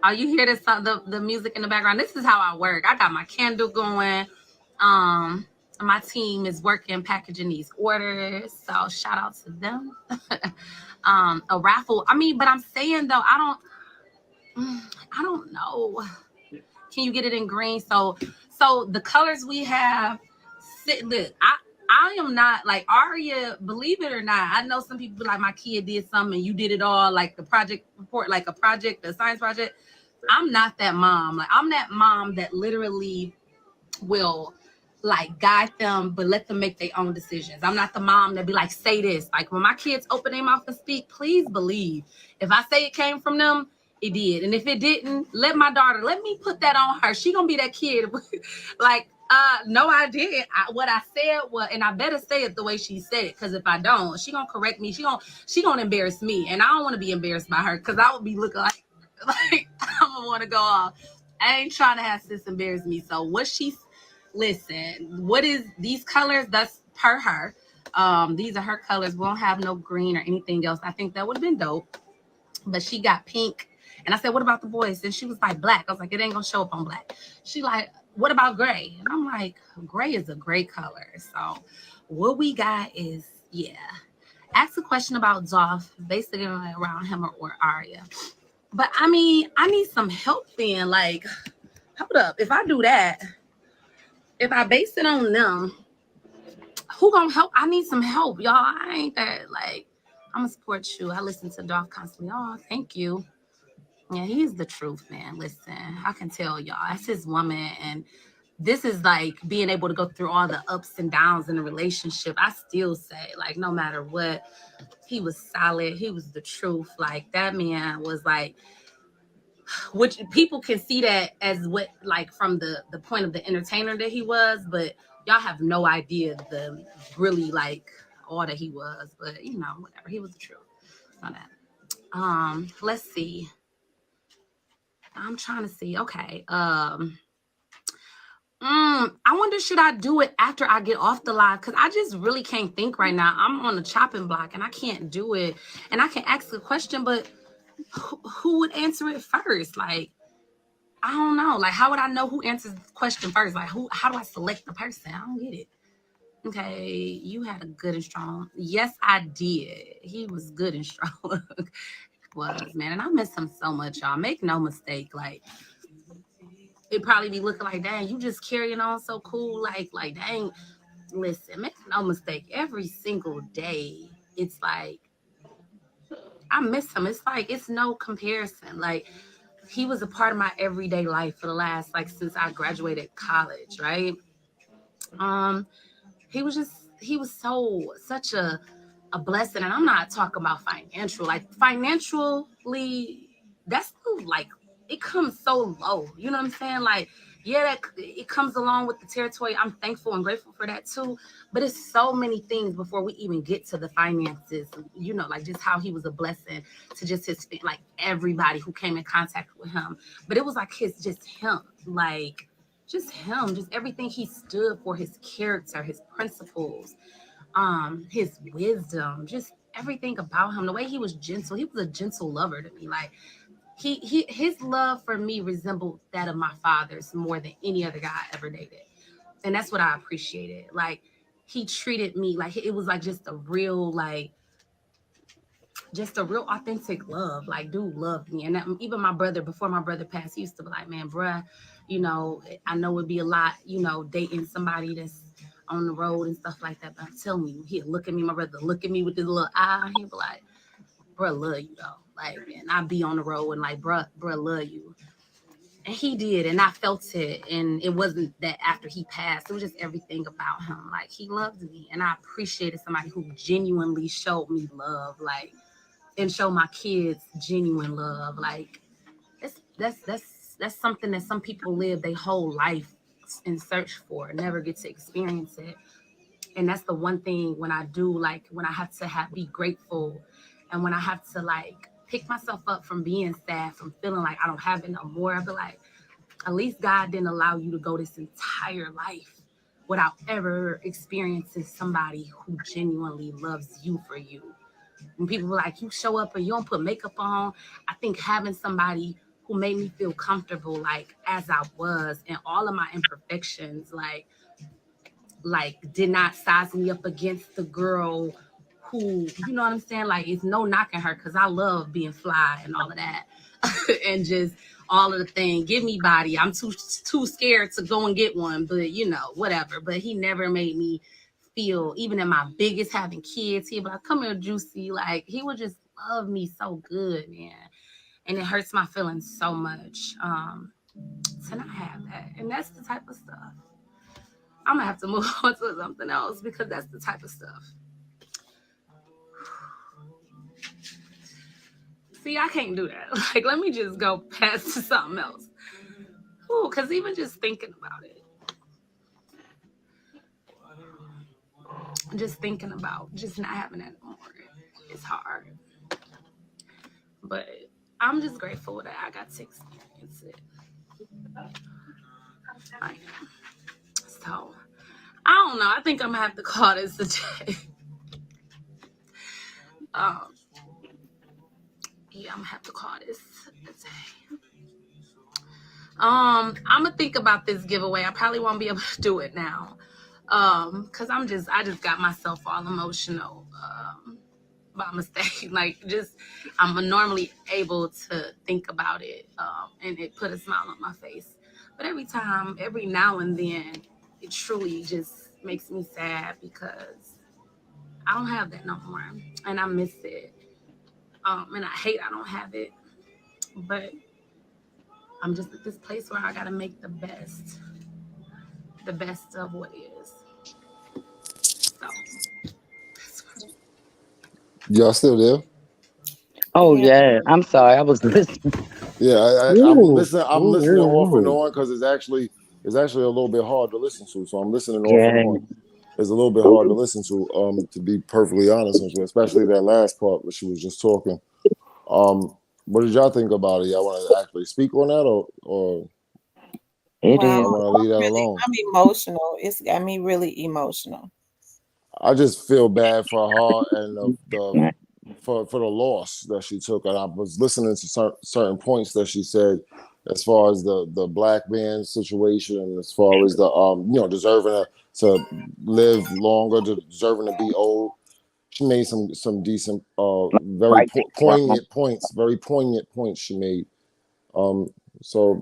Oh, you hear this the music in the background? This is how I work. I got my candle going. My team is working packaging these orders, so shout out to them. A raffle. I mean, but I'm saying though, I don't know. Can you get it in green? So the colors we have. Look, I am not like Aria. Believe it or not, I know some people be like my kid did something and you did it all, like the project report, like a science project. I'm not that mom. Like I'm that mom that literally will like guide them, but let them make their own decisions. I'm not the mom that be like, say this. Like when my kids open their mouth and speak, please believe. If I say it came from them, it did. And if it didn't, let me put that on her. She gonna be that kid. Like, no, I didn't. What I said was, and I better say it the way she said it, because if I don't, she gonna correct me. She gonna embarrass me, and I don't want to be embarrassed by her, because I would be looking like I'm gonna want to go off. I ain't trying to have sis embarrass me. So listen, what is these colors? That's per her. These are her colors. We don't have no green or anything else. I think that would have been dope. But she got pink. And I said, what about the boys? And she was like, black. I was like, it ain't gonna show up on black. She like, what about gray? And I'm like, gray is a great color. So what we got is, yeah. Ask a question about Dolph, basically around him or Arya. But I mean, I need some help then. Like, hold up. If I do that, if I base it on them, who gonna help? I need some help, y'all. I ain't that like I'm gonna support you. I listen to Dolph constantly. Oh, thank you. Yeah, he's the truth, man. Listen, I can tell y'all. That's his woman, and this is like being able to go through all the ups and downs in a relationship. I still say, like, no matter what, he was solid. He was the truth. Like that man was like, which people can see that as what, like, from the point of the entertainer that he was, but y'all have no idea the really like all that he was. But whatever, he was the truth. Know that. Let's see. I'm trying to see. Okay. I wonder, should I do it after I get off the live? Because I just really can't think right now. I'm on the chopping block and I can't do it. And I can ask a question, but who would answer it first? Like, I don't know. Like, how would I know who answers the question first? Like, how do I select the person? I don't get it. Okay, you had a good and strong. Yes, I did. He was good and strong. Was, man. And I miss him so much, y'all. Make no mistake. Like, it probably be looking like, dang, you just carrying on so cool. Like, dang. Listen, make no mistake. Every single day, it's like, I miss him. It's like, it's no comparison. Like, he was a part of my everyday life for the last, like, since I graduated college, right? He was such a blessing. And I'm not talking about financial. Like, financially, that's like, it comes so low. You know what I'm saying? Like, yeah, that it comes along with the territory. I'm thankful and grateful for that too. But it's so many things before we even get to the finances. Like just how he was a blessing to just like everybody who came in contact with him. But it was like just him, like just him, just everything he stood for, his character, his principles, his wisdom, just everything about him. The way he was gentle, he was a gentle lover to me. Like his love for me resembled that of my father's more than any other guy I ever dated. And that's what I appreciated. Like he treated me like it was like just a real authentic love. Like dude loved me. And even my brother, before my brother passed, he used to be like, man, bruh, I know it'd be a lot, dating somebody that's on the road and stuff like that. But I'm telling you, he'd look at me, my brother look at me with his little eye. He'd be like, bro, love you though. Like, and I be on the road and like, bruh, love you. And he did, and I felt it. And it wasn't that after he passed, it was just everything about him. Like, he loved me, and I appreciated somebody who genuinely showed me love, like, and show my kids genuine love. Like, that's something that some people live their whole life in search for, never get to experience it. And that's the one thing when I do, like, when I have to be grateful, and when I have to like pick myself up from being sad, from feeling like I don't have it no more, I be like, at least God didn't allow you to go this entire life without ever experiencing somebody who genuinely loves you for you. When people were like, you show up and you don't put makeup on, I think having somebody who made me feel comfortable, like, as I was, and all of my imperfections, like did not size me up against the girl who, you know what I'm saying? Like, it's no knocking her, because I love being fly and all of that. And just all of the thing. Give me body. I'm too scared to go and get one, but whatever. But he never made me feel, even in my biggest having kids, he'd be like, come here, Juicy. Like, he would just love me so good, man. And it hurts my feelings so much to not have that. And that's the type of stuff. I'm gonna have to move on to something else, because that's the type of stuff. See, I can't do that. Like, let me just go past to something else. Ooh, because even just thinking about it, just thinking about just not having that no more, it's hard. But I'm just grateful that I got to experience it. Like, so, I don't know. I think I'm gonna have to call this a day. Um, yeah, I'm gonna have to call this a day. I'm gonna think about this giveaway. I probably won't be able to do it now. Cause I just got myself all emotional by mistake. Like, just I'm normally able to think about it, and it put a smile on my face. But every now and then, it truly just makes me sad, because I don't have that no more, and I miss it. And I hate I don't have it, but I'm just at this place where I gotta make the best of what is. So, Y'all still there? Oh Yeah. yeah. I'm sorry. I was listening. Yeah, I'm Ooh, listening. I'm ooh, listening off and ooh, ooh. on because it's actually a little bit hard to listen to. So I'm listening off and Yeah. on. It's a little bit hard to Ooh. listen to be perfectly honest with you, especially that last part where she was just talking. Um, what did y'all think about it? Y'all want to actually speak on that, or It Wow, is. y'all want to leave that really, alone? I'm emotional. It's got me really emotional. I just feel bad for her and for the loss that she took. And I was listening to certain points that she said, as far as the black man situation, as far as the deserving to live longer, deserving to be old. She made some decent, very Right. Wrong. poignant points. Very poignant points she made. Um, so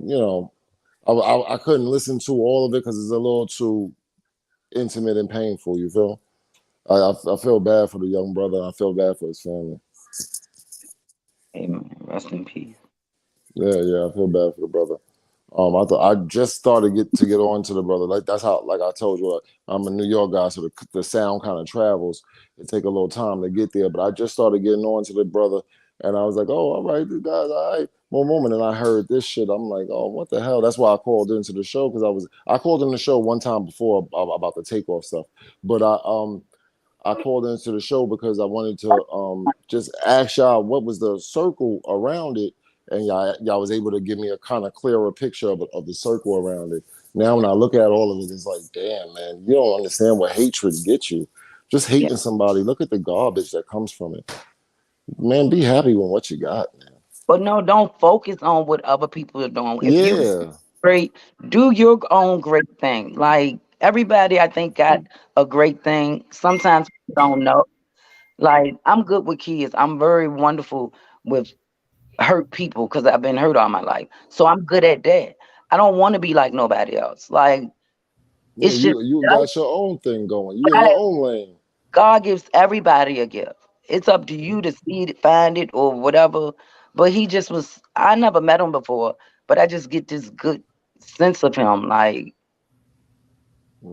I couldn't listen to all of it because it's a little too intimate and painful. You feel? I feel bad for the young brother. I feel bad for his family. Amen. Rest in peace. Yeah, I feel bad for the brother. I just started to get on to the brother. Like that's how, like I told you, I'm a New York guy, so the sound kind of travels. It take a little time to get there, but I just started getting on to the brother, and I was like, oh, all right, the guys, all right. One moment, and I heard this shit. I'm like, oh, what the hell? That's why I called into the show because I called in the show one time before about the takeoff stuff, but I called into the show because I wanted to just ask y'all what was the circle around it, and y'all was able to give me a kind of clearer picture of the circle around it. Now, when I look at all of it, it's like, damn, man, you don't understand what hatred gets you. Just Yeah. hating somebody. Look at the garbage that comes from it. Man, be happy with what you got, man. But no, don't focus on what other people are doing. If you Yeah, great, do your own great thing. Like, everybody, I think, got a great thing. Sometimes we don't know. Like, I'm good with kids. I'm very wonderful with hurt people because I've been hurt all my life. So I'm good at that. I don't want to be like nobody else. Like, yeah. it's just You got your own thing going. You in God, your own lane. God gives everybody a gift. It's up to you to see it, find it, or whatever. But he just was. I never met him before, but I just get this good sense of him, like.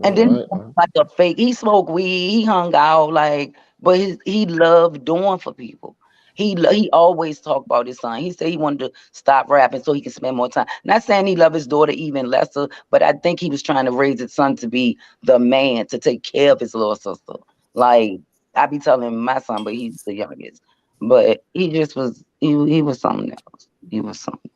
And then All right. like a fake. He smoked weed. He hung out like, but he loved doing for people. He always talked about his son. He said he wanted to stop rapping so he can spend more time. Not saying he loved his daughter even lesser, but I think he was trying to raise his son to be the man to take care of his little sister. Like I be telling my son, but he's the youngest. But he just was he was something else. He was something.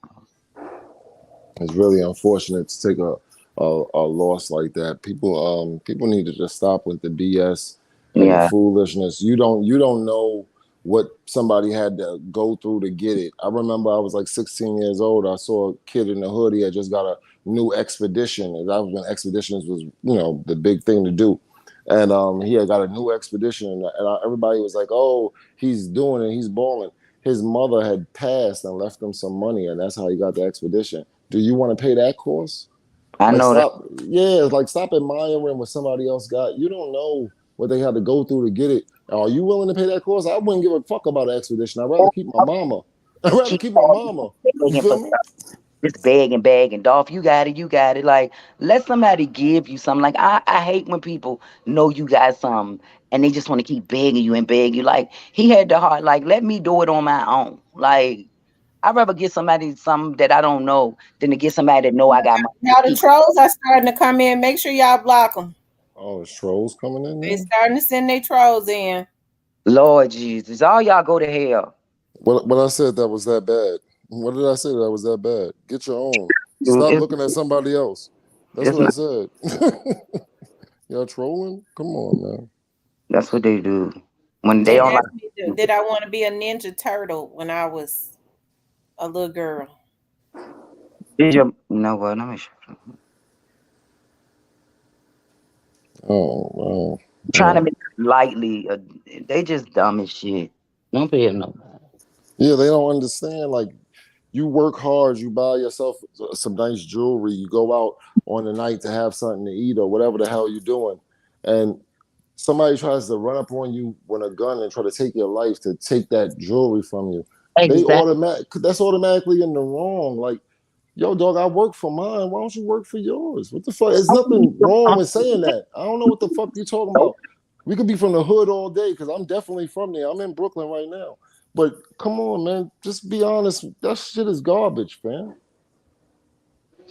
It's really unfortunate to take a loss like that. People need to just stop with the BS and the Yeah, foolishness. You don't know what somebody had to go through to get it. I remember I was like 16 years old. I saw a kid in the hood. He had just got a new expedition. And that was when expeditions was, the big thing to do. And he had got a new expedition, and everybody was like, "Oh, he's doing it. He's balling." His mother had passed and left him some money, and that's how he got the expedition. Do you want to pay that cost? I Like know that. stop, yeah, it's like stop admiring what somebody else got. You don't know what they had to go through to get it. Are you willing to pay that cost? I wouldn't give a fuck about an expedition. I'd rather keep my mama. I'd rather Keep keep my on mama. You begging feel for me? just begging. Dolph, you got it, you got it. Like, let somebody give you something. Like, I hate when people know you got something and they just want to keep begging you and begging you. Like, he had the heart, like, let me do it on my own. Like, I'd rather get somebody something that I don't know than to get somebody that know I got money to Now the keep. trolls are starting to come in. Make sure y'all block them. Oh, it's trolls coming in They're now. starting to send their trolls in. Lord Jesus, all y'all go to hell. What I said that was that bad? What did I say that was that bad? Get your own. Dude, Stop looking at somebody else. That's it's what I not, said. Y'all trolling? Come on, man. that's what they do. When they They don't Yeah. asked like me, you. did I want to be a Ninja Turtle when I was a little girl? You know what? Let me Oh, wow. trying to Yeah. make it lightly. They just dumb as shit. Don't pay no. Yeah, they don't understand. Like, you work hard, you buy yourself some nice jewelry, you go out on the night to have something to eat or whatever the hell you're doing, and somebody tries to run up on you with a gun and try to take your life to take that jewelry from you. Exactly. That's automatically in the wrong. Like, yo, dog, I work for mine. Why don't you work for yours? What the fuck? There's nothing wrong with saying that. I don't know what the fuck you're talking about. We could be from the hood all day because I'm definitely from there. I'm in Brooklyn right now. But come on, man, just be honest. That shit is garbage, man.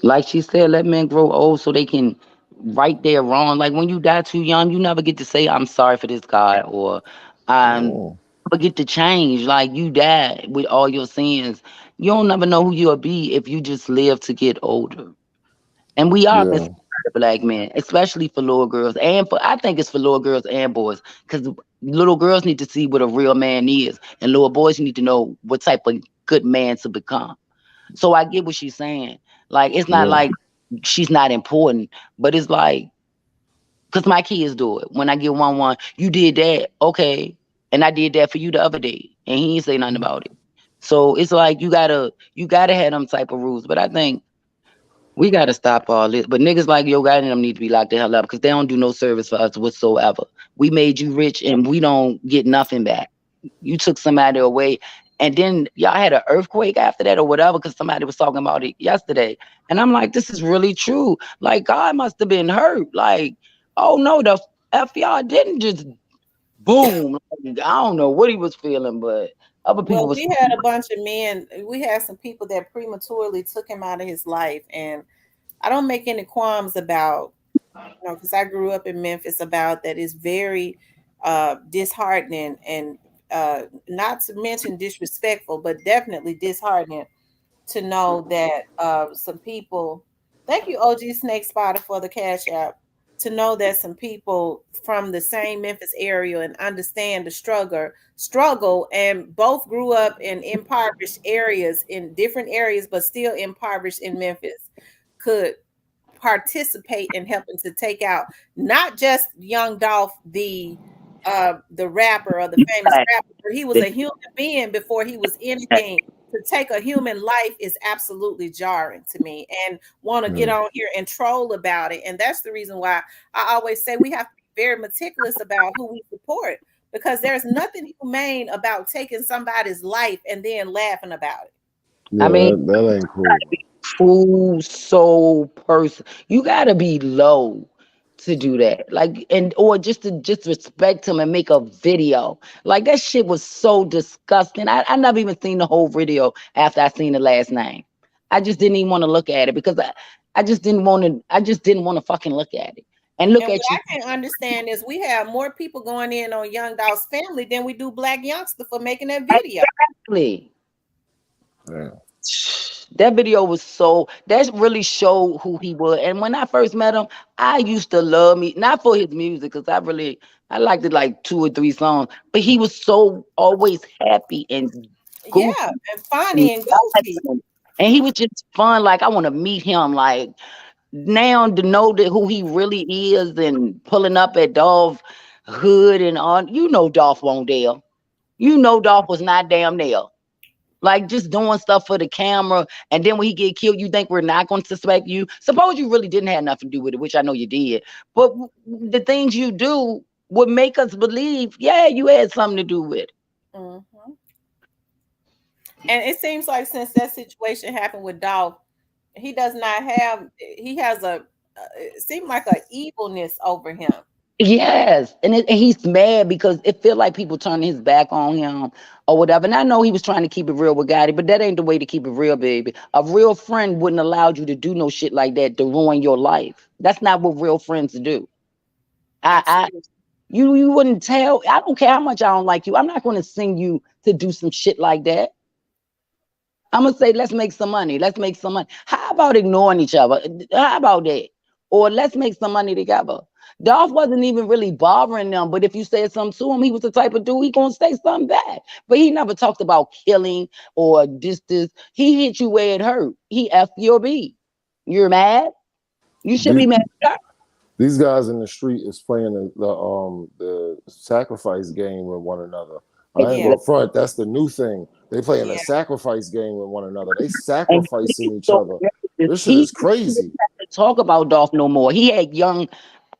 Like she said, let men grow old so they can right their wrong. Like when you die too young, you never get to say I'm sorry for this guy or I'm Oh, never get to change. Like you died with all your sins. You don't never know who you'll be if you just live to get older. And we are yeah, missing black men, especially for little girls and for I think it's for little girls and boys because little girls need to see what a real man is, and little boys need to know what type of good man to become. So I get what she's saying. Like it's not yeah, like she's not important, but it's like because my kids do it. When I get one, you did that, okay, and I did that for you the other day, and he ain't say nothing about it. So it's like you gotta have them type of rules. But I think we gotta stop all this. But niggas like Yo Gotti and them need to be locked the hell up because they don't do no service for us whatsoever. We made you rich and we don't get nothing back. You took somebody away, and then y'all had an earthquake after that or whatever because somebody was talking about it yesterday. And I'm like, this is really true. Like God must have been hurt. Like, oh no, the F y'all didn't just boom. Like, I don't know what he was feeling, but other people Well, was we had a bunch of men. We had some people that prematurely took him out of his life, and I don't make any qualms about, because I grew up in Memphis, about that. Is very disheartening and not to mention disrespectful, but definitely disheartening to know that some people. Thank you, OG Snake Spotter, for the cash app. To know that some people from the same Memphis area and understand the struggle, and both grew up in impoverished areas, in different areas, but still impoverished in Memphis, could participate in helping to take out not just Young Dolph, the rapper or the famous rapper, but he was a human being before he was anything. To take a human life is absolutely jarring to me, and want to get yeah. on here and troll about it. And that's the reason why I always say we have to be very meticulous about who we support, because there's nothing humane about taking somebody's life and then laughing about it. I Yeah, mean, that ain't cool. true soul person. You gotta be low to do that. Like, and or just to just respect him and make a video. Like that shit was so disgusting. I never even seen the whole video after I seen the last name. I just didn't even want to look at it because I just didn't want to fucking look at it. And look And what at you. I can understand is we have more people going in on Young Dolph's family than we do Black Youngster for making that video. Exactly. Yeah. That video was so that really showed who he was. And when I first met him, I used to love me not for his music because I liked it like 2 or 3 songs, but he was so always happy and goofy. Yeah, and funny and goofy. And he was just fun. Like I want to meet him. Like now to know that who he really is and pulling up at Dolph Hood and on. You know Dolph won't there. You know Dolph was not damn there. Like just doing stuff for the camera, and then when he get killed, you think we're not going to suspect you? Suppose you really didn't have nothing to do with it, which I know you did. But the things you do would make us believe, yeah, you had something to do with it. Hmm. And it seems like since that situation happened with Dolph, he does not have. He has it seemed like a evilness over him. Yes, and he's mad because it feel like people turning his back on him or whatever. And I know he was trying to keep it real with Gotti, but that ain't the way to keep it real, baby. A real friend wouldn't allow you to do no shit like that to ruin your life. That's not what real friends do. I Absolutely. You wouldn't tell. I don't care how much I don't like you. I'm not going to send you to do some shit like that. I'm gonna say, let's make some money. Let's make some money. How about ignoring each other? How about that? Or let's make some money together. Dolph wasn't even really bothering them, but if you said something to him, he was the type of dude he gonna say something back. But he never talked about killing or this. He hit you where it hurt. He F your B. You're mad. You should These, be mad. these guys in the street is playing the sacrifice game with one another. I ain't Yeah, gonna front. That's the new thing. They playing a yeah. sacrifice game with one another. They And sacrificing each so other. This shit he is didn't crazy. have to talk about Dolph no more. He had young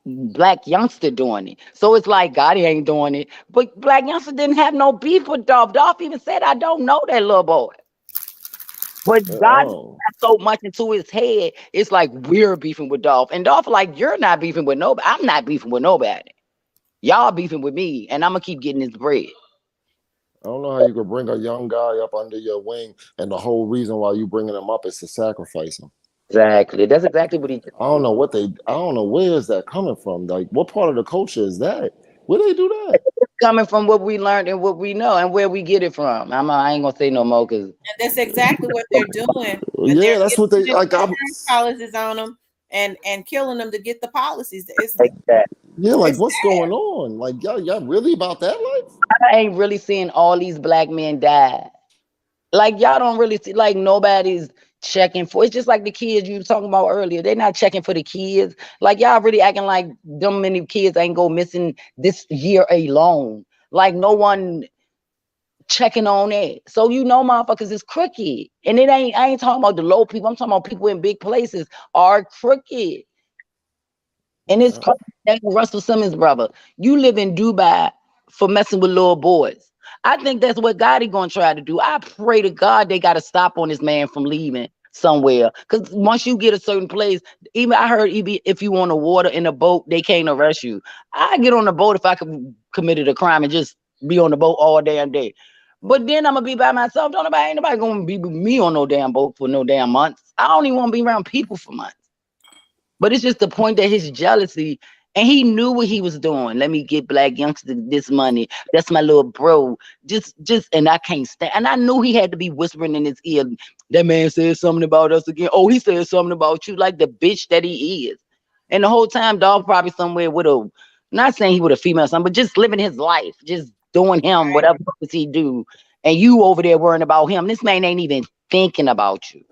black youngster doing it. So it's like Gotti ain't doing it. But black youngster didn't have no beef with Dolph. Dolph even said, I don't know that little boy. But Gotti Oh, got so much into his head, it's like we're beefing with Dolph. And Dolph like, you're not beefing with nobody. I'm not beefing with nobody. Y'all beefing with me, and I'm gonna keep getting this bread. I don't know how you could bring a young guy up under your wing, and the whole reason why you bringing him up is to sacrifice him. Exactly. That's exactly what he just I don't know what they. I don't know where is that coming from. Like, what part of the culture is that? Where they do that? coming from what we learned and what we know and where we get it from. I ain't gonna say no more because And that's exactly what they're doing. They're Yeah, that's what they getting like. I'm insurance policies on them and killing them to get the policies. yeah, like It's what's going on? Like y'all really about that life? I ain't really seeing all these black men die. Like y'all don't really see like nobody's checking for it's just like the kids you were talking about earlier. They're not checking for the kids. Like y'all really acting like them many kids ain't go missing this year alone. Like no one checking on it. So you know motherfuckers is crooked. And I ain't talking about the low people. I'm talking about people in big places are crooked. And it's Uh, like Russell Simmons' brother. You live in Dubai for messing with little boys. I think that's what Gotti gonna try to do. I pray to God they gotta stop on this man from leaving somewhere. Cause once you get a certain place, even I heard if you on the water in a boat, they can't arrest you. I get on the boat if I could committed a crime and just be on the boat all damn day. But then I'm gonna be by myself. Ain't nobody gonna be with me on no damn boat for no damn months. I don't even want to be around people for months. But it's just the point that his jealousy, and he knew what he was doing. Let me get black youngster this money. That's my little bro. And I can't stand. And I knew he had to be whispering in his ear. That man said something about us again. Oh, he said something about you, like the bitch that he is. And the whole time, dog probably somewhere with a, not saying he with a female or something, but just living his life, just doing him right. whatever does he do. And you over there worrying about him. This man ain't even thinking about you.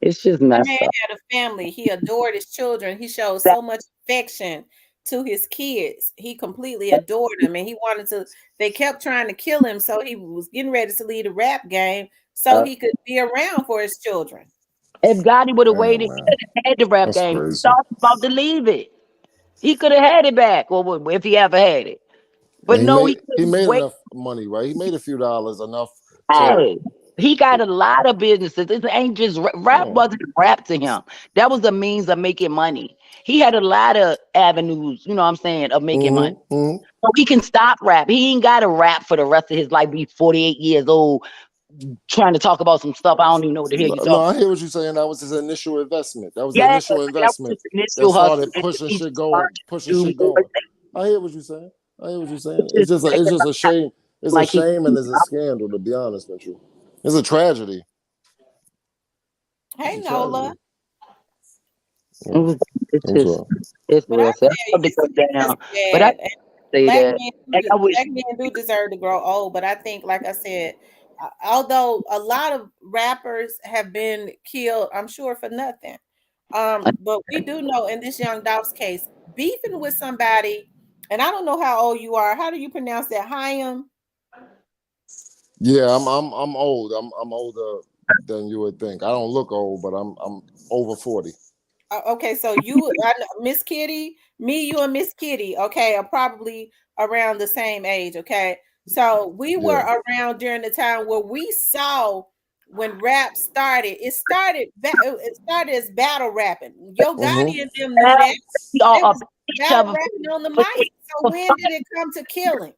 It's just The man messed up. had a family. He adored his children. He showed so much affection to his kids. He completely adored them, and he wanted to. They kept trying to kill him, so he was getting ready to leave the rap game so he could be around for his children. If Gotti would have damn waited, he man, could have had the rap that's game. crazy. Thought about to leave it. He could have had it back, or if he ever had it. But And no, he he couldn't made wait. enough money, right? He made a few dollars, enough to. Hey, he got a lot of businesses. It ain't just rap Oh, wasn't rap to him. That was a means of making money. He had a lot of avenues, you know what I'm saying, of making money. mm-hmm. So he can stop rap. He ain't got to rap for the rest of his life, be 48 years old, trying to talk about some stuff. I don't even know what the hell No, you no, talking. I hear what you're saying. That was his initial investment. That was the Yeah, initial that was investment his that initial hustle. started And pushing he just shit started going, pushing to do shit more going. things. I hear what you're saying. I hear what you're saying. It's just It's making just a shame. It's a like he. shame and it's a scandal, to be honest with you. It's a tragedy. It's Hey a Nola. tragedy. Yeah. It's I'm just sorry. it's But I real sad. tell I you, love to go that's down, but I bad. And say that, and I wish. black men do deserve to grow old. But I think, like I said, although a lot of rappers have been killed, I'm sure for nothing. But we do know in this Young Dolph's case, beefing with somebody, and I don't know how old you are. How do you pronounce that? Hyam? Yeah, I'm old. I'm older than you would think. I don't look old, but I'm over 40. Okay, so you, Miss Kitty, me, you, and Miss Kitty, okay, are probably around the same age. Okay, so we were Yeah. around during the time where we saw when rap started. It started as battle rapping. Yo Mm-hmm. Gotti and them knew that We all they up was each battle other. rapping on the mic. So when did it come to killing?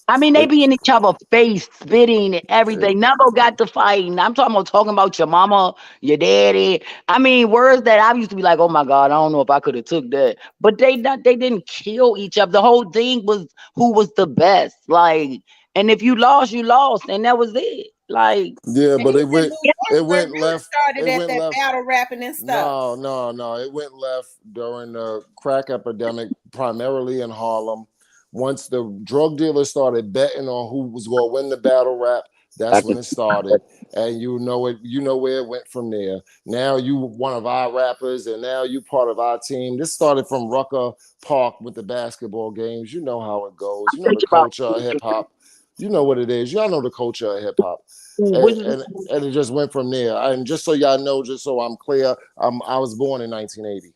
I mean, they be in each other's face, spitting and everything. Never got to fighting. I'm talking about your mama, your daddy. I mean, words that I used to be like, oh my God, I don't know if I could have took that. But they didn't kill each other. The whole thing was who was the best. Like, and if you lost, you lost, and that was it. Like, Yeah, And but he said New it York where it went really left. started It at went that left. battle rapping and stuff. No. It went left during the crack epidemic, primarily in Harlem. Once the drug dealers started betting on who was going to win the battle rap, I that's when can, it started. And you know it. You know where it went from there. Now you one of our rappers, and now you part of our team. This started from Rucker Park with the basketball games. You know how it goes. I'm You know the thinking about culture of hip hop. You know what it is. Y'all know the culture of hip hop. which is And it just went from there. And just so y'all know, just so I'm clear, I was born in 1980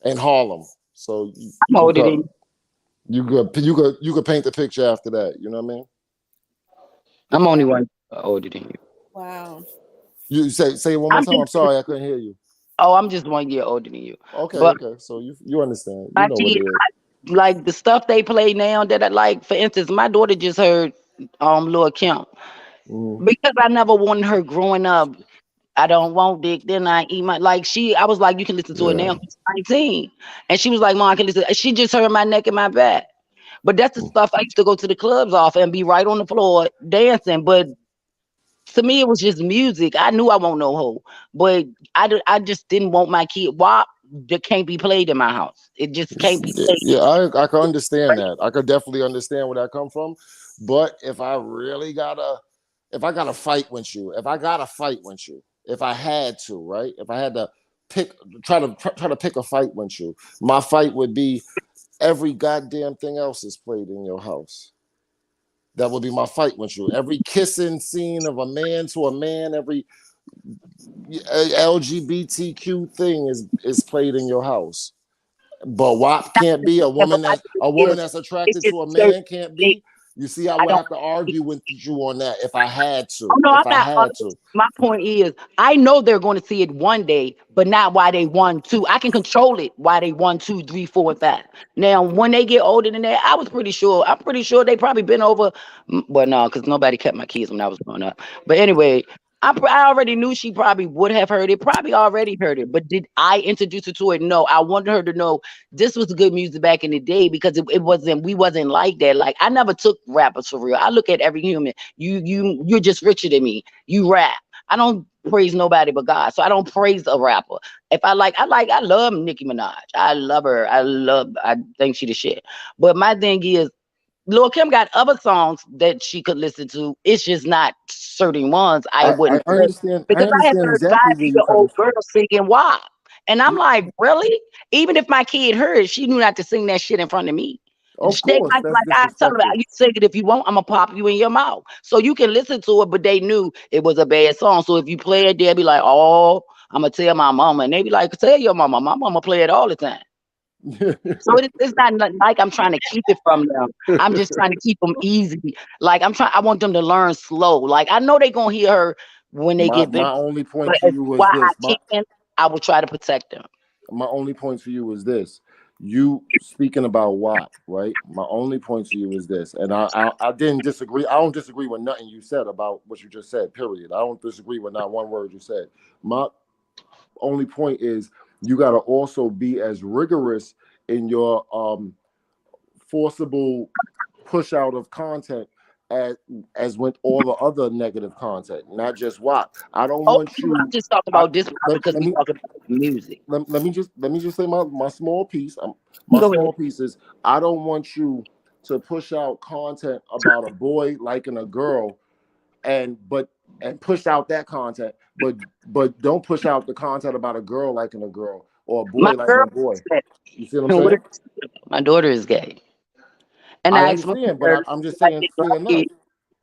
in Harlem. So I'm you older than could you. you could paint the picture after that. You know what I mean? I'm Wow. only one older than you. Wow. You say it one more I'm time. just I'm sorry, I couldn't hear you. I'm just 1 year older than you. Okay, But okay. So you understand. You my know what kids, it is. like the stuff they play now that I like. For instance, my daughter just heard Lil Kim Mm-hmm. because I never wanted her growing up. I don't want dick, then I eat my like she. I was like, you can listen to it Yeah. now. She's 19, and she was like, Mom, I can listen. She just heard my neck and my back. But that's the stuff I used to go to the clubs off and be right on the floor dancing. But to me, it was just music. I knew I won't no hoe, but I just didn't want my kid WAP that can't be played in my house. It just can't be Yeah, played. yeah, I can understand that. I could definitely understand where that come from. But if I really gotta, if I gotta fight with you, if I gotta fight with you, if I had to, right? If I had to pick, try to pick a fight with you, my fight would be every goddamn thing else is played in your house. That would be my fight with you. Every kissing scene of a man to a man, every LGBTQ thing is played in your house. But WAP can't be But my a thing woman is, that's it's attracted just to a certain man can't things be. You see, I I would don't. have to argue with you on that if I had Oh to. no, I'm If I not. had to. My point is, I know they're going to see it one day, but not why they won two. I can control it why they won two, three, four, and five. Now, when they get older than that, I was pretty sure. I'm pretty sure they probably been over. Well, no, because nobody kept my kids when I was growing up. But anyway, I already knew she probably would have heard it. Probably already heard it. But did I introduce her to it? No. I wanted her to know this was good music back in the day because it wasn't. We wasn't like that. Like I never took rappers for real. I look at every human. You're just richer than me. You rap. I don't praise nobody but God. So I don't praise a rapper. If I love Nicki Minaj. I love her. I think she the shit. But my thing is Lil Kim got other songs that she could listen to. It's just not certain ones I wouldn't I play understand. I because I have understand heard exactly where you're 5-year-old coming from. girls singing WAP. And I'm You, like, really? Even if my kid heard it, she knew not to sing that shit in front of me. of They course, like, that's like I tell them, disrespectful. you sing it if you want, I'm gonna pop you in your mouth. So you can listen to it, but they knew it was a bad song. So if you play it, they'll be like, oh, I'm gonna tell my mama. And they be like, tell your mama. My mama play it all the time. So it's not like I'm trying to keep it from them. I'm just trying to keep them easy. Like I want them to learn slow. Like I know they gonna hear her when they my get big, my only point but to you while is this. I can, I will try to protect them. My only point to you is this. You speaking about WAP, right? My only point to you is this, and I didn't disagree. I don't disagree with nothing you said about what you just said. Period. I don't disagree with not one word you said. My only point is you got to also be as rigorous in your forcible push out of content as with all the other negative content, not just WAP. I don't Oh, want I'm you. just talking I about this because let we me talking about music. let me just say my small piece. My Go ahead. small piece is I don't want you to push out content about a boy liking a girl and push out that content, but don't push out the content about a girl liking a girl or a My boy liking girl a boy. is gay. You see what I'm And saying? my daughter is gay, and I I explained to understand, but her I'm just like saying it's fair like enough.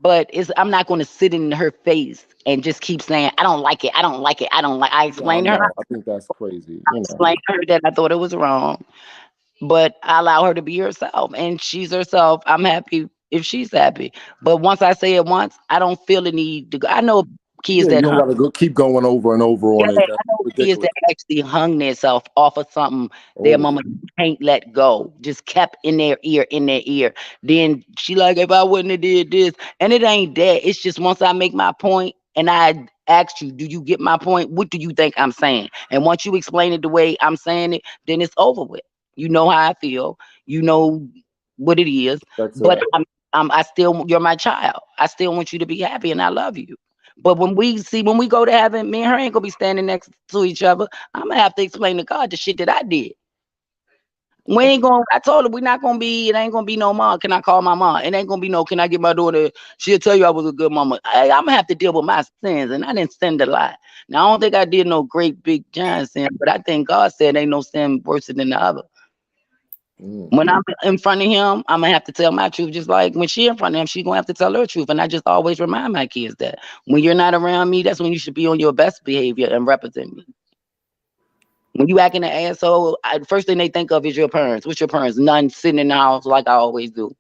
but I'm not going to sit in her face and just keep saying I don't like it. I don't like it. I don't like. I Yeah, explained to her. no, I think that's crazy. I explained to her that I thought it was wrong, but I allow her to be herself, and she's herself. I'm happy if she's happy. But once I say it once, I don't feel the need to go. I know kids Yeah, you that don't got to go keep going over and over yeah, on it. I That's know kids ridiculous. that actually hung themselves off of something their Oh, mama can't let go. Just kept in their ear, in their ear. Then she like, if I wouldn't have did this, and it ain't that. It's just once I make my point and I ask you, do you get my point? What do you think I'm saying? And once you explain it the way I'm saying it, then it's over with. You know how I feel. You know what it is. that's But a I still, you're my child. I still want you to be happy, and I love you. But when we go to heaven, me and her ain't gonna be standing next to each other. I'm gonna have to explain to God the shit that I did. We ain't gonna. I told her we're not gonna be. It ain't gonna be no mom. Can I call my mom? It ain't gonna be no. Can I get my daughter? She'll tell you I was a good mama. I'm gonna have to deal with my sins, and I didn't sin a lot. Now I don't think I did no great big giant sin, but I think God said ain't no sin worse than the other. mm, When I'm in front of him, I'm gonna have to tell my truth. Just like when she in front of him, she's gonna have to tell her truth. And I just always remind my kids that when you're not around me, that's when you should be on your best behavior and represent me. When you acting an asshole, first thing they think of is your parents. What's your parents? None, sitting in the house like I always do,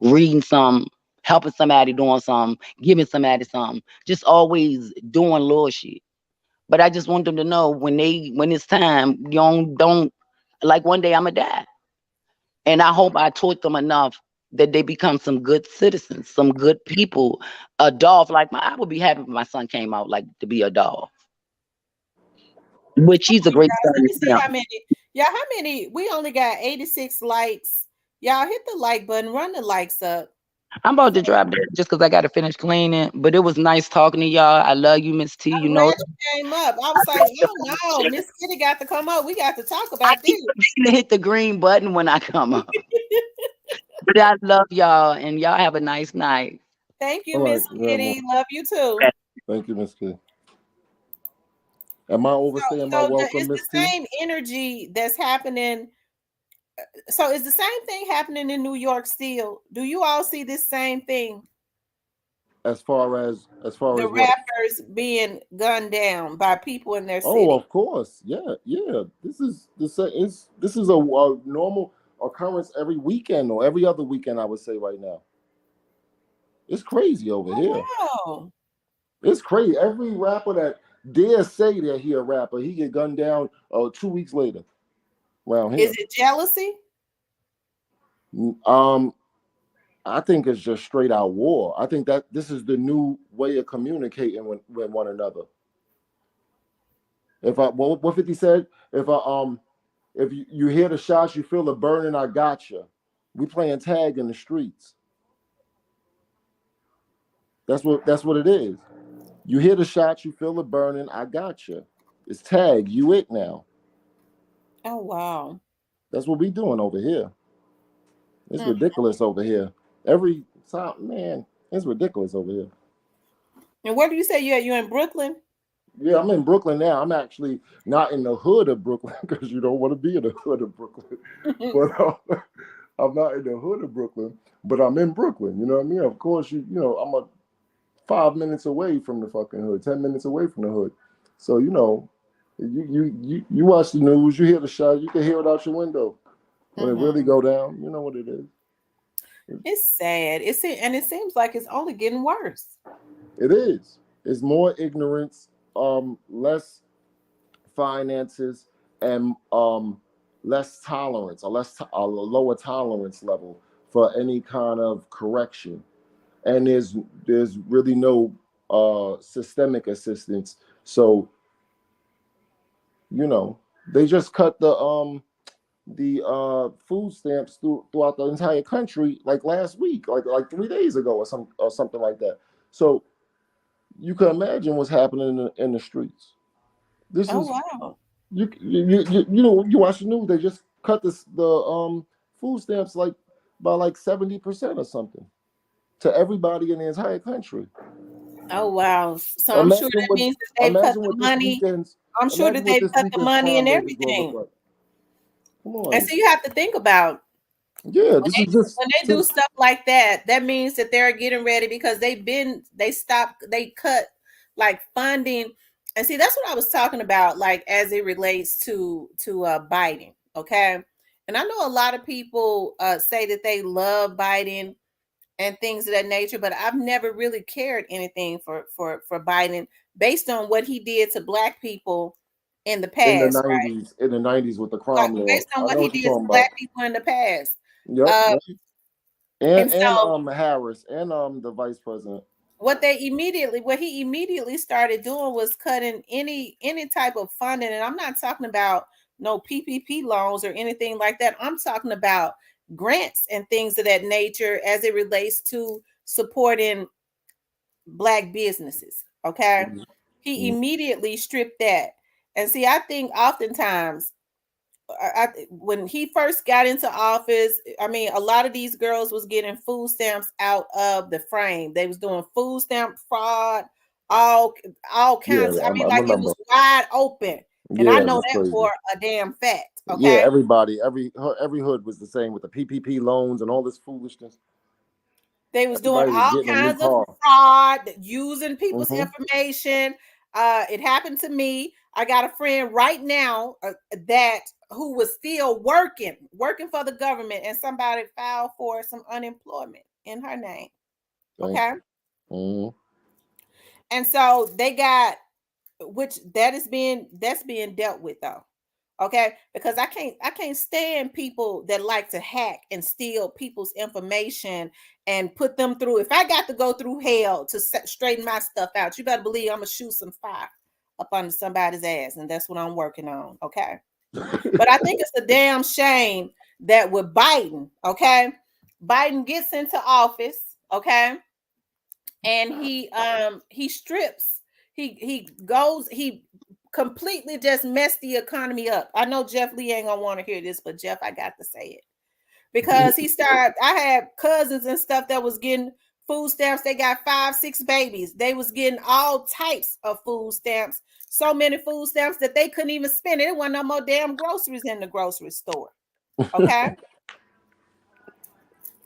reading some, helping somebody doing something, giving somebody something, just always doing little shit. But I just want them to know when it's time, you don't like one day I'ma die. And I hope I taught them enough that they become some good citizens, some good people. A Dolph, like I would be happy if my son came out like to be a Dolph. Which he's a You great guys, son let me see himself. how many. Yeah, how many? We only got 86 likes. Y'all hit the like button, run the likes up. I'm about to drop that just because I got to finish cleaning. But it was nice talking to y'all. I love you, Miss T. You I'm know glad that. you came up. I I was like, love your oh no, friendship. Miss Kitty got to come up. We got to talk I about this. keep forgetting to hit the green button when I come up. But I love y'all, and y'all have a nice night. Thank all you, right. Miss Yeah, Kitty. Love you too. thank you, Miss K. Am I overstaying my welcome, It's Miss the T? same energy that's happening. So is the same thing happening in New York still? Do you all see this same thing? As far The as what? rappers being gunned down by people in their Oh, city. of course. Yeah, yeah. This is a normal occurrence every weekend or every other weekend. I would say right now. It's crazy over Oh here. wow. It's crazy. Every rapper that dare say that he a rapper, he get gunned down 2 weeks later around Is here. it jealousy? Um, I think it's just straight out war. I think that this is the new way of communicating with one another. If I what 50 said, if you hear the shots, you feel the burning, I got you. We playing tag in the streets. That's what it is. You hear the shots, you feel the burning, I got you. It's tag, you it now. Oh wow. That's what we doing over here. It's Mm. ridiculous over here. Every time, man, it's ridiculous over here. And where do you say you at? You in Brooklyn? Yeah, I'm in Brooklyn now. I'm actually not in the hood of Brooklyn because you don't want to be in the hood of Brooklyn. But I'm not in the hood of Brooklyn, but I'm in Brooklyn. You know what I mean? Of course, I'm a 5 minutes away from the fucking hood, 10 minutes away from the hood. So You watch the news, you hear the shot, you can hear it out your window. When it Hmm. really go down, you know what it is. It's sad. And it seems like it's only getting worse. It is. It's more ignorance, less finances, and less tolerance, or a lower tolerance level for any kind of correction. And there's really no systemic assistance. So you know they just cut the food stamps throughout the entire country like last week, like 3 days ago, or something like that. So you can imagine what's happening in the streets. This Oh is wow. you watch the news. They just cut the food stamps like by like 70% or something to everybody in the entire country. Oh wow. So I'm sure Imagine that what means that they've cut imagine the what this money. weekend's I'm sure imagine that what they've this cut the weekend's money and crime rate is going to look everything. like. Come And on, so you have to think about yeah, this is just when they do stuff like that, that means that they're getting ready because they cut like funding. And see, that's what I was talking about, like as it relates to Biden. Okay. And I know a lot of people say that they love Biden and things of that nature, but I've never really cared anything for Biden based on what he did to black people in the in the past, right? 90s with the Like crime law. based on I what know he what you're did to talking black about. people in the past. Yep, Uh, yep. And and so Harris and the vice president. what he immediately started doing was cutting any type of funding. And I'm not talking about no PPP loans or anything like that. I'm talking about grants and things of that nature as it relates to supporting black businesses. Okay. He Mhm. immediately stripped that. And see, I think oftentimes when he first got into office, I mean, a lot of these girls was getting food stamps out of the frame. They was doing food stamp fraud, all all Yeah, kinds. I mean, I like it remember. was wide open, and I Yeah, it know was that crazy. for a damn fact. Yeah, Okay, everybody, every hood was the same with the PPP loans and all this foolishness. they was doing Everybody was all getting a new kinds of car. fraud, using people's Hmm. information. It happened to me. I got a friend right now that who was still working for the government, and somebody filed for some unemployment in her name. Thank Okay, you. Hmm. and so they got which that's being dealt with though. Okay, because I can't stand people that like to hack and steal people's information and put them through. If I got to go through hell to straighten my stuff out, you better believe I'm gonna shoot some fire up under somebody's ass, and that's what I'm working on. Okay, but I think it's a damn shame that with Biden, okay, Biden gets into office, okay, and he strips, he goes, he completely just messed the economy up. I know Jeff Lee ain't gonna want to hear this, but Jeff, I got to say it because he started. I had cousins and stuff that was getting food stamps. They got 5, 6 babies. They was getting all types of food stamps. So many food stamps that they couldn't even spend it. There wasn't no more damn groceries in the grocery store. Okay.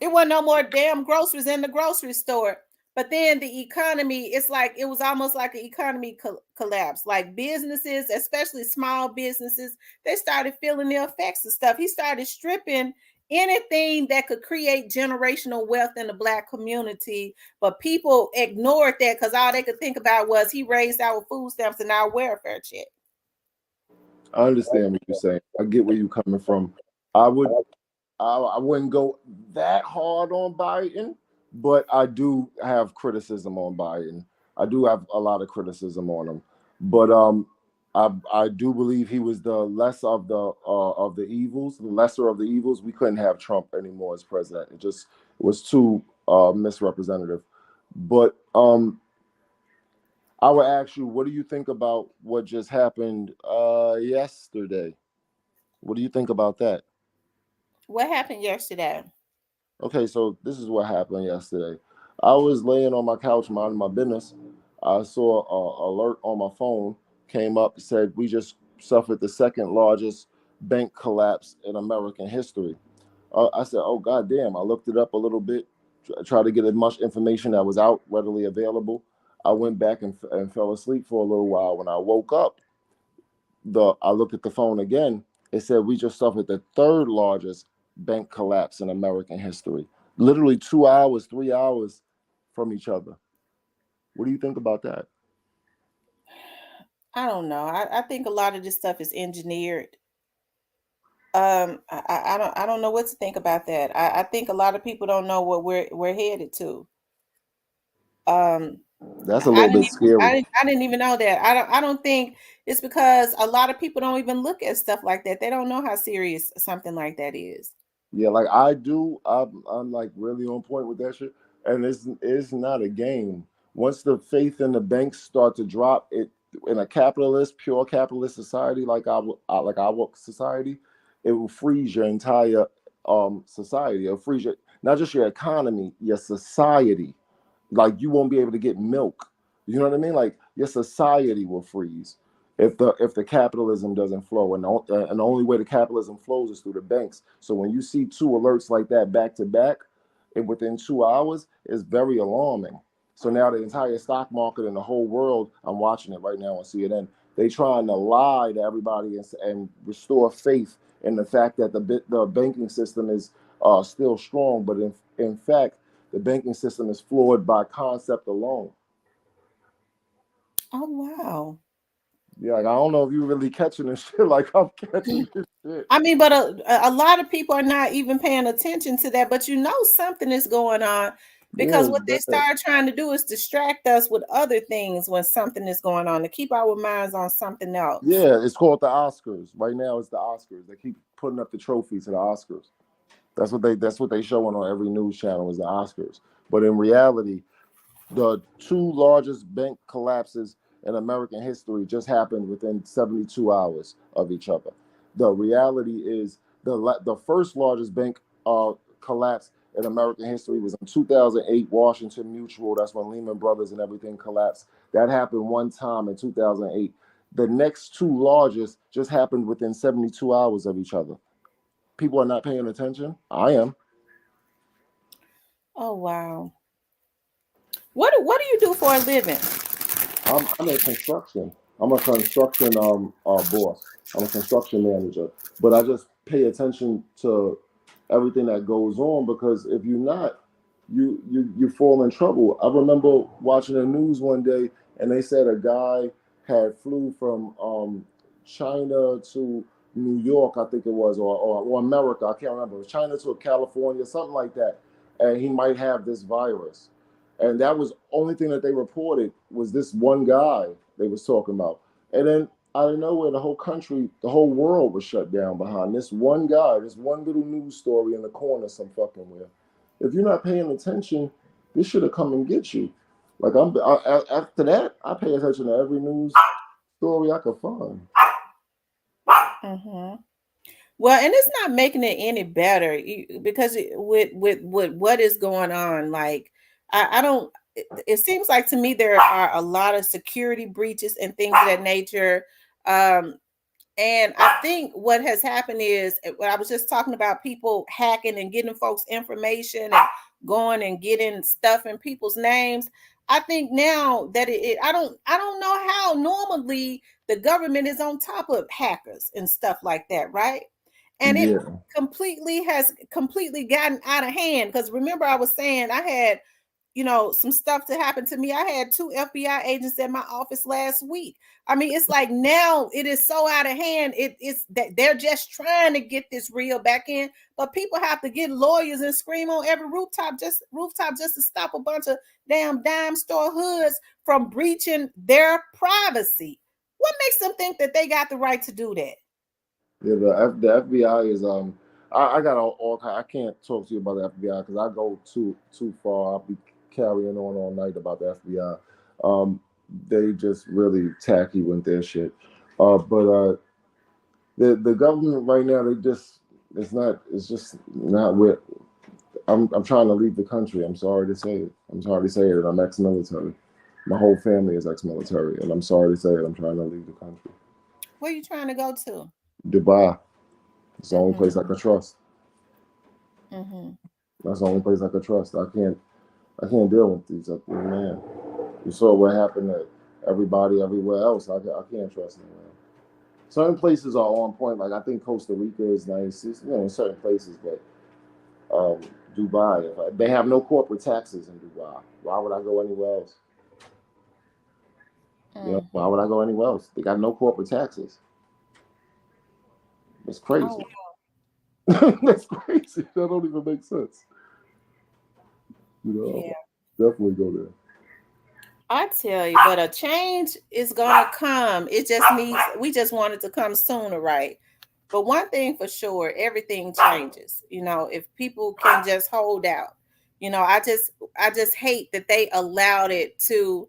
It wasn't no more damn groceries in the grocery store. But then the economy, it's like it was almost like an economy collapse. Like businesses, especially small businesses, they started feeling the effects of stuff. He started stripping anything that could create generational wealth in the black community. But people ignored that because all they could think about was he raised our food stamps and our welfare check. I understand what you're saying. I get where you're coming from. I would I wouldn't go that hard on Biden, but I do have criticism on Biden. I do have a lot of criticism on him, but I do believe he was the less of the evils, the lesser of the evils. We couldn't have Trump anymore as president. It just was too misrepresentative. But I would ask you, what do you think about what just happened yesterday? What do you think about that? What happened yesterday? Okay, so this is what happened yesterday. I was laying on my couch minding my business. I saw a alert on my phone came up, said we just suffered the second largest bank collapse in American history. I said, "Oh God damn!" I looked it up a little bit, tried to get as much information that was out readily available. I went back and fell asleep for a little while. When I woke up, I looked at the phone again. It said we just suffered the third largest bank collapse in American history. Literally 2 hours, 3 hours from each other. What do you think about that? I don't know. I think a lot of this stuff is engineered. I don't know what to think about that. I think a lot of people don't know what we're headed to. Um, That's a little bit scary. I didn't even know that. I don't think it's because a lot of people don't even look at stuff like that. They don't know how serious something like that is. Yeah, like I do. I'm like really on point with that shit. And it's not a game. Once the faith in the banks start to drop, it in a capitalist, pure capitalist society like our society, it will freeze your entire society. It'll freeze your not just your economy, your society. Like you won't be able to get milk. You know what I mean? Like your society will freeze if the capitalism doesn't flow, and the only way the capitalism flows is through the banks. So when you see two alerts like that back to back, and within 2 hours, it's very alarming. So now the entire stock market in the whole world, I'm watching it right now on CNN. They trying to lie to everybody and restore faith in the fact that the banking system is still strong, but in fact the banking system is flawed by concept alone. Oh wow. Yeah, like, I don't know if you really catching this shit like I'm catching this shit. I mean, but a lot of people are not even paying attention to that. But you know something is going on Yeah, because it's what they bad. start trying to do is distract us with other things when something is going on to keep our minds on something else. Yeah, it's called the Oscars. Right now it's the Oscars. They keep putting up the trophy to the Oscars. That's what they showing on every news channel is the Oscars. But in reality, the two largest bank collapses in American history just happened within 72 hours of each other. The reality is the first largest bank collapse in American history was in 2008, Washington Mutual. That's when Lehman Brothers and everything collapsed. That happened one time in 2008. The next two largest just happened within 72 hours of each other. People are not paying attention. I am. Oh wow. What do you do for a living? I'm in construction. I'm a construction boss. I'm a construction manager. But I just pay attention to everything that goes on because if you're not, you fall in trouble. I remember watching the news one day and they said a guy had flew from China to New York, I think it was, or America, I can't remember. It was China to California, something like that. And he might have this virus. And that was only thing that they reported was this one guy they was talking about. And then out of nowhere, the whole country, the whole world was shut down behind this one guy, this one little news story in the corner some fucking where. If you're not paying attention, this should have come and get you. Like after that, I pay attention to every news story I could find. Mm-hmm. Well, and it's not making it any better because with what is going on, like I don't. It seems like to me there are a lot of security breaches and things of that nature. Um, and I think what has happened is what I was just talking about people hacking and getting folks information and going and getting stuff in people's names. I think now that I don't know how normally the government is on top of hackers and stuff like that, right? And it Yeah, completely gotten out of hand because remember I was saying I had some stuff to happen to me. I had two FBI agents at my office last week. I mean, it's like now it is so out of hand. It's that they're just trying to get this reel back in, but people have to get lawyers and scream on every rooftop just to stop a bunch of damn dime store hoods from breaching their privacy. What makes them think that they got the right to do that? yeah. The FBI is I got I can't talk to you about the FBI because I go too far. I'll be carrying on all night about the FBI. They just really tacky with their shit. But the government right now it's just not where I'm trying to leave the country. I'm sorry to say it. I'm sorry to say it. I'm ex-military. My whole family is ex-military, and I'm sorry to say it. I'm trying to leave the country. Where you trying to go to? Dubai. It's the only Mm-hmm. place I could trust. Mm-hmm. That's the only place I could trust. I can't deal with these man. You saw what happened to everybody everywhere else. I can't trust anyone. Certain places are on point. Like I think Costa Rica is nice. In certain places, but um, Dubai, they have no corporate taxes in Dubai. Why would I go anywhere else? Why would I Mm-hmm. go anywhere else? They got no corporate taxes. It's Oh, crazy. That's crazy. That don't even make sense. yeah. Definitely go there. I tell you, but a change is gonna come. It just needs. We just want it to come sooner, right? But one thing for sure, everything changes. If people can just hold out. I just hate that they allowed it to.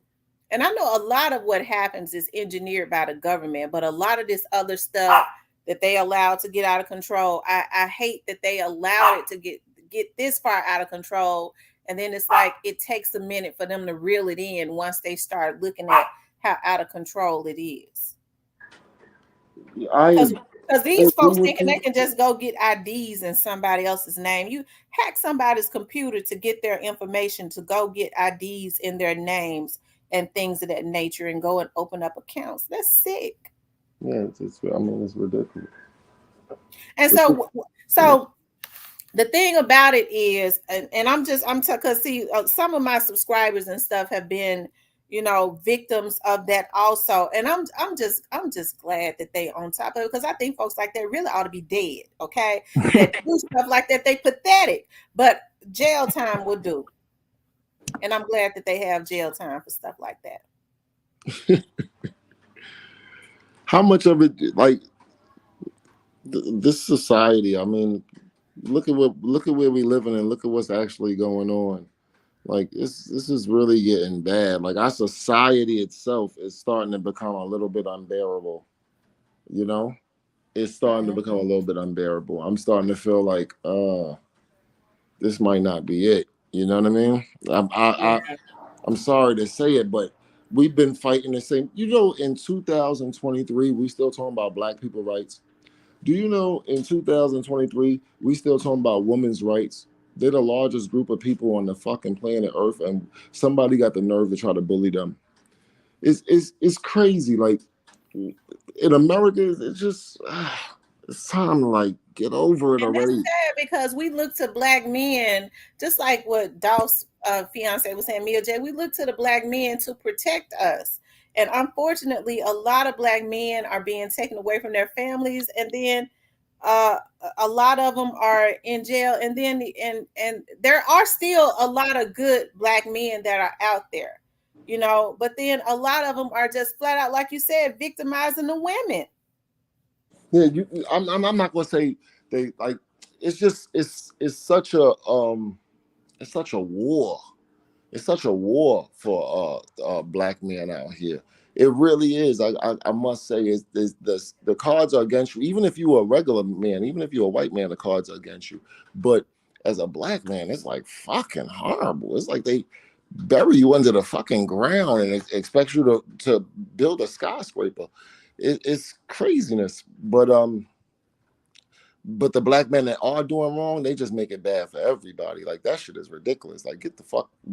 And I know a lot of what happens is engineered by the government, but a lot of this other stuff that they allowed to get out of control, I hate that they allowed it to get this far out of control. And then it's like it takes a minute for them to reel it in once they start looking at how out of control it is. I Because agree these folks with thinking they you. can just go get IDs in somebody else's name. You hack somebody's computer to get their information to go get IDs in their names and things of that nature and go and open up accounts. That's sick. Yeah, I mean, it's ridiculous. And so the thing about it is, and I'm because see, some of my subscribers and stuff have been, victims of that also, and I'm just glad that they on top of it because I think folks like that really ought to be dead. Okay, that do stuff like that, they pathetic, but jail time will do, and I'm glad that they have jail time for stuff like that. How much of it, like this society? I mean, look at where we living and look at what's actually going on. Like this is really getting bad. Like our society itself is starting to become a little bit unbearable. You know, it's starting to Mhm. become a little bit unbearable. I'm starting to feel like, this might not be it. You know what I mean? Yeah. I'm sorry to say it, but we've been fighting the same. In 2023, we still talking about black people rights. Do you know in 2023, we still talking about women's rights? They're the largest group of people on the fucking planet Earth, and somebody got the nerve to try to bully them. It's crazy. Like in America, it's just it's time to like get over it And that's already. sad because we look to black men, just like what Dolph's fiance was saying, Mia J. We look to the black men to protect us. And unfortunately, a lot of black men are being taken away from their families, and then uh, a lot of them are in jail. And then and there are still a lot of good black men that are out there, But then a lot of them are just flat out, like you said, victimizing the women. Yeah, I'm not gonna say they like. It's just it's such a it's such a war. It's such a war for black men out here. It really is. I must say, the cards are against you. Even if you're a regular man, even if you're a white man, the cards are against you. But as a black man, it's like fucking horrible. It's like they bury you under the fucking ground and expect you to build a skyscraper. It's craziness. But the black men that are doing wrong, they just make it bad for everybody. Like that shit is ridiculous. Like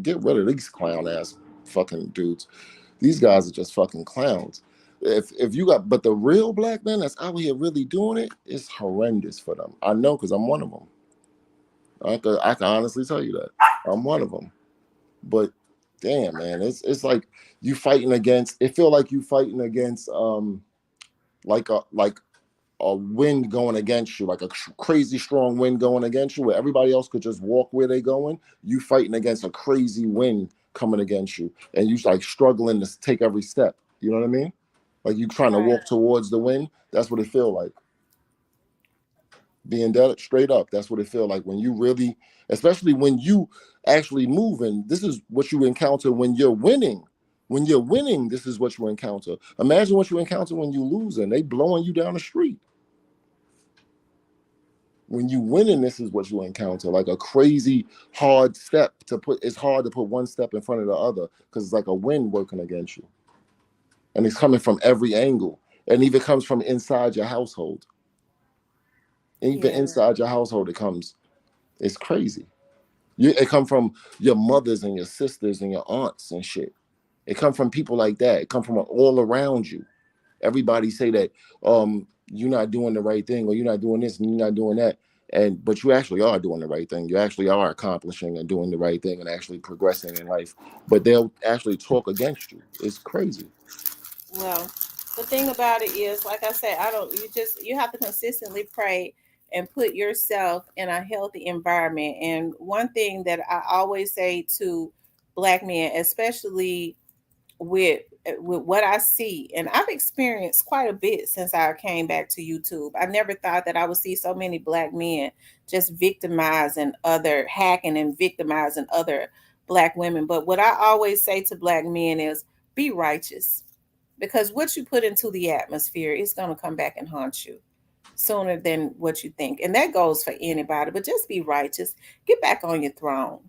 get rid of these clown ass fucking dudes. These guys are just fucking clowns. If you got, but the real black men that's out here really doing it, it's horrendous for them. I know because I'm one of them. I can honestly tell you that I'm one of them. But damn, man, it's like you fighting against. It feel like you fighting against like a wind going against you, like a crazy strong wind going against you, where everybody else could just walk where they going. You fighting against a crazy wind coming against you, and you like struggling to take every step. You know what I mean? Like you trying to Right. walk towards the wind. That's what it feel like. Being dead straight up. That's what it feel like when you really, especially when you actually moving. This is what you encounter when you're winning. When you're winning, this is what you encounter. Imagine what you encounter when you losing. They blowing you down the street. When you winning, this is what you encounter, like a crazy hard step to put. It's hard to put one step in front of the other because it's like a wind working against you, and it's coming from every angle, and even comes from inside your household. And even Yeah. inside your household, it comes. It's crazy. It come from your mothers and your sisters and your aunts and shit. It come from people like that. It come from all around you. Everybody say that you're not doing the right thing, or you're not doing this and you're not doing that. And but you actually are doing the right thing. You actually are accomplishing and doing the right thing and actually progressing in life. But they'll actually talk against you. It's crazy. Well, the thing about it is, like I said, I don't. You have to consistently pray and put yourself in a healthy environment. And one thing that I always say to black men, especially with with what I see, and I've experienced quite a bit since I came back to YouTube. I never thought that I would see so many black men just victimizing other, hacking and victimizing other black women. But what I always say to black men is be righteous, because what you put into the atmosphere is going to come back and haunt you sooner than what you think. And that goes for anybody, but just be righteous. Get back on your throne.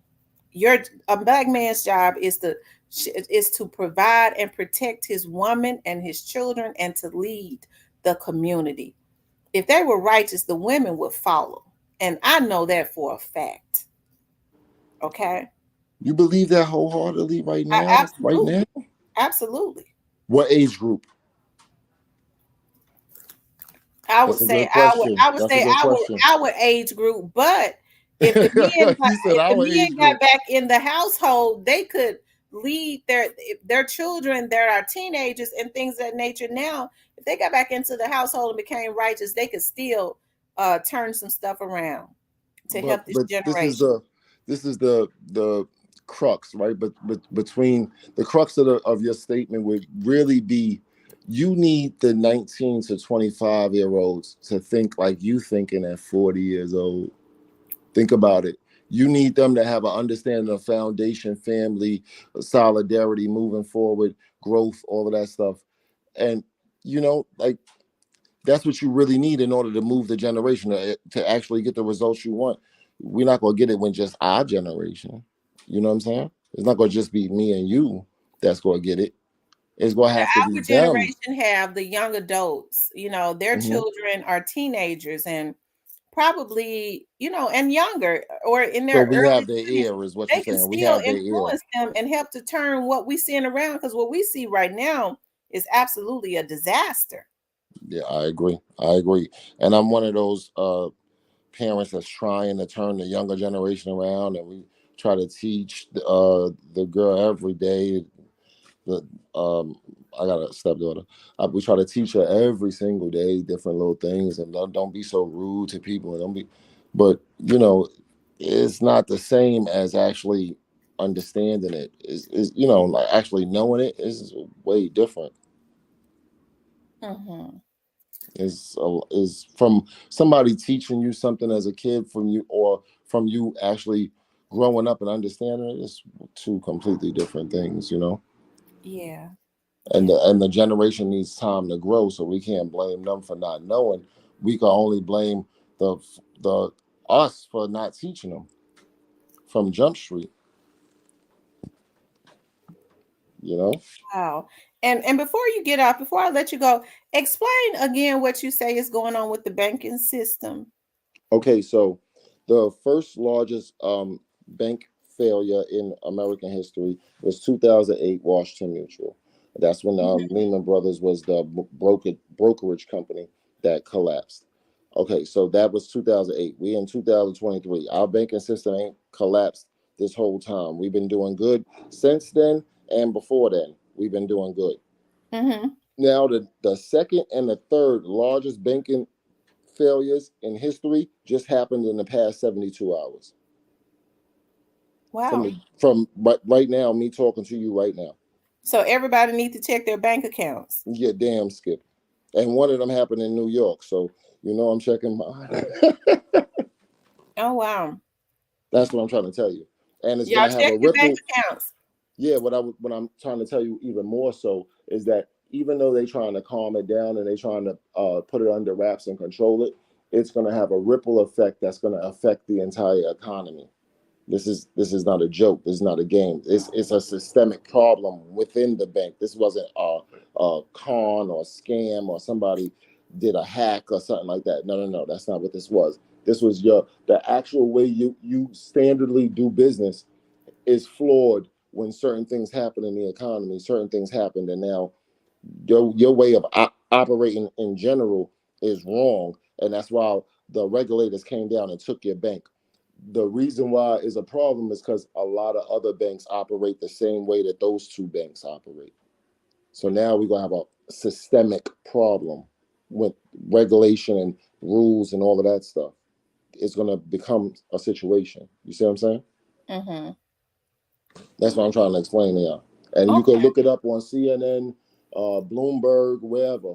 Your A black man's job is to provide and protect his woman and his children and to lead the community. If they were righteous, the women would follow. And I know that for a fact. Okay? You believe that wholeheartedly right now? Right now? Absolutely. Absolutely. What age group? I would That's a say good question. I would That's a say good question. our age group, but if the men got, He said if the our age men got group. back in the household, they could lead their children that are teenagers and things of that nature. Now, if they got back into the household and became righteous, they could still turn some stuff around to but help this but this is generation. the crux, right? But between the crux of your statement would really be, you need the 19 to 25-year-olds to think like you thinking at 40 years old. Think about it. You need them to have an understanding of foundation, family, solidarity, moving forward, growth, all of that stuff. And like, that's what you really need in order to move the generation to actually get the results you want. We're not going to get it when just our generation. You know what I'm saying? It's not going to just be me and you that's going to get it. It's going to have to be Our them. generation have the young adults, their Hmm. children are teenagers and probably, and younger or in So their we have early their 20s. ear, is what They you're can saying. We still have their ear. influence them and help to turn what we seeing around, because what we see right now is absolutely a disaster. Yeah, I agree. I agree. And I'm one of those parents that's trying to turn the younger generation around, and we try to teach the girl every day. The I got a stepdaughter. We try to teach her every single day different little things, and don't be so rude to people, and don't be. But it's not the same as actually understanding it. Is like actually knowing it is way different. Hmm. Is from somebody teaching you something as a kid, from you, or from you actually growing up and understanding it. It's two completely different things. Yeah, and yeah. the generation needs time to grow, so we can't blame them for not knowing. We can only blame the us for not teaching them from Jump Street. you know Wow. And before you get off, before I let you go, explain again what you say is going on with the banking system. Okay, so the first largest bank failure in American history was 2008 Washington Mutual. That's when Hmm. Lehman Brothers was the brokerage company that collapsed. Okay, so that was 2008. We in 2023. Our banking system ain't collapsed this whole time. We've been doing good since then, and before then, we've been doing good. Hmm. Now, the second and the third largest banking failures in history just happened in the past 72 hours. Wow. From right now, me talking to you right now. So everybody needs to check their bank accounts. Yeah, damn, Skip. And one of them happened in New York. So, I'm checking mine. Oh wow. That's what I'm trying to tell you. And it's going Y'all to have check a your bank ripple. accounts. Yeah, what I'm trying to tell you even more so is that even though they're trying to calm it down and they're trying to put it under wraps and control it, it's going to have a ripple effect that's going to affect the entire economy. This is not a joke. This is not a game. It's a systemic problem within the bank. This wasn't a con or scam or somebody did a hack or something like that. No, no, no. That's not what this was. This was the actual way you standardly do business is flawed when certain things happen in the economy. Certain things happened, and now your way of operating in general is wrong, and that's why the regulators came down and took your bank. The reason why is a problem is because a lot of other banks operate the same way that those two banks operate. So now we're gonna have a systemic problem with regulation and rules and all of that stuff. It's gonna become a situation. You see what I'm saying? Mm-hmm. That's what I'm trying to explain to y'all. And you can Okay. look it up on CNN, Bloomberg, wherever.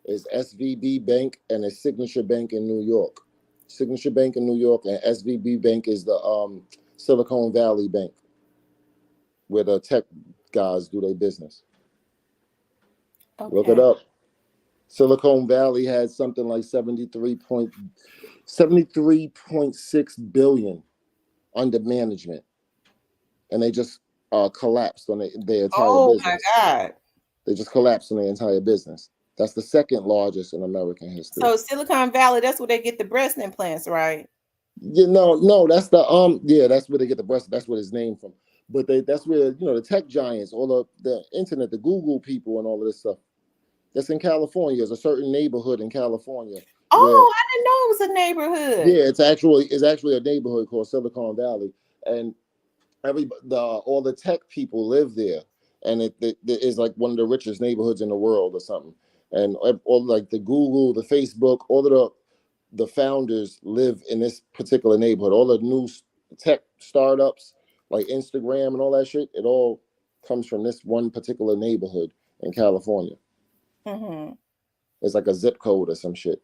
It's SVB Bank and it's Signature Bank in New York. Signature Bank in New York and SVB Bank is the Silicon Valley Bank where the tech guys do their business. Look it Okay. up. Silicon Valley had something like 73.6 billion under management, and they just collapsed on their entire Oh my business. God. They just collapsed on their entire business. That's the second largest in American history. So Silicon Valley, that's where they get the breast implants, right? No, that's the yeah, that's where they get the breast. That's what it's named from. But that's where the tech giants, all the internet, the Google people, and all of this stuff. That's in California. There's a certain neighborhood in California where Oh, I didn't know it was a neighborhood. yeah, it's actually a neighborhood called Silicon Valley, and all the tech people live there, and it is like one of the richest neighborhoods in the world or something. And all like the Google, the Facebook, all of the founders live in this particular neighborhood. All the new tech startups like Instagram and all that shit, it all comes from this one particular neighborhood in California. Mm-hmm. It's like a zip code or some shit.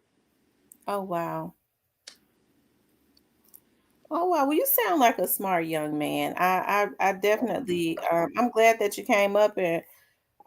Oh wow. Oh wow. Well, you sound like a smart young man. I definitely. I'm glad that you came up, and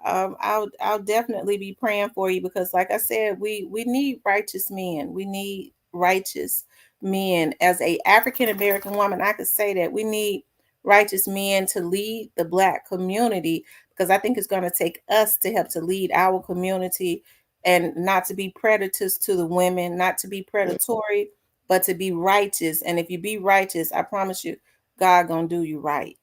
I'll definitely be praying for you because, like I said, we need righteous men. We need righteous men. As a African American woman, I could say that we need righteous men to lead the Black community because I think it's going to take us to help to lead our community and not to be predators to the women, not to be predatory, but to be righteous. And if you be righteous, I promise you, God gonna do you right.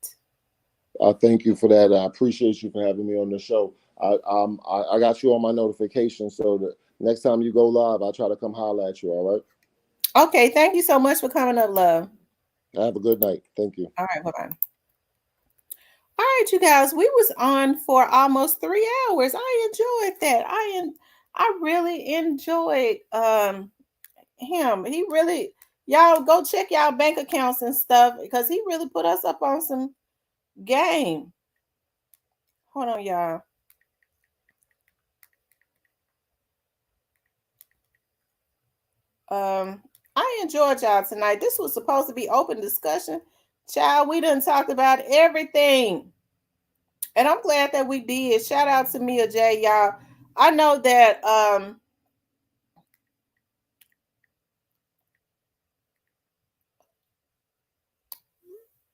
I thank you for that. I appreciate you for having me on the show. I got you on my notification, so that next time you go live, I try to come holler at you. All right. Okay, thank you so much for coming up, love. Have a good night. Thank you. All right, bye bye. All right, you guys, we was on for almost 3 hours. I enjoyed that. I really enjoyed him. He really, y'all go check y'all bank accounts and stuff because he really put us up on some game. Hold on, y'all. Um, I enjoyed y'all tonight. This was supposed to be open discussion. Child, we done talked about everything. And I'm glad that we did. Shout out to Mia J, y'all. I know that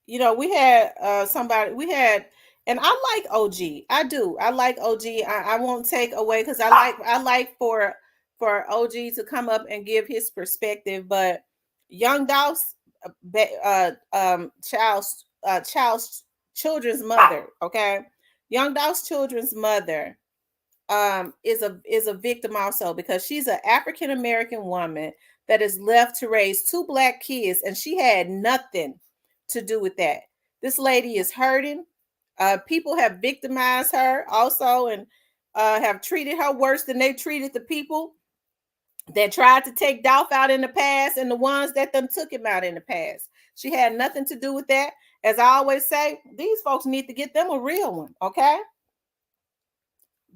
we had somebody and I like OG. I do. I like OG. I won't take away because I like for OG to come up and give his perspective, but Young Dolph's child's children's mother, okay? Young Dolph's children's mother is a victim also because she's an African American woman that is left to raise two Black kids, and she had nothing to do with that. This lady is hurting. People have victimized her also, and have treated her worse than they treated the people that tried to take Dolph out in the past and the ones that them took him out in the past. She had nothing to do with that. As I always say, these folks need to get them a real one, okay?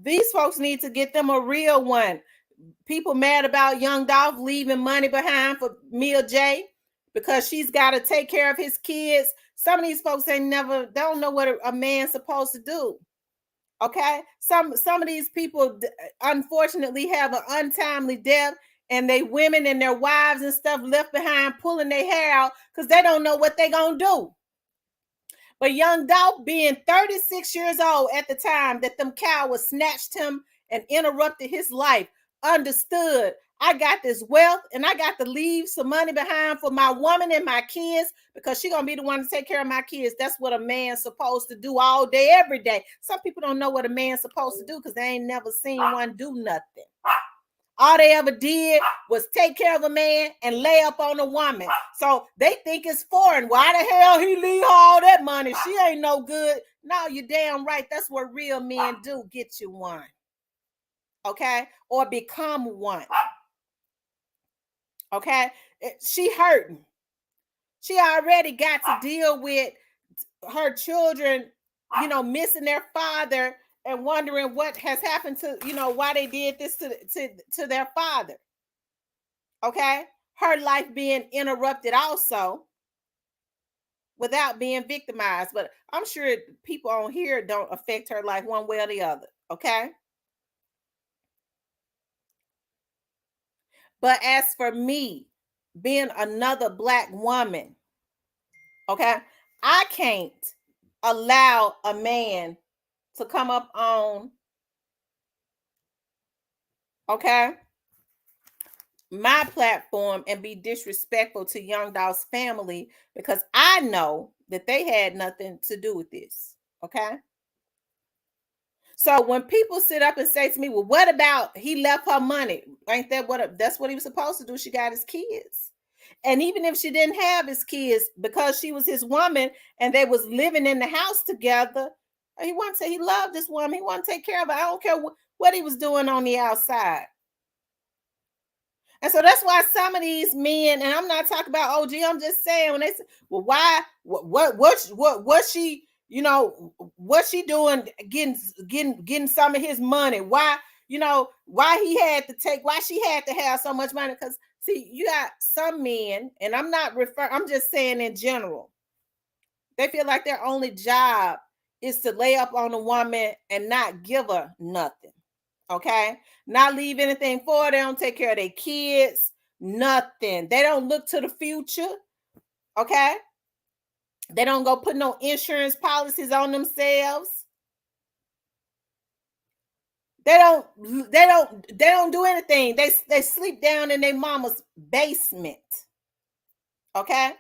These folks need to get them a real one. People mad about Young Dolph leaving money behind for Mia J because she's got to take care of his kids. Some of these folks don't know what a man's supposed to do. Okay, some of these people unfortunately have an untimely death, and they women and their wives and stuff left behind pulling their hair out because they don't know what they're gonna do. But Young Dolph, being 36 years old at the time that them cowards snatched him and interrupted his life, understood I got this wealth and I got to leave some money behind for my woman and my kids because she's going to be the one to take care of my kids. That's what a man's supposed to do all day, every day. Some people don't know what a man's supposed to do because they ain't never seen one do nothing. All they ever did was take care of a man and lay up on a woman. So they think it's foreign. Why the hell he leave her all that money? She ain't no good. No, you're damn right. That's what real men do. Get you one. Okay? Or become one. Okay? She hurting. She already got to deal with her children, missing their father and wondering what has happened to, why they did this to their father. Okay? Her life being interrupted also without being victimized. But I'm sure people on here don't affect her life one way or the other. Okay? But as for me, being another Black woman, okay, I can't allow a man to come up on, okay, my platform and be disrespectful to Young Dolph's family because I know that they had nothing to do with this. Okay. So when people sit up and say to me, well, what about he left her money? Ain't that that's what he was supposed to do? She got his kids. And even if she didn't have his kids, because she was his woman and they was living in the house together, he loved this woman. He wanted to take care of her. I don't care what he was doing on the outside. And so that's why some of these men, and I'm not talking about OG, I'm just saying when they say, well, why, what she, what she doing getting some of his money? Why, why she had to have so much money? Because see, you got some men, and I'm just saying in general, they feel like their only job is to lay up on a woman and not give her nothing. Okay, not leave anything for her. They don't take care of their kids, nothing. They don't look to the future. Okay, they don't go put no insurance policies on themselves. They don't do anything. They sleep down in their mama's basement. Okay,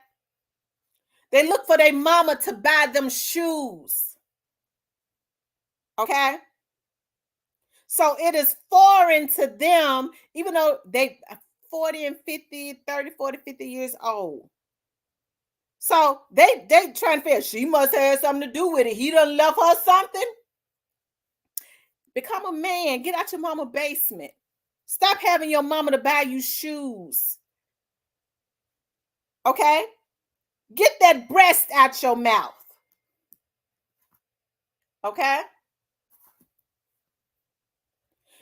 they look for their mama to buy them shoes. Okay. So it is foreign to them, even though they 40 and 50, 30, 40, 50 years old. So they trying to figure, she must have something to do with it. He done left her something. Become a man. Get out your mama basement. Stop having your mama to buy you shoes. Okay? Get that breast out your mouth. Okay?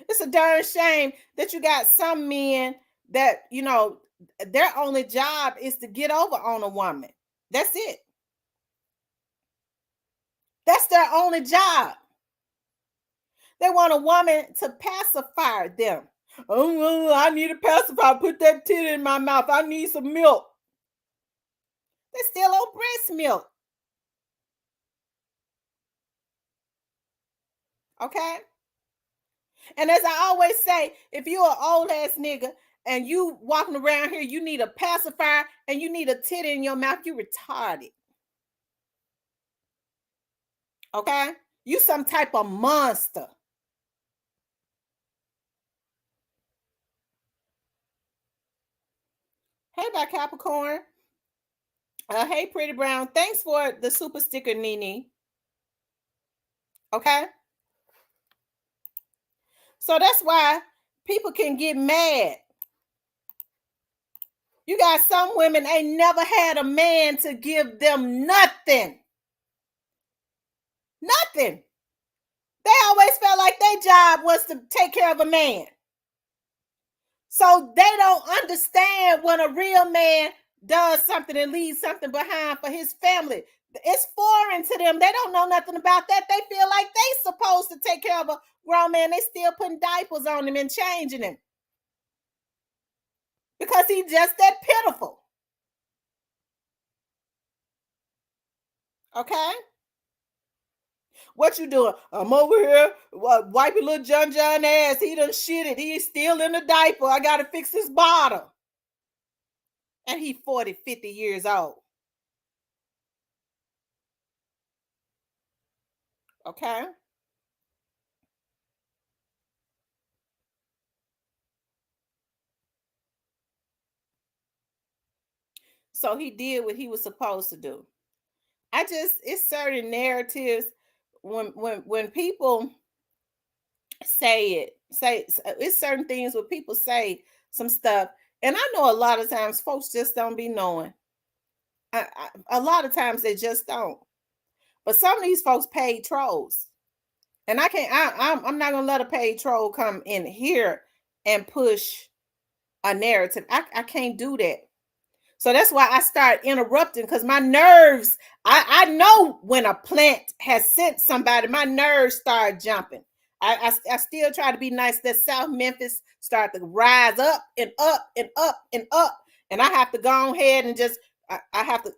It's a darn shame that you got some men that, their only job is to get over on a woman. That's it. That's their only job. They want a woman to pacify them. Oh, I need a pacifier. Put that tit in my mouth. I need some milk. They still on breast milk. Okay? And as I always say, if you're an old ass nigga and you walking around here, you need a pacifier and you need a tit in your mouth, you retarded. Okay? You some type of monster. Hey, back Capricorn. Hey, Pretty Brown. Thanks for the super sticker, Nene. Okay? So that's why people can get mad. You got some women ain't never had a man to give them nothing. Nothing. They always felt like their job was to take care of a man. So they don't understand when a real man does something and leaves something behind for his family. It's foreign to them. They don't know nothing about that. They feel like they supposed to take care of a grown man. They still putting diapers on him and changing him. Because he's just that pitiful. Okay? What you doing? I'm over here wiping little John ass. He done shit it. He's still in the diaper. I gotta fix his bottle. And he 40, 50 years old. Okay. So he did what he was supposed to do. It's certain narratives when people say it's certain things when people say some stuff, and I know a lot of times folks just don't be knowing. A lot of times they just don't. But some of these folks paid trolls, and I can't. I'm not gonna let a paid troll come in here and push a narrative. I can't do that. So that's why I start interrupting, because my nerves, I know when a plant has sent somebody, my nerves start jumping. I still try to be nice. That South Memphis start to rise up and up and up and up. And I have to go ahead and just, I have to,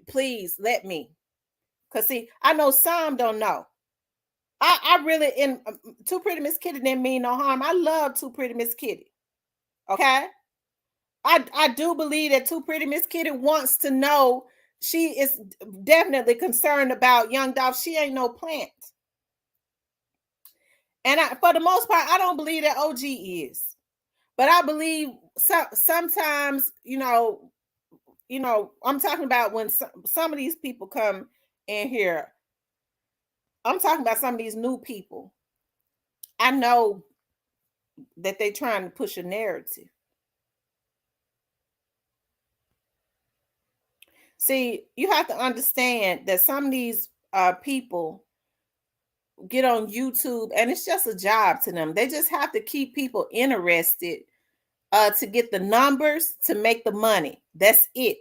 please let me. Because see, I know some don't know. I really, in Too Pretty Miss Kitty didn't mean no harm. I love Too Pretty Miss Kitty. Okay? I do believe that Too Pretty Miss Kitty wants to know. She is definitely concerned about Young Dolph. She ain't no plant. And for the most part, I don't believe that OG is. But I believe sometimes, I'm talking about when some of these people come in here. I'm talking about some of these new people. I know that they're trying to push a narrative. See, you have to understand that some of these people get on YouTube and it's just a job to them. They just have to keep people interested to get the numbers, to make the money. That's it.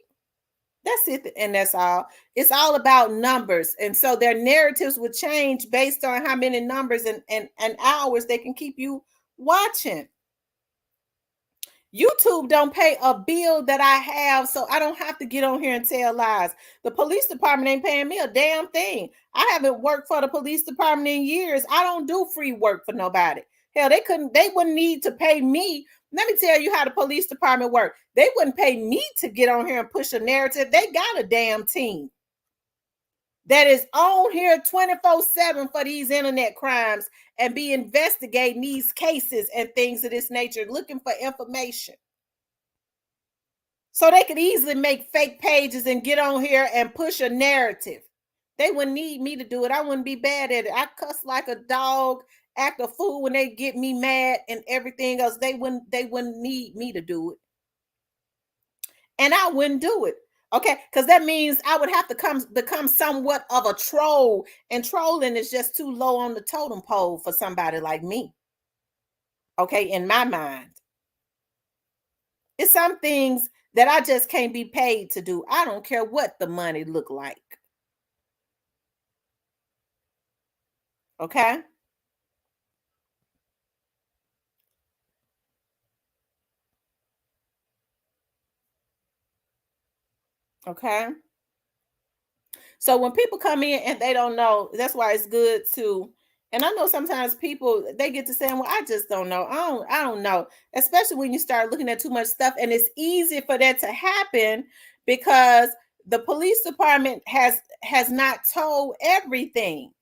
That's it. And that's all. It's all about numbers. And so their narratives would change based on how many numbers and hours they can keep you watching. YouTube don't pay a bill that I have, so I don't have to get on here and tell lies. The police department ain't paying me a damn thing. I haven't worked for the police department in years. I don't do free work for nobody. Hell, they wouldn't need to pay me. Let me tell you how the police department work. They wouldn't pay me to get on here and push a narrative. They got a damn team that is on here 24/7 for these internet crimes and be investigating these cases and things of this nature, looking for information. So they could easily make fake pages and get on here and push a narrative. They wouldn't need me to do it. I wouldn't be bad at it. I cuss like a dog, act a fool when they get me mad and everything else. They wouldn't need me to do it. And I wouldn't do it. Okay, because that means I would have to become somewhat of a troll, and trolling is just too low on the totem pole for somebody like me. Okay, in my mind, it's some things that I just can't be paid to do. I don't care what the money look like. Okay? Okay? So when people come in and they don't know, that's why it's good to, and I know sometimes people, they get to saying, well, I just don't know. I don't know. Especially when you start looking at too much stuff, and it's easy for that to happen because the police department has not told everything.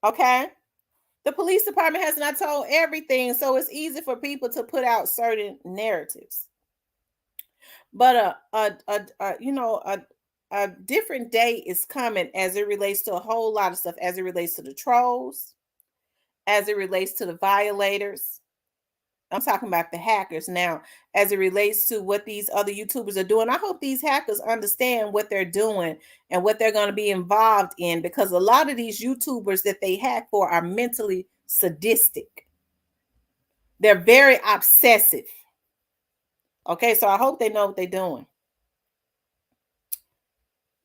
Okay? The police department has not told everything, so it's easy for people to put out certain narratives. But a different day is coming as it relates to a whole lot of stuff, as it relates to the trolls, as it relates to the violators. I'm talking about the hackers now, as it relates to what these other YouTubers are doing. I hope these hackers understand what they're doing and what they're going to be involved in, because a lot of these YouTubers that they hack for are mentally sadistic. They're very obsessive. Okay, so I hope they know what they're doing.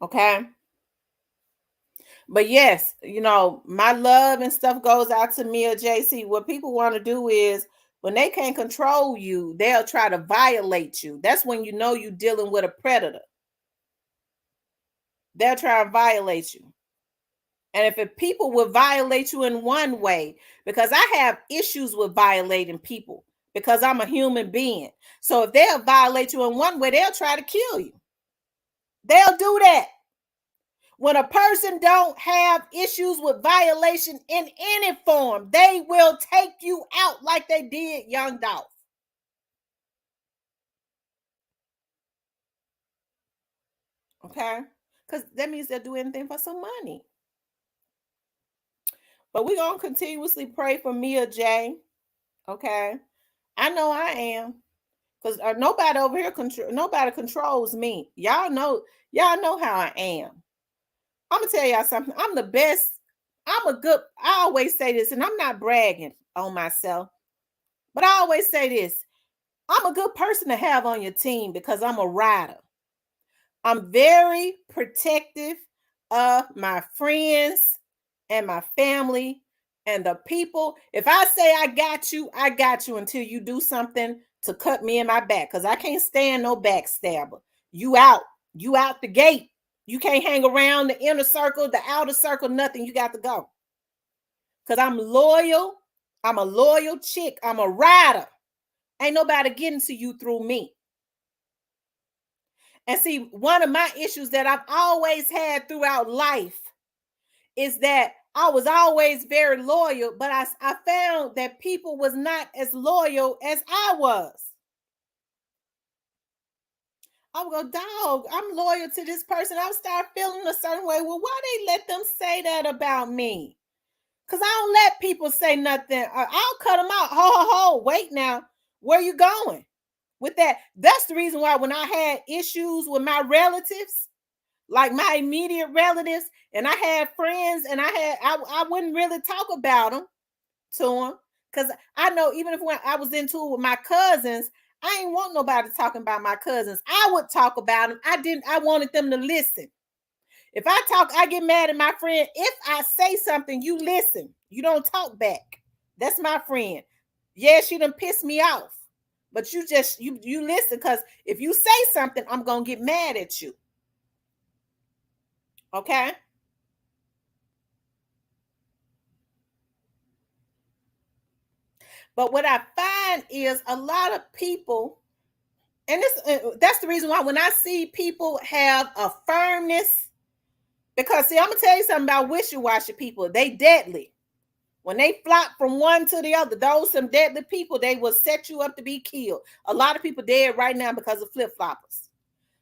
Okay. But yes, my love and stuff goes out to Mia JC. What people want to do is when they can't control you, they'll try to violate you. That's when you know you're dealing with a predator. They'll try to violate you. And if people will violate you in one way, because I have issues with violating people because I'm a human being. So if they'll violate you in one way, they'll try to kill you. They'll do that. When a person don't have issues with violation in any form, they will take you out like they did Young Dolph. Okay? Because that means they'll do anything for some money. But we're going to continuously pray for Mia J. Okay? I know I am. Because nobody over here, nobody controls me. Y'all know how I am. I'm going to tell y'all something. I'm the best. I always say this, and I'm not bragging on myself, but I always say this. I'm a good person to have on your team because I'm a rider. I'm very protective of my friends and my family and the people. If I say I got you until you do something to cut me in my back, because I can't stand no backstabber. You out the gate. You can't hang around the inner circle, the outer circle, nothing. You got to go. Because I'm loyal. I'm a loyal chick. I'm a rider. Ain't nobody getting to you through me. And see, one of my issues that I've always had throughout life is that I was always very loyal, but I found that people was not as loyal as I was. I would go, dog, I'm loyal to this person. I would start feeling a certain way. Well, why they let them say that about me? Because I don't let people say nothing. I'll cut them out. Ho, ho, ho. Wait now. Where you going with that? That's the reason why when I had issues with my relatives, like my immediate relatives, and I had friends, and I wouldn't really talk about them to them. Because I know even if when I was into it with my cousins, I ain't want nobody talking about my cousins. I would talk about them. I wanted them to listen. If I talk, I get mad at my friend. If I say something, you listen. You don't talk back. That's my friend. Yeah, she done pissed me off. But you listen, because if you say something, I'm going to get mad at you. Okay? But what I find is a lot of people, and that's the reason why when I see people have a firmness, because see, I'm going to tell you something about wishy-washy people. They deadly. When they flop from one to the other, those some deadly people, they will set you up to be killed. A lot of people dead right now because of flip-floppers.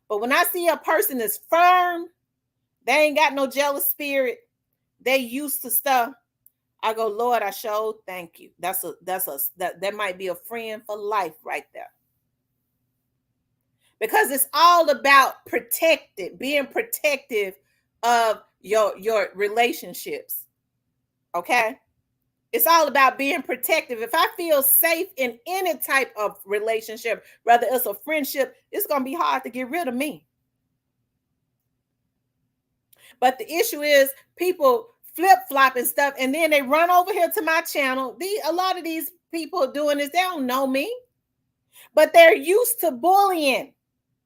But when I see a person is firm, they ain't got no jealous spirit, they used to stuff, I go, Lord, I sure thank you. That might be a friend for life right there. Because it's all about being protective of your relationships. Okay? It's all about being protective. If I feel safe in any type of relationship, whether it's a friendship, it's going to be hard to get rid of me. But the issue is people flip-flop and stuff, and then they run over here to my channel. A lot of these people doing this, they don't know me, but they're used to bullying.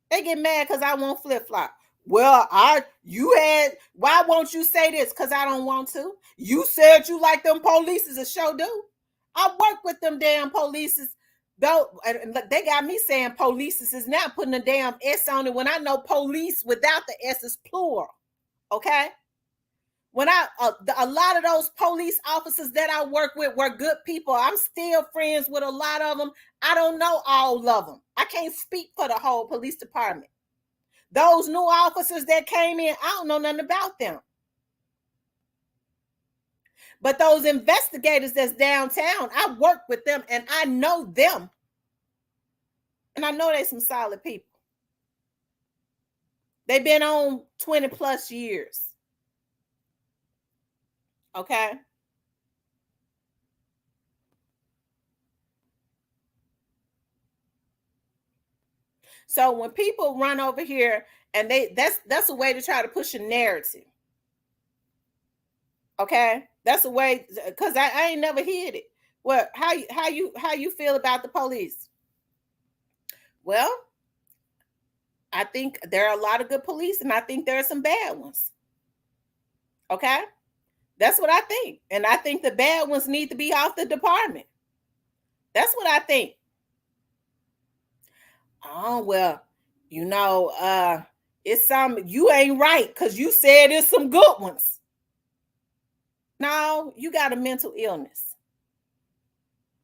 They get mad because I won't flip-flop. Well, why won't you say this? Because I don't want to. You said you like them polices, a show do. I work with them damn polices. Though they got me saying polices is now putting a damn S on it when I know police without the S is plural. Okay? When a lot of those police officers that I work with were good people. I'm still friends with a lot of them. I don't know all of them. I can't speak for the whole police department. Those new officers that came in, I don't know nothing about them. But those investigators that's downtown, I work with them and I know them. And I know they're some solid people. They've been on 20 plus years. Okay? So when people run over here and that's a way to try to push a narrative. Okay? That's a way, because I ain't never heard it. Well, how you feel about the police? Well, I think there are a lot of good police and I think there are some bad ones. Okay? That's what I think. And I think the bad ones need to be off the department. That's what I think. Oh, well, you know, it's some, you ain't right because you said it's some good ones. No, you got a mental illness.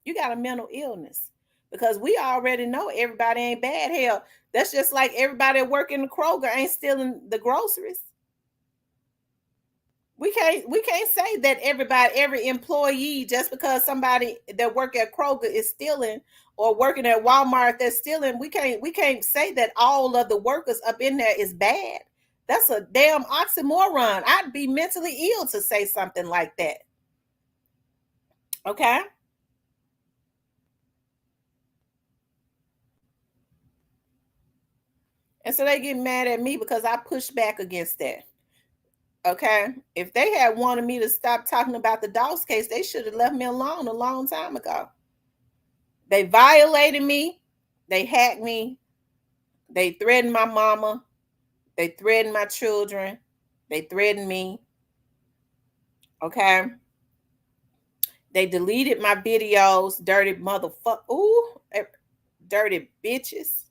You got a mental illness because we already know everybody ain't bad. Hell, that's just like everybody that work in the Kroger ain't stealing the groceries. We can't say that every employee, just because somebody that work at Kroger is stealing or working at Walmart that's stealing, we can't say that all of the workers up in there is bad. That's a damn oxymoron. I'd be mentally ill to say something like that. Okay. And so they get mad at me because I push back against that. Okay. If they had wanted me to stop talking about the Dolph's case, they should have left me alone a long time ago. They violated me. They hacked me. They threatened my mama. They threatened my children. They threatened me. Okay. They deleted my videos. Dirty motherfucker. Ooh, dirty bitches.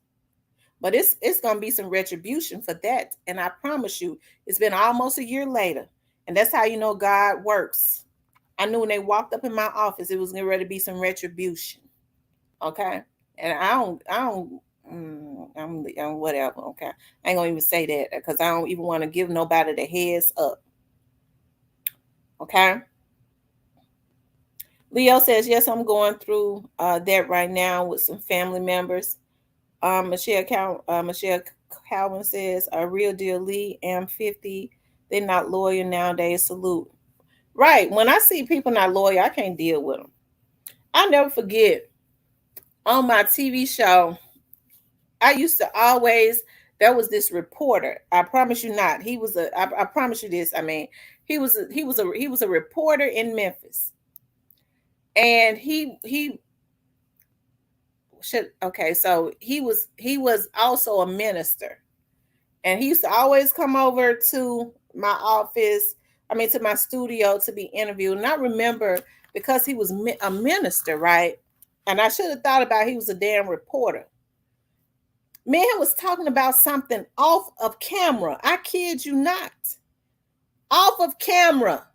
But it's gonna be some retribution for that. And I promise you, it's been almost a year later. And that's how you know God works. I knew when they walked up in my office, it was going to be some retribution. Okay. And I'm whatever. Okay. I ain't gonna even say that because I don't even want to give nobody the heads up. Okay. Leo says, yes, I'm going through that right now with some family members. Michelle Calvin says, a real deal Lee, am 50. They're not loyal nowadays. Salute. Right. When I see people not loyal, I can't deal with them. I'll never forget on my TV show, I used to always, there was this reporter. I promise you not. I promise you this. I mean, he was a reporter in Memphis. And he should, okay, so he was also a minister. And he used to always come over to my office, I mean to my studio to be interviewed. And I remember because he was a minister, right? And I should have thought about he was a damn reporter. Man was talking about something off of camera. I kid you not. Off of camera.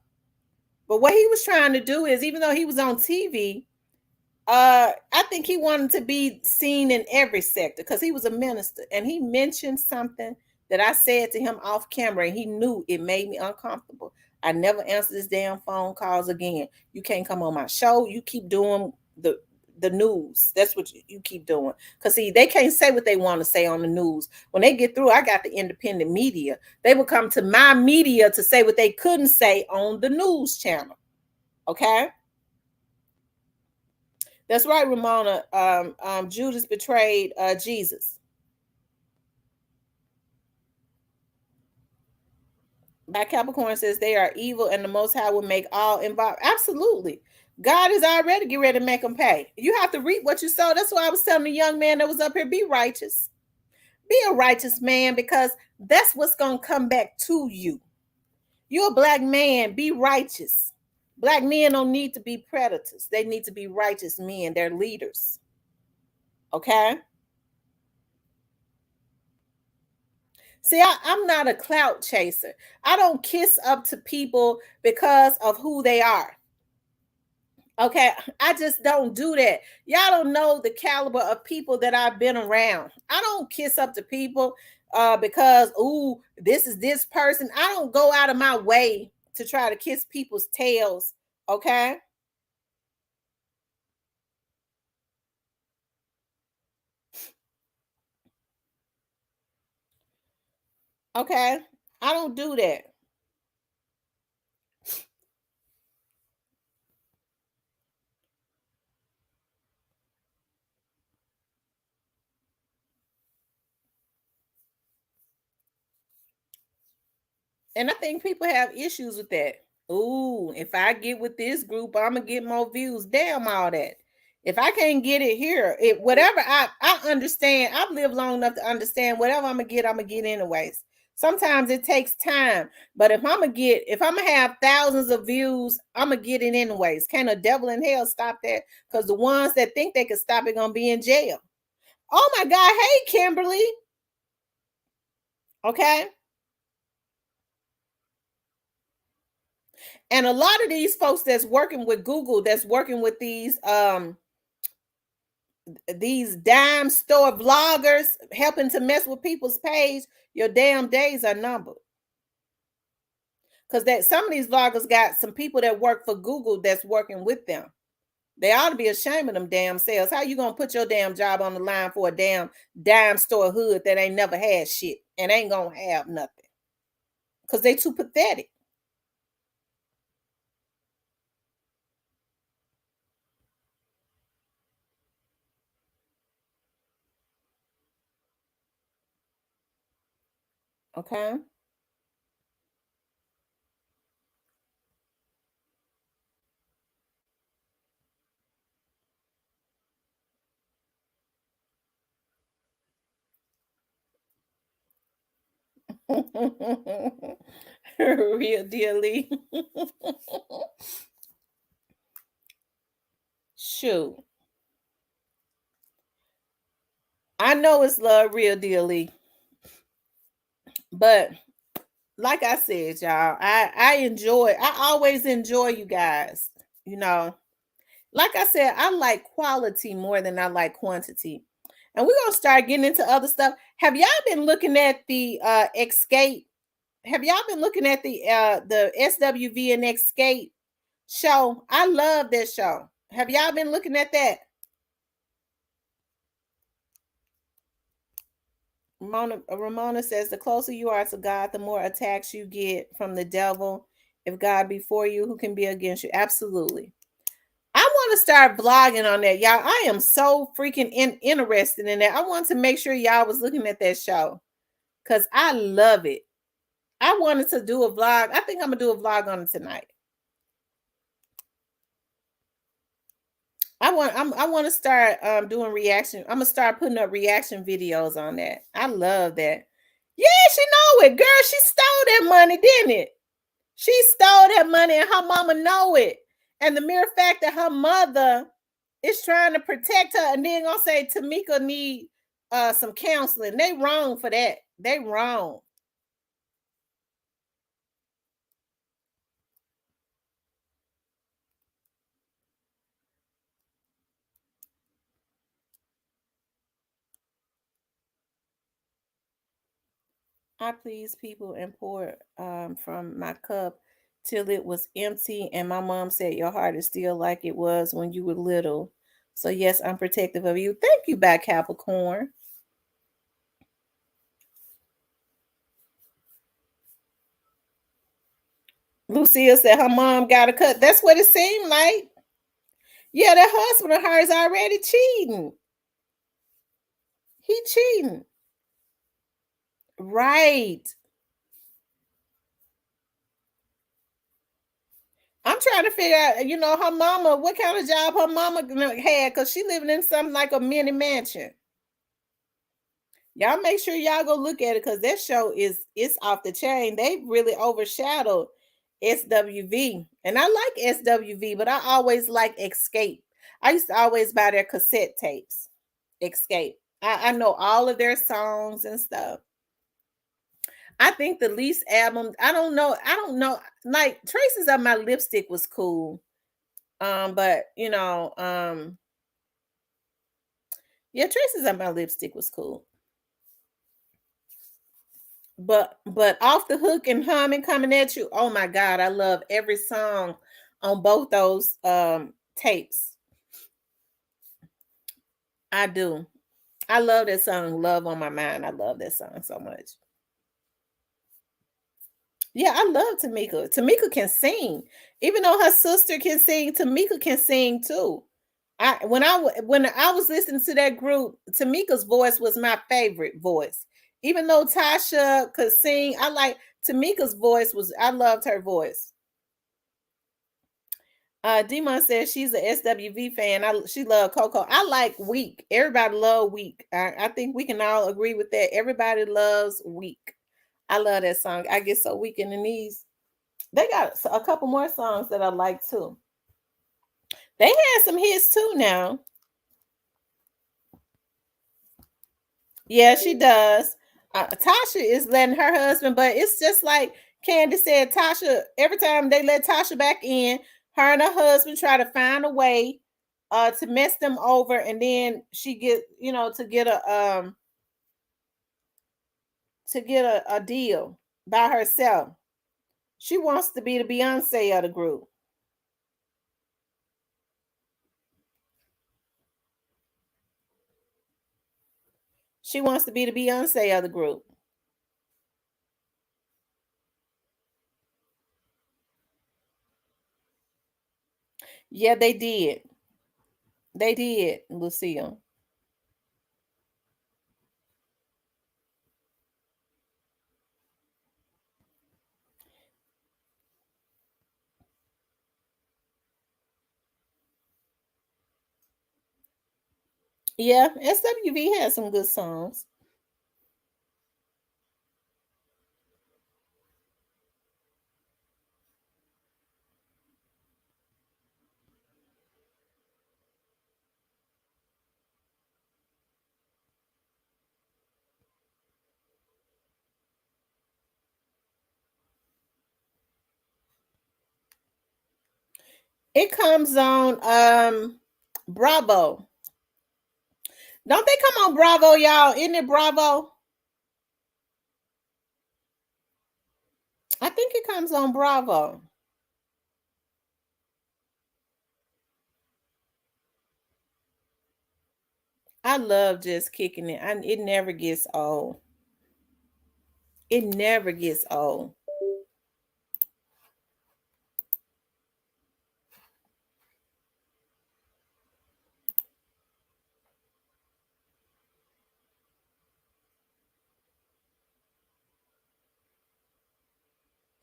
But what he was trying to do is, even though he was on TV, I think he wanted to be seen in every sector because he was a minister. And he mentioned something that I said to him off camera, and he knew it made me uncomfortable. I never answer this damn phone calls again. You can't come on my show. You keep doing the news. That's what you keep doing. Because see, they can't say what they want to say on the news. When they get through, I got the independent media. They will come to my media to say what they couldn't say on the news channel. Okay? That's right, Ramona. Judas betrayed Jesus. By Capricorn says they are evil and the Most High will make all involved. Absolutely. God is already getting ready to make them pay. You have to reap what you sow. That's why I was telling the young man that was up here, be righteous. Be a righteous man because that's what's going to come back to you. You're a black man. Be righteous. Black men don't need to be predators. They need to be righteous men. They're leaders. Okay? See, I'm not a clout chaser. I don't kiss up to people because of who they are. Okay, I just don't do that. Y'all don't know the caliber of people that I've been around. I don't kiss up to people because, ooh, this is this person. I don't go out of my way to try to kiss people's tails. Okay. Okay. I don't do that. And I think people have issues with that. Ooh, if I get with this group, I'm gonna get more views. Damn all that. If I can't get it here, whatever I understand, I've lived long enough to understand whatever I'm gonna get anyways. Sometimes it takes time. But if I'm gonna have thousands of views, I'm gonna get it anyways. Can a devil in hell stop that? Because the ones that think they can stop it gonna be in jail. Oh my God. Hey, Kimberly. Okay. And a lot of these folks that's working with Google, that's working with these dime store vloggers helping to mess with people's page, your damn days are numbered. Because that some of these vloggers got some people that work for Google that's working with them. They ought to be ashamed of them damn selves. How you gonna put your damn job on the line for a damn dime store hood that ain't never had shit and ain't gonna have nothing? Because they too pathetic. Okay. Real dealy. Shoot. I know it's love real dealy. But like I said, y'all, I always enjoy you guys. You know, like I said, I like quality more than I like quantity. And we're gonna start getting into other stuff. Have y'all been looking at the Escape? Have y'all been looking at the SWV and Escape show? I love that show. Have y'all been looking at that? Ramona says the closer you are to God, the more attacks you get from the devil. If God be for you, who can be against you? Absolutely. I want to start vlogging on that, y'all. I am so freaking interested in that. I want to make sure y'all was looking at that show because I love it. I wanted to do a vlog. I think I'm gonna do a vlog on it tonight. I want to start doing reaction. I'm gonna start putting up reaction videos on that. I love that. Yeah, she know it, girl. She stole that money, didn't it? She stole that money, and her mama know it. And the mere fact that her mother is trying to protect her, and then gonna say Tamika need some counseling. They wrong for that. They wrong. I pleased people and poured from my cup till it was empty. And my mom said, your heart is still like it was when you were little. So, yes, I'm protective of you. Thank you, back Capricorn. Lucille said her mom got a cut. That's what it seemed like. Yeah, that husband of hers already cheating. He cheating. Right. I'm trying to figure out, her mama, what kind of job her mama had, because she living in something like a mini mansion. Y'all make sure y'all go look at it because that show it's off the chain. They really overshadowed SWV. And I like SWV, but I always like Escape. I used to always buy their cassette tapes. Escape. I know all of their songs and stuff. I think the least album, I don't know. Like Traces of My Lipstick was cool. But yeah, Traces of My Lipstick was cool. But Off the Hook and Humming Coming at You, oh my God, I love every song on both those tapes. I do. I love that song, Love on My Mind. I love that song so much. Yeah, I love Tamika. Tamika can sing. Even though her sister can sing, Tamika can sing too. When I was listening to that group, Tamika's voice was my favorite voice. Even though Tasha could sing, I like Tamika's voice I loved her voice. Demon says she's a SWV fan. She loved Coco. I like Weak. Everybody love Weak. I think we can all agree with that. Everybody loves Weak. I love that song. I get so weak in the knees. They got a couple more songs that I like too. They had some hits too now. Yeah, she does. Tasha is letting her husband, but it's just like Candy said, Tasha, every time they let Tasha back in, her and her husband try to find a way to mess them over, and then she get, to get a deal by herself. She wants to be the Beyonce of the group. She wants to be the Beyonce of the group. Yeah, they did. They did, Lucille. Yeah, SWV has some good songs. It comes on Bravo. Don't they come on Bravo, y'all? Isn't it Bravo? I think it comes on Bravo. I love just kicking it. It never gets old. It never gets old.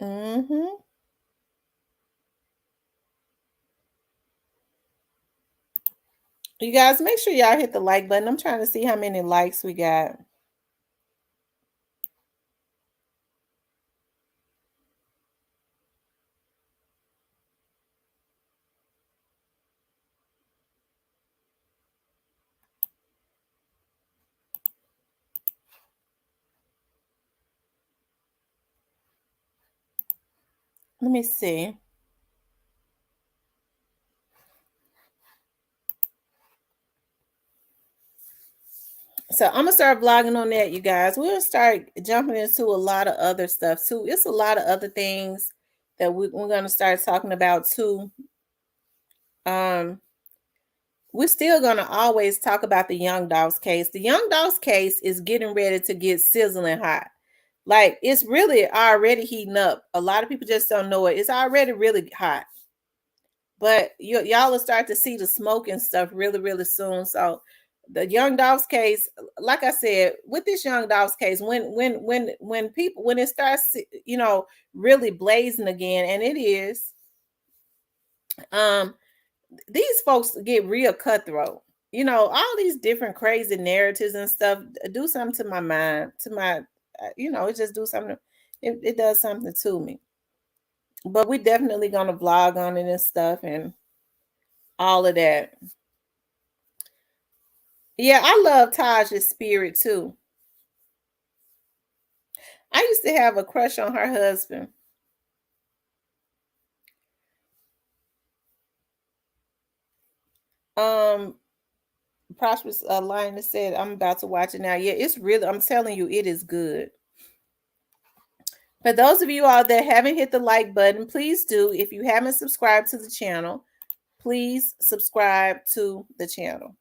Mm-hmm. You guys, make sure y'all hit the like button. I'm trying to see how many likes we got. Let me see. So I'm gonna start vlogging on that, you guys. We'll start jumping into a lot of other stuff too. It's a lot of other things that we're gonna start talking about too. Um, we're still gonna always talk about the Young Dolph's case. The Young Dolph's case is getting ready to get sizzling hot. Like it's really already heating up. A lot of people just don't know it. It's already really hot. But y'all will start to see the smoke and stuff really, really soon. So the Young Dolph's case, like I said, with this Young Dolph's case, when it starts, really blazing again, and it is, um, these folks get real cutthroat. All these different crazy narratives and stuff do something to my mind, to my, it just do something. It does something to me. But we definitely gonna vlog on it and stuff and all of that. Yeah, I love Taj's spirit too. I used to have a crush on her husband. Um, Prosperous Lioness said, I'm about to watch it now. Yeah, it's really, I'm telling you, it is good. For those of you all that haven't hit the like button, please do. If you haven't subscribed to the channel, please subscribe to the channel.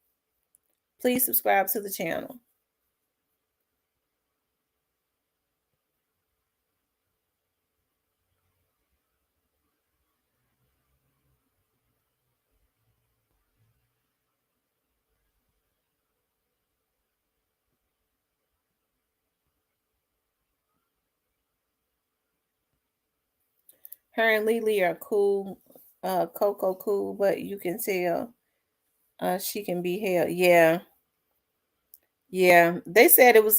Please subscribe to the channel. Her and Lily are cool, Coco cool, but you can tell she can be held. Yeah. Yeah. They said it was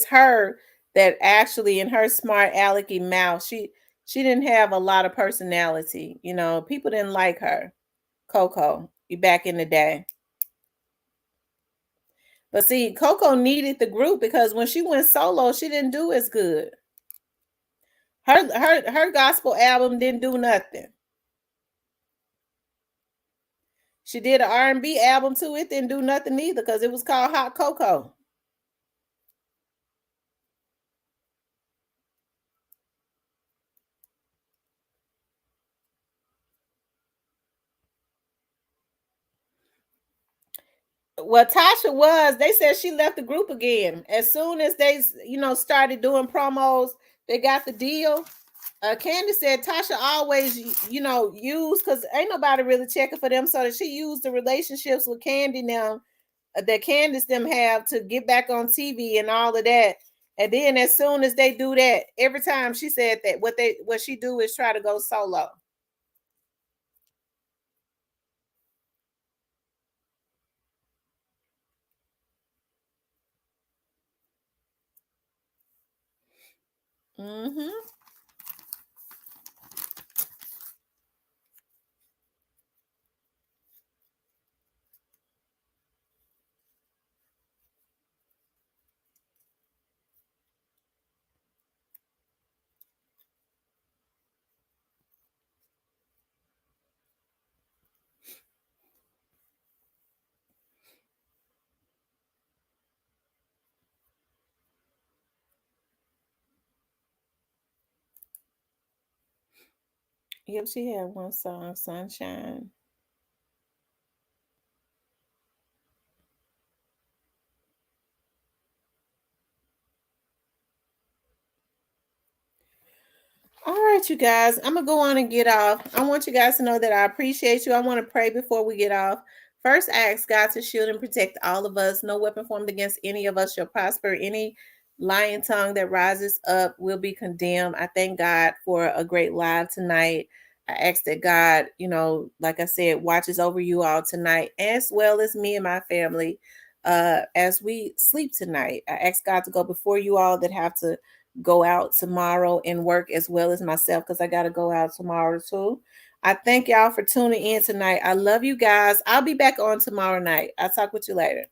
her that actually in her smart alecky mouth, she didn't have a lot of personality. You know, people didn't like her, Coco, back in the day. But see, Coco needed the group because when she went solo, she didn't do as good. Her gospel album didn't do nothing. She did an R&B album too. It didn't do nothing either because it was called Hot Cocoa. What Tasha was, they said she left the group again. As soon as they, started doing promos, they got the deal. Candy said Tasha always, used, because ain't nobody really checking for them, so that she used the relationships with Candy now that Candice them have to get back on TV and all of that. And then as soon as they do that, every time she said that what she do is try to go solo. Mm-hmm. Yep, she had one song, Sunshine. All right, you guys, I'm gonna go on and get off. I want you guys to know that I appreciate you. I want to pray before we get off. First, I ask God to shield and protect all of us. No weapon formed against any of us shall prosper. Any lying tongue that rises up will be condemned. I thank God for a great live tonight. I ask that God, like I said, watches over you all tonight, as well as me and my family, as we sleep tonight. I ask God to go before you all that have to go out tomorrow and work, as well as myself, because I got to go out tomorrow too. I thank y'all for tuning in tonight. I love you guys. I'll be back on tomorrow night. I'll talk with you later.